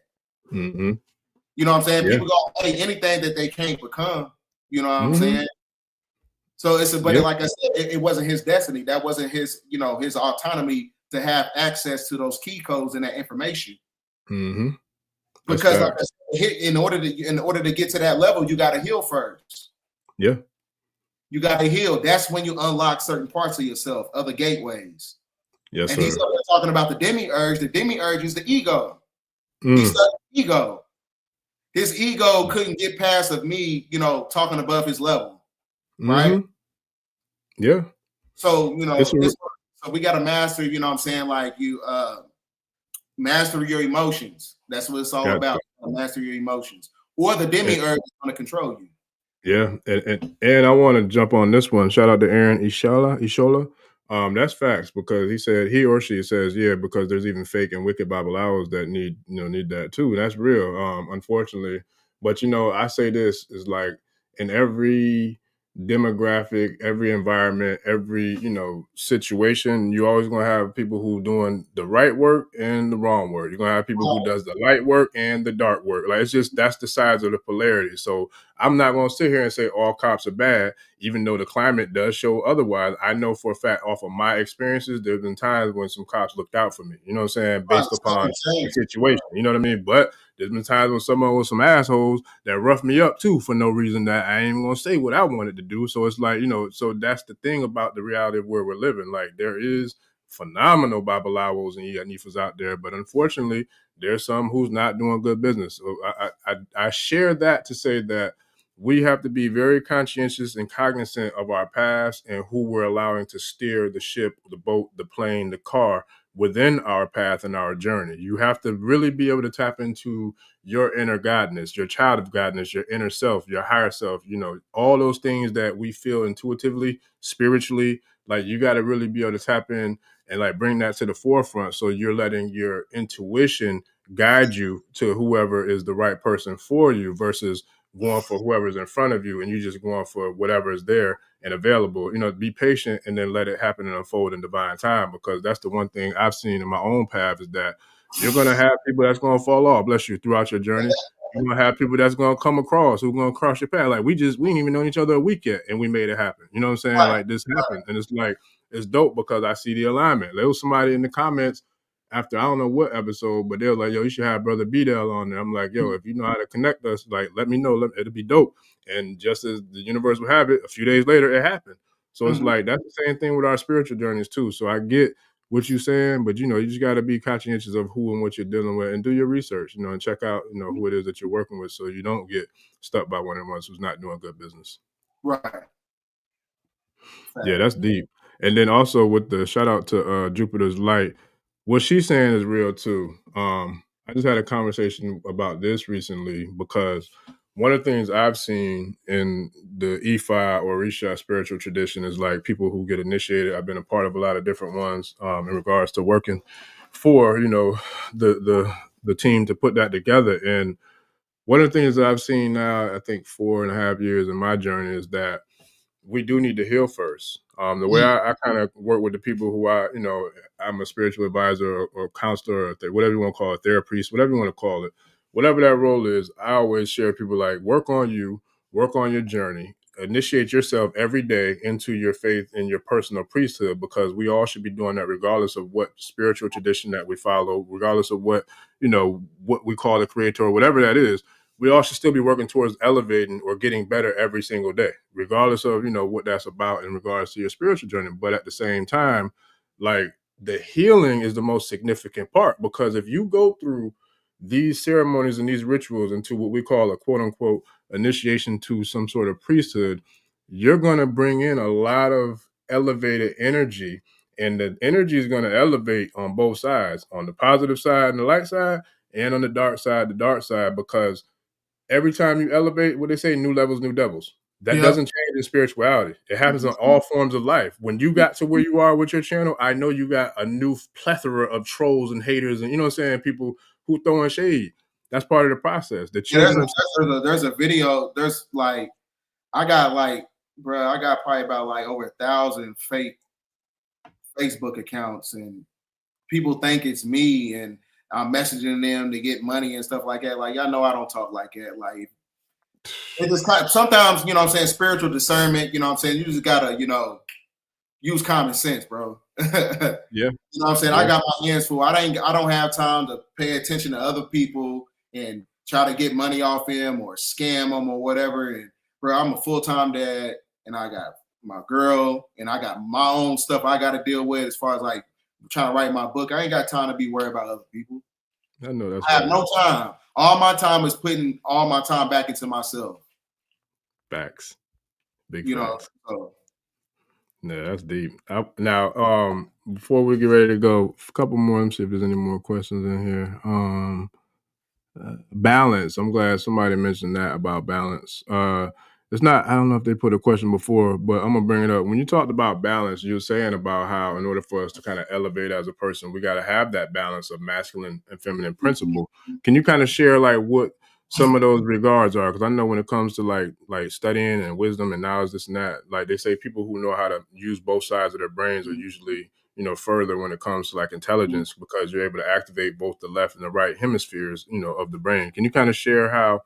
You know what I'm saying? People go hate anything that they can't become. You know what I'm saying? So but like I said, it wasn't his destiny. That wasn't his, you know, his autonomy to have access to those key codes and that information. Because like I said, in order to get to that level, you got to heal first. Yeah. You got to heal. That's when you unlock certain parts of yourself, other gateways. Yes, and he's talking about the Demiurge. The Demiurge is the ego. He's the ego. His ego couldn't get past of me, you know, talking above his level. Right? Yeah. So, you know, so we got to master, you know what I'm saying? Like you master your emotions. That's what it's all about. Master your emotions. Or the Demiurge is going to control you. Yeah. And I want to jump on this one. Shout out to Aaron Ishola. That's facts, because he or she says, because there's even fake and wicked Babalawos that need that too. And that's real, unfortunately. But, you know, I say this is like in every demographic, every environment, every, you know, situation, you're always going to have people who doing the right work and the wrong work. You're going to have people who does the light work and the dark work. Like, it's just, that's the sides of the polarity. So I'm not going to sit here and say all cops are bad, even though the climate does show otherwise, I know for a fact off of my experiences, there's been times when some cops looked out for me, you know what I'm saying, based upon the situation, you know what I mean? But there's been times when someone was some assholes that roughed me up too for no reason that I ain't even gonna say what I wanted to do. So it's like, you know, so that's the thing about the reality of where we're living. Like, there is phenomenal Babalawos and Yanifas out there, but unfortunately, there's some who's not doing good business. So I share that to say that we have to be very conscientious and cognizant of our past and who we're allowing to steer the ship, the boat, the plane, the car within our path and our journey. You have to really be able to tap into your inner godness, your child of godness, your inner self, your higher self, you know, all those things that we feel intuitively, spiritually. Like, you got to really be able to tap in and like bring that to the forefront. So you're letting your intuition guide you to whoever is the right person for you versus going for whoever's in front of you and you just going for whatever is there and available. You know, be patient and then let it happen and unfold in divine time, because that's the one thing I've seen in my own path is that you're going to have people that's going to fall off, bless you, throughout your journey. You're going to have people that's going to come across who's going to cross your path. Like, we didn't even know each other a week yet and we made it happen. You know what I'm saying? Like, this happened. And it's like, it's dope because I see the alignment. There was somebody in the comments after I don't know what episode, but they're like, yo, you should have Brother Bdell on there. I'm like, yo, if you know how to connect us, like, let me know. It'll be dope. And just as the universe will have it, a few days later, it happened. So it's like, that's the same thing with our spiritual journeys too. So I get what you're saying, but, you know, you just got to be conscientious of who and what you're dealing with and do your research, you know, and check out, you know, who it is that you're working with so you don't get stuck by one of the ones who's not doing good business. Right. Yeah, that's deep. And then also with the shout out to Jupiter's Light, what she's saying is real too. I just had a conversation about this recently because one of the things I've seen in the Ifa or Orisha spiritual tradition is like people who get initiated. I've been a part of a lot of different ones in regards to working for, you know, the team to put that together. And one of the things that I've seen now, I think 4.5 years in my journey, is that we do need to heal first. The way I kind of work with the people who I'm a spiritual advisor or counselor, or whatever you want to call it, therapist, whatever you want to call it, whatever that role is, I always share people like, work on you, work on your journey, initiate yourself every day into your faith and your personal priesthood, because we all should be doing that regardless of what spiritual tradition that we follow, regardless of what we call the creator or whatever that is. We all should still be working towards elevating or getting better every single day, regardless of, what that's about in regards to your spiritual journey. But at the same time, like, the healing is the most significant part, because if you go through these ceremonies and these rituals into what we call a quote unquote initiation to some sort of priesthood, you're going to bring in a lot of elevated energy, and the energy is going to elevate on both sides, on the positive side and the light side, and on the dark side, because every time you elevate, what they say, new levels, new devils. That doesn't change in spirituality. It happens in all forms of life. When you got to where you are with your channel, I know you got a new plethora of trolls and haters and, people who throwing shade. That's part of the process. The children there's a video. There's like, I got probably about like over 1,000 fake Facebook accounts, and people think it's me, and I'm messaging them to get money and stuff like that. Like, y'all know I don't talk like that. Like, it just sometimes, spiritual discernment, you just gotta, use common sense, bro. Yeah. You know what I'm saying? Yeah. I got my hands full. I don't have time to pay attention to other people and try to get money off them or scam them or whatever. And bro, I'm a full-time dad, and I got my girl, and I got my own stuff I got to deal with as far as like trying to write my book. I ain't got time to be worried about other people. I know that's I have no time. All my time is putting all my time back into myself. Facts. Big facts. So. Yeah, that's deep. Now, before we get ready to go, a couple more. Let me see if there's any more questions in here. Balance. I'm glad somebody mentioned that about balance. It's not, I don't know if they put a question before, but I'm gonna bring it up. When you talked about balance, you were saying about how in order for us to kind of elevate as a person, we got to have that balance of masculine and feminine principle. Can you kind of share like what some of those regards are? Because I know when it comes to like studying and wisdom and knowledge, this and that, like they say people who know how to use both sides of their brains are usually further when it comes to like intelligence, because you're able to activate both the left and the right hemispheres, of the brain. Can you kind of share how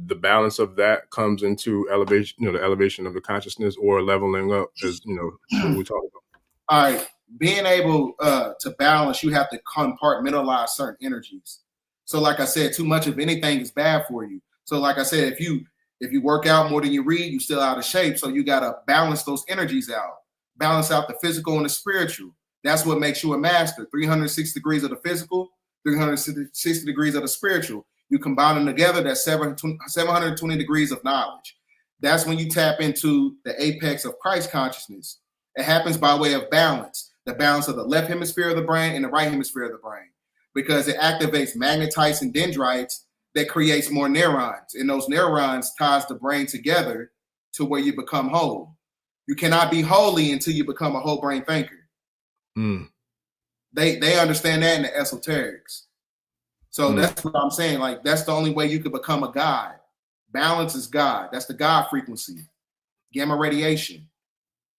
the balance of that comes into elevation, the elevation of the consciousness or leveling up, as what we talk about. All right, being able to balance, you have to compartmentalize certain energies. So like I said, too much of anything is bad for you. So like I said, if you work out more than you read, you're still out of shape. So you got to balance those energies out, balance out the physical and the spiritual. That's what makes you a master. 360 degrees of the physical, 360 degrees of the spiritual. You combine them together, that's 720 degrees of knowledge. That's when you tap into the apex of Christ consciousness. It happens by way of balance, the balance of the left hemisphere of the brain and the right hemisphere of the brain, because it activates magnetites and dendrites that creates more neurons. And those neurons ties the brain together to where you become whole. You cannot be holy until you become a whole brain thinker. They understand that in the esoterics. So that's what I'm saying. Like, that's the only way you could become a God. Balance is God. That's the God frequency. Gamma radiation,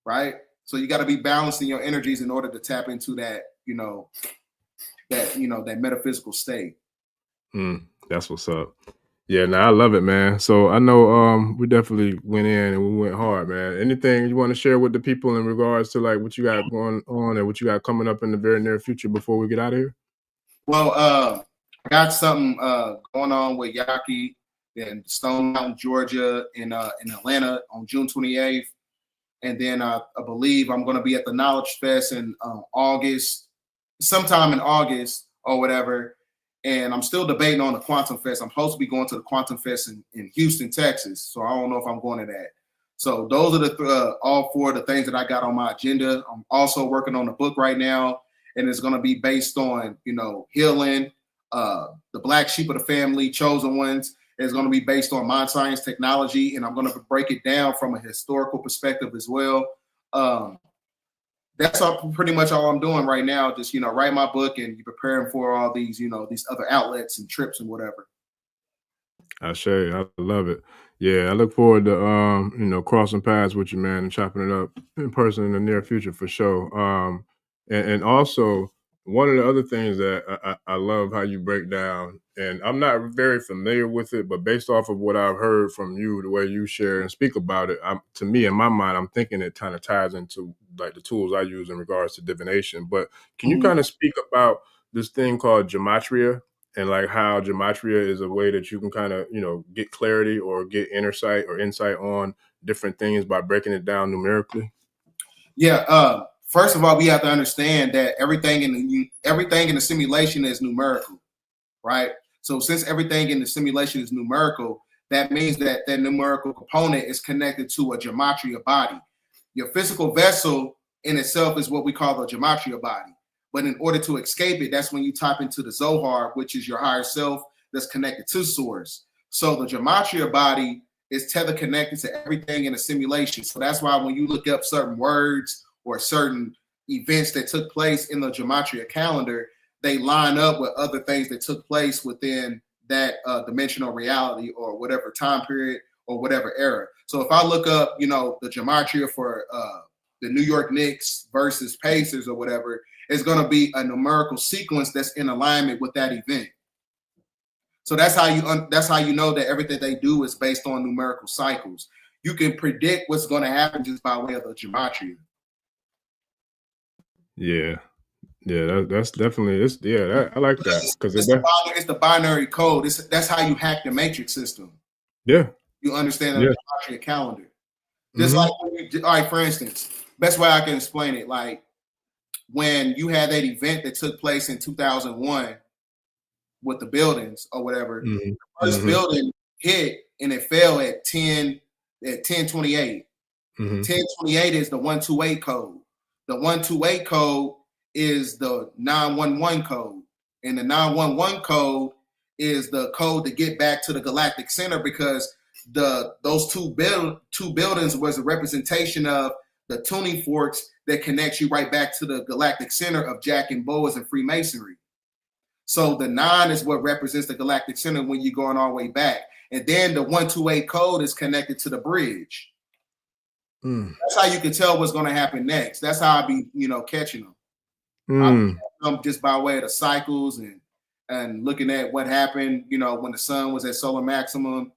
right? So you got to be balancing your energies in order to tap into that, that metaphysical state. That's what's up. Yeah, I love it, man. So I know we definitely went in and we went hard, man. Anything you want to share with the people in regards to like what you got going on and what you got coming up in the very near future before we get out of here? Well, I got something going on with Yaki in Stone Mountain, Georgia, in Atlanta on June 28th. And then I believe I'm going to be at the Knowledge Fest in August, sometime in August or whatever. And I'm still debating on the Quantum Fest. I'm supposed to be going to the Quantum Fest in Houston, Texas. So I don't know if I'm going to that. So those are the all four of the things that I got on my agenda. I'm also working on a book right now, and it's going to be based on, healing, the black sheep of the family, chosen ones. It's going to be based on mind science technology, and I'm going to break it down from a historical perspective as well. That's pretty much all I'm doing right now. Just, write my book and preparing for all these, these other outlets and trips and whatever. I love it. Yeah, I look forward to crossing paths with you, man, and chopping it up in person in the near future for sure. And also one of the other things that I love how you break down, and I'm not very familiar with it, but based off of what I've heard from you, the way you share and speak about it, to me, in my mind, I'm thinking it kind of ties into like the tools I use in regards to divination. But can you kind of speak about this thing called gematria and like how gematria is a way that you can kind of, get clarity or get insight on different things by breaking it down numerically? Yeah. First of all, we have to understand that everything in the simulation is numerical, right? So since everything in the simulation is numerical, that means that that numerical component is connected to a gematria body. Your physical vessel in itself is what we call the gematria body. But in order to escape it, that's when you tap into the Zohar, which is your higher self that's connected to source. So the gematria body is tether connected to everything in a simulation. So that's why when you look up certain words or certain events that took place in the gematria calendar, they line up with other things that took place within that dimensional reality or whatever time period or whatever era. So if I look up, the gematria for the New York Knicks versus Pacers or whatever, it's going to be a numerical sequence that's in alignment with that event. So that's how you know that everything they do is based on numerical cycles. You can predict what's going to happen just by way of the gematria. Yeah, that's definitely I like that because it's the binary code. That's how you hack the matrix system. Yeah, you understand the gematria calendar. Just like all right, for instance, best way I can explain it, like when you had that event that took place in 2001 with the buildings or whatever, the first building hit and it fell at 1028. 1028 is the 128 code. The 128 code is the 911 code. And the 911 code is the code to get back to the galactic center, because those two buildings was a representation of the tuning forks that connects you right back to the galactic center of Jack and Boaz and Freemasonry. So the 9 is what represents the galactic center when you're going all the way back. And then the 128 code is connected to the bridge. That's how you can tell what's going to happen next. That's how I be, catching them. I'm just by way of the cycles and looking at what happened, when the sun was at solar maximum.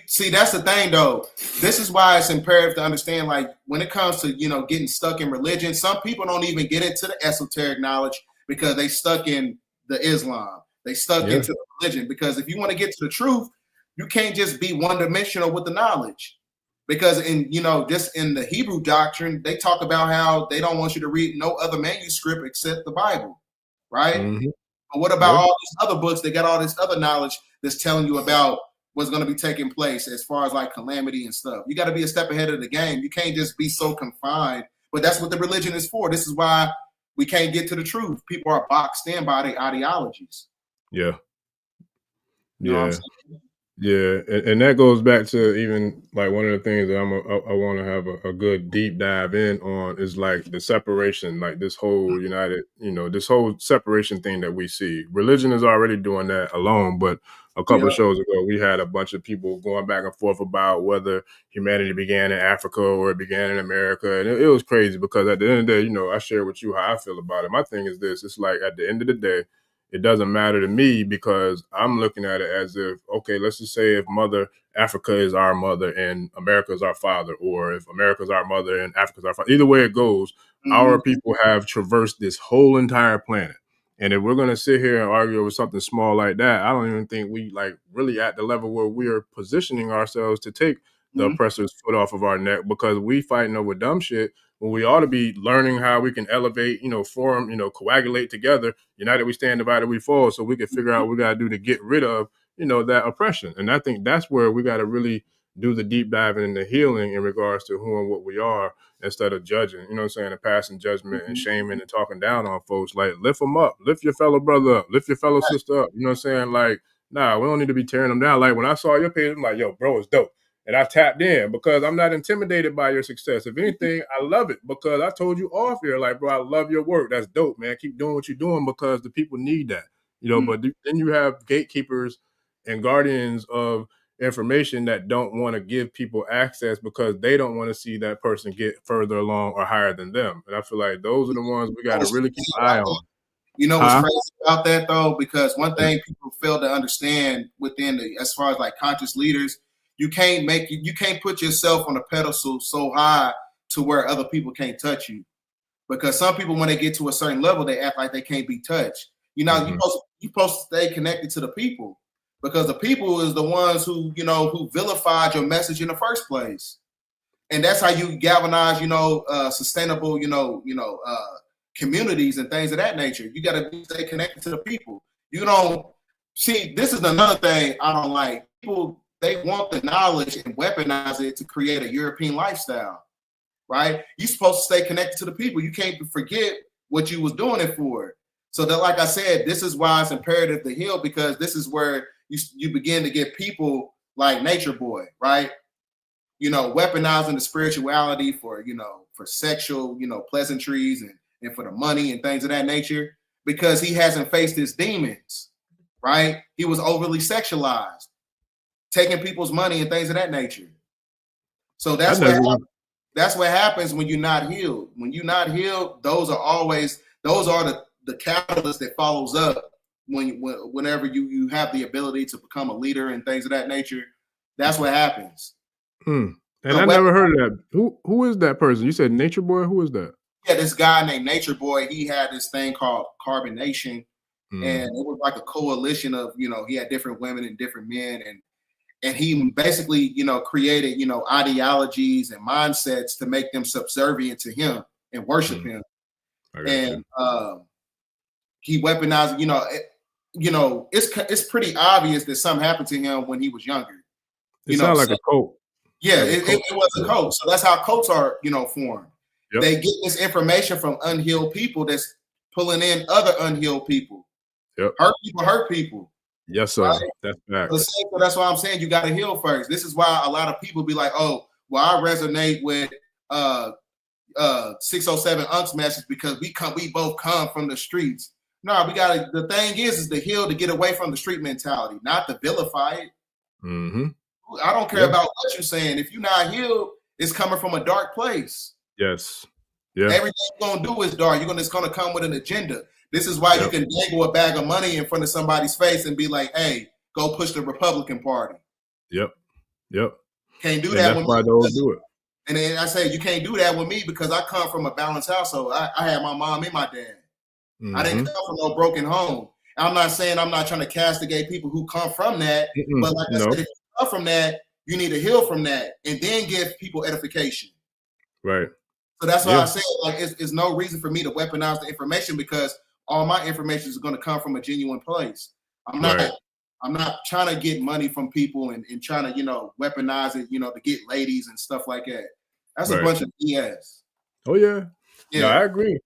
see, that's the thing though. This is why it's imperative to understand, like, when it comes to, getting stuck in religion, some people don't even get into the esoteric knowledge because they stuck in the Islam. They stuck into the religion, because if you want to get to the truth, you can't just be one-dimensional with the knowledge. Because just in the Hebrew doctrine, they talk about how they don't want you to read no other manuscript except the Bible, right? Mm-hmm. But what about all these other books? They got all this other knowledge that's telling you about what's going to be taking place as far as like calamity and stuff. You got to be a step ahead of the game. You can't just be so confined. But that's what the religion is for. This is why we can't get to the truth. People are boxed in by their ideologies. Yeah. You know what I'm saying? Yeah, and that goes back to even like one of the things that I want to have a good deep dive in on is like the separation, like this whole this whole separation thing that we see. Religion is already doing that alone, but a couple of shows ago, we had a bunch of people going back and forth about whether humanity began in Africa or it began in America. And it was crazy because at the end of the day, I share with you how I feel about it. My thing is this, it's like at the end of the day, it doesn't matter to me because I'm looking at it as if, okay, let's just say if Mother Africa is our mother and America is our father, or if America is our mother and Africa is our father. Either way it goes, our people have traversed this whole entire planet. And if we're going to sit here and argue over something small like that, I don't even think we like really at the level where we are positioning ourselves to take the oppressor's foot off of our neck, because we fighting over dumb shit when we ought to be learning how we can elevate, form, coagulate together. United we stand, divided we fall, so we can figure out what we got to do to get rid of, that oppression. And I think that's where we got to really do the deep diving and the healing in regards to who and what we are, instead of judging, and passing judgment and shaming and talking down on folks. Like, lift them up, lift your fellow brother up, lift your fellow sister up. Like, nah, we don't need to be tearing them down. Like, when I saw your page, I'm like, yo, bro, it's dope. And I tapped in because I'm not intimidated by your success. If anything, I love it because I told you off here, like, bro, I love your work. That's dope, man. Keep doing what you're doing because the people need that, But then you have gatekeepers and guardians of information that don't want to give people access because they don't want to see that person get further along or higher than them. And I feel like those are the ones we got to really keep an eye on. What's crazy about that though? Because one thing people fail to understand as far as like conscious leaders, you can't put yourself on a pedestal so high to where other people can't touch you. Because some people, when they get to a certain level, they act like they can't be touched. You're supposed to stay connected to the people, because the people is the ones who vilified your message in the first place. And that's how you galvanize, sustainable, communities and things of that nature. You got to stay connected to the people. You don't see, this is another thing I don't like. People, they want the knowledge and weaponize it to create a European lifestyle, right? You're supposed to stay connected to the people. You can't forget what you was doing it for. So that, like I said, this is why it's imperative to heal, because this is where you begin to get people like Nature Boy, right? Weaponizing the spirituality for sexual, pleasantries and for the money and things of that nature, because he hasn't faced his demons, right? He was overly sexualized, taking people's money and things of that nature. So that's what happens when you're not healed. When you're not healed, those are the catalyst that follows up whenever you have the ability to become a leader and things of that nature. That's what happens. And I never heard of that. Who is that person? You said Nature Boy? Who is that? Yeah, this guy named Nature Boy, he had this thing called Carbonation. And it was like a coalition of, he had different women and different men. And he basically, created, ideologies and mindsets to make them subservient to him and worship him. And he weaponized, it's pretty obvious that something happened to him when he was younger. It sounds like a cult. Yeah, it was a cult. So that's how cults are, formed. Yep. They get this information from unhealed people that's pulling in other unhealed people. Yep. Hurt people. Yes, sir. Right? That's facts. So that's why I'm saying you got to heal first. This is why a lot of people be like, oh, well, I resonate with 607 Unc's message because we both come from the streets. No, the thing is to heal, to get away from the street mentality, not to vilify it. I don't care about what you're saying. If you're not healed, it's coming from a dark place. Yes. Yeah. Everything you're gonna do is dark. It's gonna come with an agenda. This is why you can dangle a bag of money in front of somebody's face and be like, hey, go push the Republican Party. Yep. Yep. Can't do And that that's with why me. those do it. And then I say, you can't do that with me because I come from a balanced household. I had my mom and my dad. I didn't come from no broken home. I'm not saying I'm not trying to castigate people who come from that, but like I said, if you come from that, you need to heal from that and then give people edification. Right. So that's why I say, like, it's no reason for me to weaponize the information because all my information is going to come from a genuine place. I'm not trying to get money from people and trying to, weaponize it, to get ladies and stuff like that. That's a bunch of BS. Oh yeah. Yeah. No, I agree.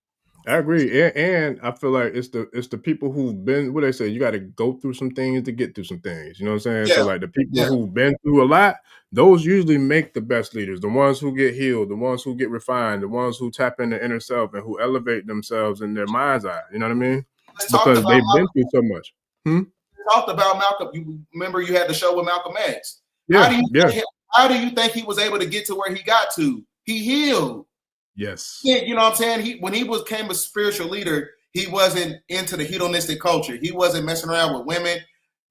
And I feel like it's the people who've been, what they say, you got to go through some things to get through some things. You know what I'm saying? Yeah. So like the people who've been through a lot, those usually make the best leaders. The ones who get healed, the ones who get refined, the ones who tap into inner self and who elevate themselves in their mind's eye. You know what I mean? Because they've been through so much. Talked about Malcolm. You remember you had the show with Malcolm X. Yeah. How do you think he was able to get to where he got to? He healed. Yes. Yeah, you know what I'm saying? When he became a spiritual leader, he wasn't into the hedonistic culture. He wasn't messing around with women.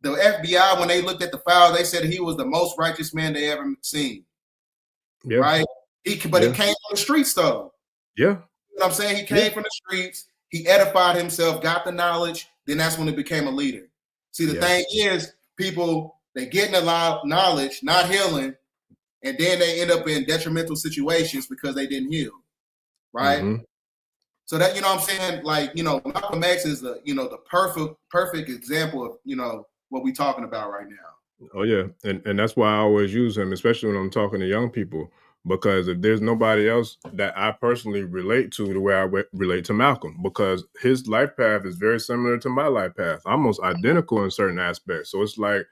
The FBI, when they looked at the file, they said he was the most righteous man they ever seen. Yeah. Right? He came from the streets, though. Yeah. You know what I'm saying? He came from the streets. He edified himself, got the knowledge. Then that's when he became a leader. See, the thing is, people, they get the knowledge, not healing, and then they end up in detrimental situations because they didn't heal. Right? So that, you know what I'm saying? Like, Malcolm X is the perfect example of, what we're talking about right now. Oh yeah. And that's why I always use him, especially when I'm talking to young people, because if there's nobody else that I personally relate to the way I relate to Malcolm, because his life path is very similar to my life path, almost identical in certain aspects. So it's like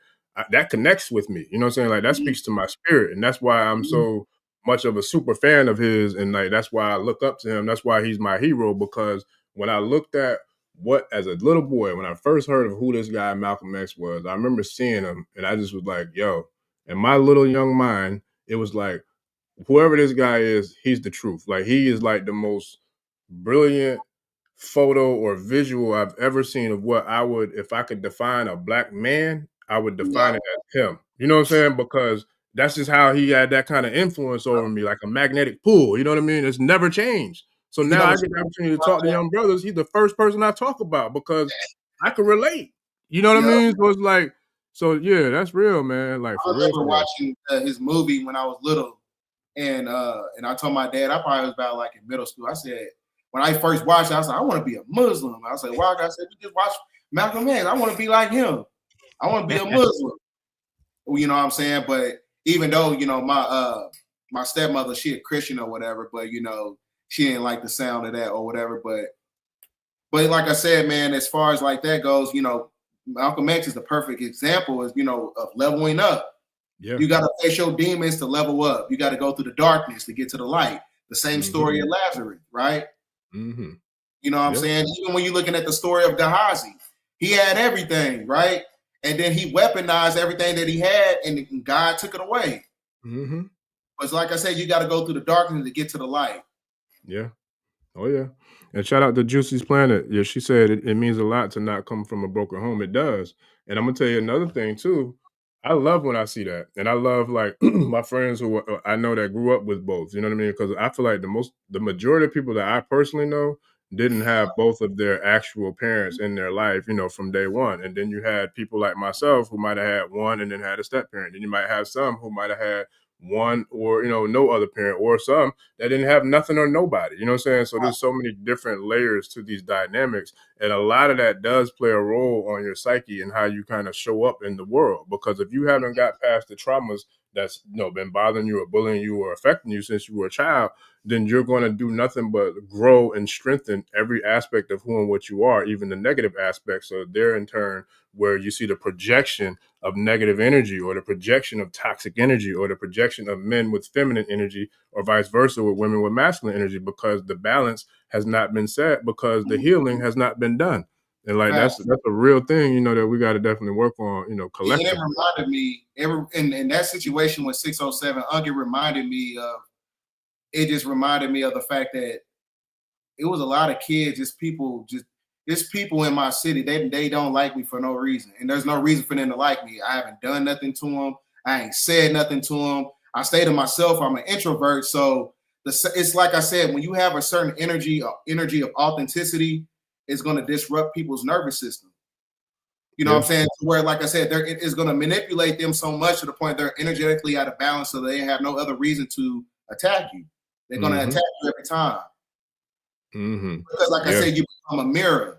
that connects with me. You know what I'm saying? Like that speaks to my spirit. And that's why I'm so much of a super fan of his. And like, that's why I look up to him. That's why he's my hero, because when I looked at as a little boy, when I first heard of who this guy Malcolm X was, I remember seeing him and I just was like, yo, in my little young mind, it was like, whoever this guy is, he's the truth. Like he is like the most brilliant photo or visual I've ever seen of what I would, if I could define a black man, I would define it as him. You know what I'm saying? Because that's just how he had that kind of influence over me, like a magnetic pull. You know what I mean? It's never changed. So now I get the opportunity to talk to young brothers. He's the first person I talk about because I can relate. You know what I mean? So it's like, so yeah, that's real, man. Like for I remember watching his movie when I was little, and I told my dad, I probably was about like in middle school. I said, when I first watched it, I was like, I want to be a Muslim. I said, why? I said, we just watch Malcolm X. I want to be like him. I want to be a Muslim. You know what I'm saying? But even though, my stepmother, she a Christian or whatever, but she didn't like the sound of that or whatever. But like I said, man, as far as like that goes, Malcolm X is the perfect example of leveling up. Yeah. You got to face your demons to level up. You got to go through the darkness to get to the light. The same story of Lazarus, right? You know what I'm saying? Even when you're looking at the story of Gehazi, he had everything, right? And then he weaponized everything that he had, and God took it away. But like I said, you got to go through the darkness to get to the light. Yeah. Oh, yeah. And shout out to Juicy's Planet. Yeah, she said it means a lot to not come from a broken home. It does. And I'm going to tell you another thing, too. I love when I see that. And I love, like, my friends who I know that grew up with both. You know what I mean? Because I feel like the majority of people that I personally know didn't have both of their actual parents in their life, from day one. And then you had people like myself who might have had one and then had a step parent. And you might have some who might have had one or, no other parent, or some that didn't have nothing or nobody. You know what I'm saying? So there's so many different layers to these dynamics. And a lot of that does play a role on your psyche and how you kind of show up in the world. Because if you haven't got past the traumas that's been bothering you or bullying you or affecting you since you were a child, then you're going to do nothing but grow and strengthen every aspect of who and what you are, even the negative aspects. So there in turn, where you see the projection of negative energy or the projection of toxic energy or the projection of men with feminine energy or vice versa with women with masculine energy, because the balance has not been set, because the healing has not been done. And like, that's a real thing, that we got to definitely work on, collectively. And it reminded me, in that situation with 607, it reminded me of the fact that it was a lot of kids, just people in my city. They don't like me for no reason. And there's no reason for them to like me. I haven't done nothing to them. I ain't said nothing to them. I stay to myself. I'm an introvert. So it's like I said, when you have a certain energy of authenticity, it's going to disrupt people's nervous system. You know what I'm saying? Where, like I said, it is going to manipulate them so much to the point they're energetically out of balance, so they have no other reason to attack you. They're going to attack you every time. Because, like I said, you become a mirror.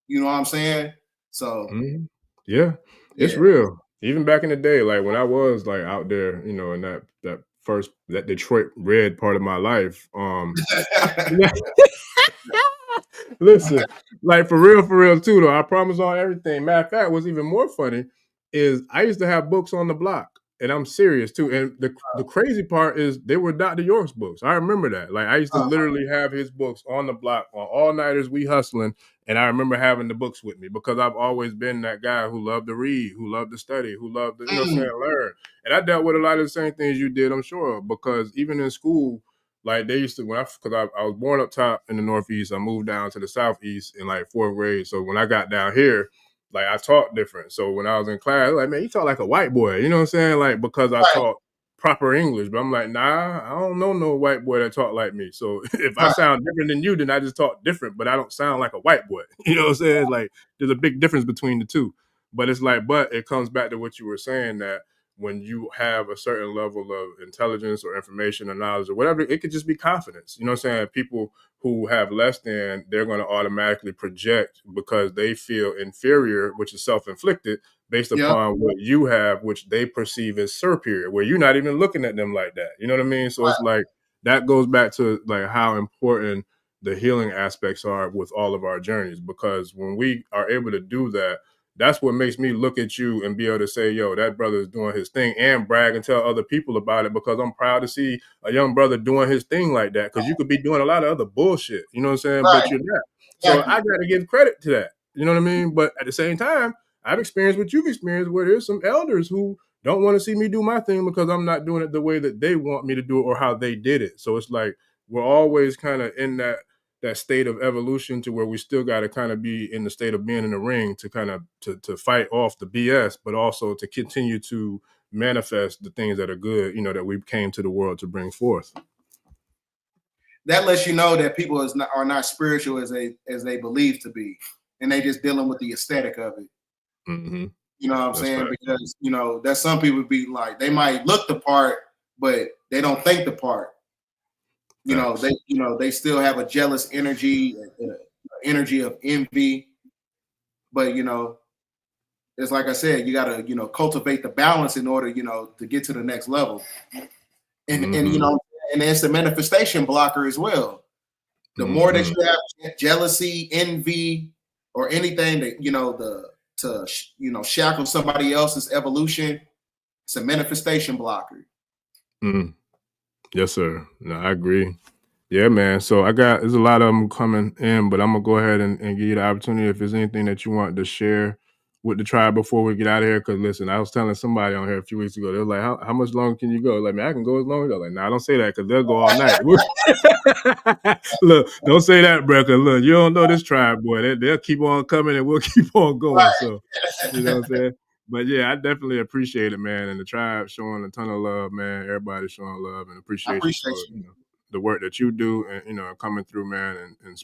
You know what I'm saying? So, yeah, it's real. Even back in the day, like when I was like out there, you know, in that Detroit red part of my life, listen, like for real too, though. I promise on everything. Matter of fact, what's even more funny is I used to have books on the block, and I'm serious too. And the crazy part is they were Dr. York's books. I remember that. Like I used to literally have his books on the block on all nighters. We hustling, and I remember having the books with me because I've always been that guy who loved to read, who loved to study, who loved to learn. And I dealt with a lot of the same things you did, I'm sure, because even in school. Like they used to, because I was born up top in the Northeast, I moved down to the Southeast in like 4th grade. So when I got down here, like I taught different. So when I was in class, like, man, you talk like a white boy, you know what I'm saying? Like, because I taught proper English, but I'm like, nah, I don't know no white boy that talk like me. So if I sound different than you, then I just talk different, but I don't sound like a white boy. You know what I'm saying? Like there's a big difference between the two. But it's like, but it comes back to what you were saying that when you have a certain level of intelligence or information or knowledge or whatever, it could just be confidence. You know what I'm saying? People who have less than, they're going to automatically project because they feel inferior, which is self-inflicted, based upon what you have, which they perceive as superior, where you're not even looking at them like that. You know what I mean? So it's like, that goes back to like how important the healing aspects are with all of our journeys, because when we are able to do that, that's what makes me look at you and be able to say, yo, that brother is doing his thing, and brag and tell other people about it, because I'm proud to see a young brother doing his thing like that, because you could be doing a lot of other bullshit, you know what I'm saying? But you're not. So I got to give credit to that. You know what I mean? But at the same time, I've experienced what you've experienced, where there's some elders who don't want to see me do my thing because I'm not doing it the way that they want me to do it or how they did it. So it's like we're always kind of in that state of evolution, to where we still got to kind of be in the state of being in the ring to kind of to fight off the BS, but also to continue to manifest the things that are good, you know, that we came to the world to bring forth. That lets you know that people are not spiritual as they believe to be, and they just dealing with the aesthetic of it. You know what I'm saying? Right. Because, you know, that some people be like, they might look the part, but they don't think the part. You know, they still have a jealous energy, energy of envy. But, you know, it's like I said, you got to, you know, cultivate the balance in order, you know, to get to the next level. And you know, and it's a manifestation blocker as well. The more that you have jealousy, envy, or anything that, you know, to shackle somebody else's evolution, it's a manifestation blocker. Yes, sir. No, I agree. Yeah, man. So there's a lot of them coming in, but I'm gonna go ahead and give you the opportunity if there's anything that you want to share with the tribe before we get out of here. Because listen, I was telling somebody on here a few weeks ago, they were like, how much longer can you go? Like, man, I can go as long as I like. Nah, don't say that, because they'll go all night. Look, don't say that, bro, because look, you don't know this tribe, boy. They'll keep on coming and we'll keep on going. So, you know what I'm saying? But yeah, I definitely appreciate it, man. And the tribe showing a ton of love, man. Everybody showing love and appreciation for, you know, the work that you do, and, you know, coming through, man, and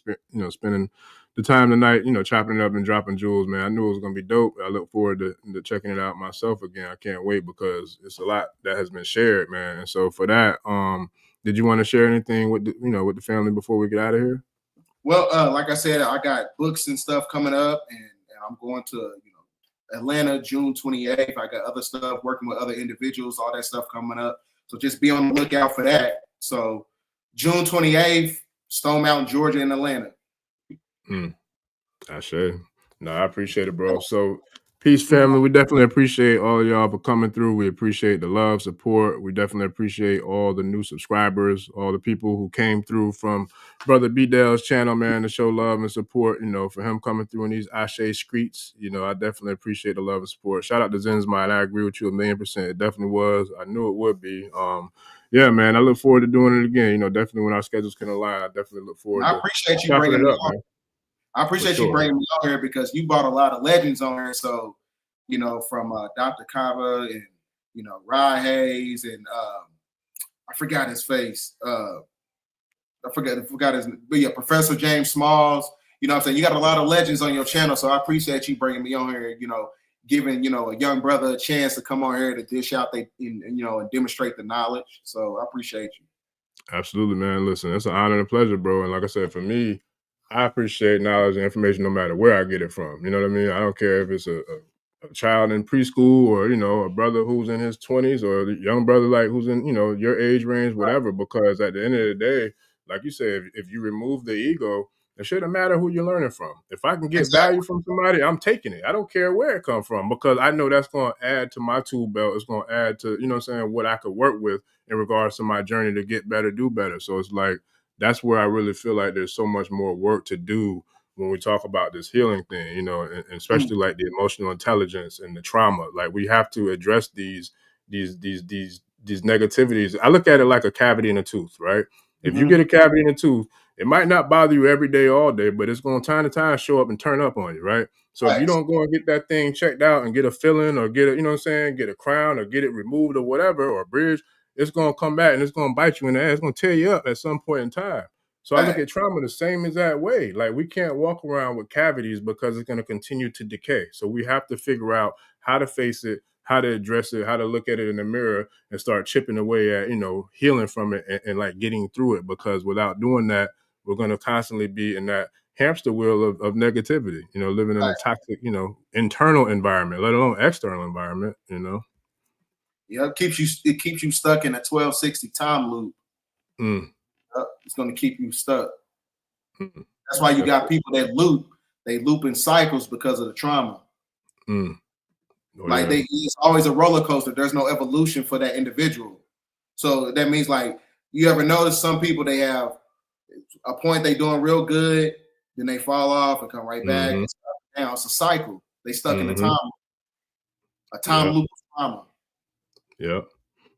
spending the time tonight, you know, chopping it up and dropping jewels, man. I knew it was gonna be dope. I look forward to checking it out myself again. I can't wait, because it's a lot that has been shared, man. And so for that, did you want to share anything with the family before we get out of here? Well, like I said, I got books and stuff coming up, and I'm going to, Atlanta June 28th. I got other stuff, working with other individuals, all that stuff coming up. So just be on the lookout for that. So June 28th, Stone Mountain, Georgia, in Atlanta. I should. No, I appreciate it, bro. So peace, family. We definitely appreciate all of y'all for coming through. We appreciate the love, support. We definitely appreciate all the new subscribers, all the people who came through from Brother Bdell's channel, man, to show love and support, you know, for him coming through in these Ashe streets. You know, I definitely appreciate the love and support. Shout out to Zenzmai. I agree with you 1,000,000%. It definitely was. I knew it would be. Yeah, man, I look forward to doing it again. You know, definitely when our schedules can align, I definitely look forward to appreciate you bringing it up, man. I appreciate you bringing me on here, because you brought a lot of legends on here. So, you know, from Dr. Kava and, you know, Rod Hayes and I forgot his face. I forgot his, but yeah, Professor James Smalls. You know what I'm saying? You got a lot of legends on your channel, so I appreciate you bringing me on here, you know, giving, you know, a young brother a chance to come on here to dish out you know, and demonstrate the knowledge. So I appreciate you. Absolutely, man. Listen, it's an honor and a pleasure, bro. And like I said, for me, I appreciate knowledge and information no matter where I get it from. You know what I mean? I don't care if it's a child in preschool or, you know, a brother who's in his 20s or a young brother like who's in, you know, your age range, whatever. Because at the end of the day, like you said, if you remove the ego, it shouldn't matter who you're learning from. If I can get value from somebody, I'm taking it. I don't care where it comes from because I know that's going to add to my tool belt. It's going to add to, you know what I'm saying, what I could work with in regards to my journey to get better, do better. So it's like, that's where I really feel like there's so much more work to do when we talk about this healing thing, you know, and especially like the emotional intelligence and the trauma. Like we have to address these negativities. I look at it like a cavity in a tooth, right? If you get a cavity in a tooth, it might not bother you every day, all day, but it's going to time to time show up and turn up on you, right? So if you don't go and get that thing checked out and get a filling or get a, you know what I'm saying, get a crown or get it removed or whatever, or a bridge, it's going to come back and it's going to bite you in the ass. It's going to tear you up at some point in time. So I look at trauma the same exact way. Like we can't walk around with cavities because it's going to continue to decay. So we have to figure out how to face it, how to address it, how to look at it in the mirror and start chipping away at, you know, healing from it and like getting through it. Because without doing that, we're going to constantly be in that hamster wheel of negativity, you know, living in a toxic, you know, internal environment, let alone external environment, you know. Yeah, it keeps you stuck in a 1260 time loop. It's going to keep you stuck. That's why you got people that loop in cycles because of the trauma. Like it's always a roller coaster. There's no evolution for that individual. So that means like you ever notice some people, they have a point they doing real good, then they fall off and come right back. It's a cycle. They stuck in a time loop of trauma. Yeah,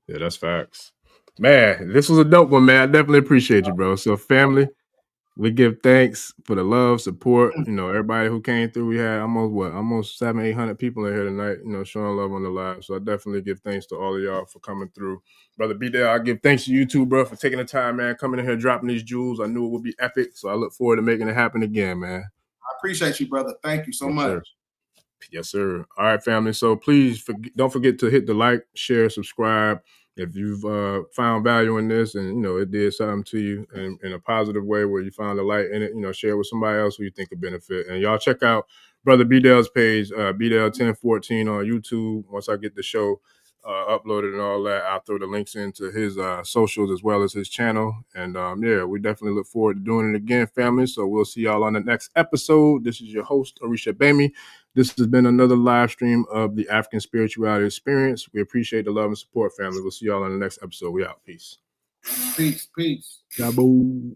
that's facts. Man, this was a dope one, man. I definitely appreciate you, bro. So family, we give thanks for the love, support, you know, everybody who came through. We had almost 700-800 people in here tonight, you know, showing love on the live. So I definitely give thanks to all of y'all for coming through. Brother Bdell, I give thanks to you too, bro, for taking the time, man, coming in here, dropping these jewels. I knew it would be epic. So I look forward to making it happen again, man. I appreciate you, brother. Thank you so much. Sir. Yes, sir. All right, family. So please don't forget to hit the like, share, subscribe. If you've found value in this and, you know, it did something to you in a positive way where you found a light in it, you know, share it with somebody else who you think could benefit. And y'all check out Brother Bdell's page, Bdell1014 on YouTube. Once I get the show uploaded and all that, I'll throw the links into his socials as well as his channel. And yeah, we definitely look forward to doing it again, family. So we'll see y'all on the next episode. This is your host, Orisha Bami. This has been another live stream of the African Spirituality Experience. We appreciate the love and support, family. We'll see y'all on the next episode. We out. Peace. Peace. Jabo.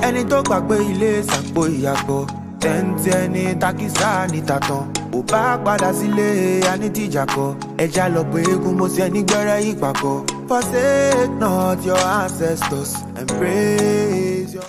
Ẹni tó gbàgbé ilé sàpò ìyàgbọ́ tẹ́ǹtì ẹni takísà ní tàtàn ò bá padà sílé anítìjàkọ ẹja lọ pé eégún mo ṣe ní gbẹ́rẹ́ ìpàkọ́. Forsake not your ancestors and praise your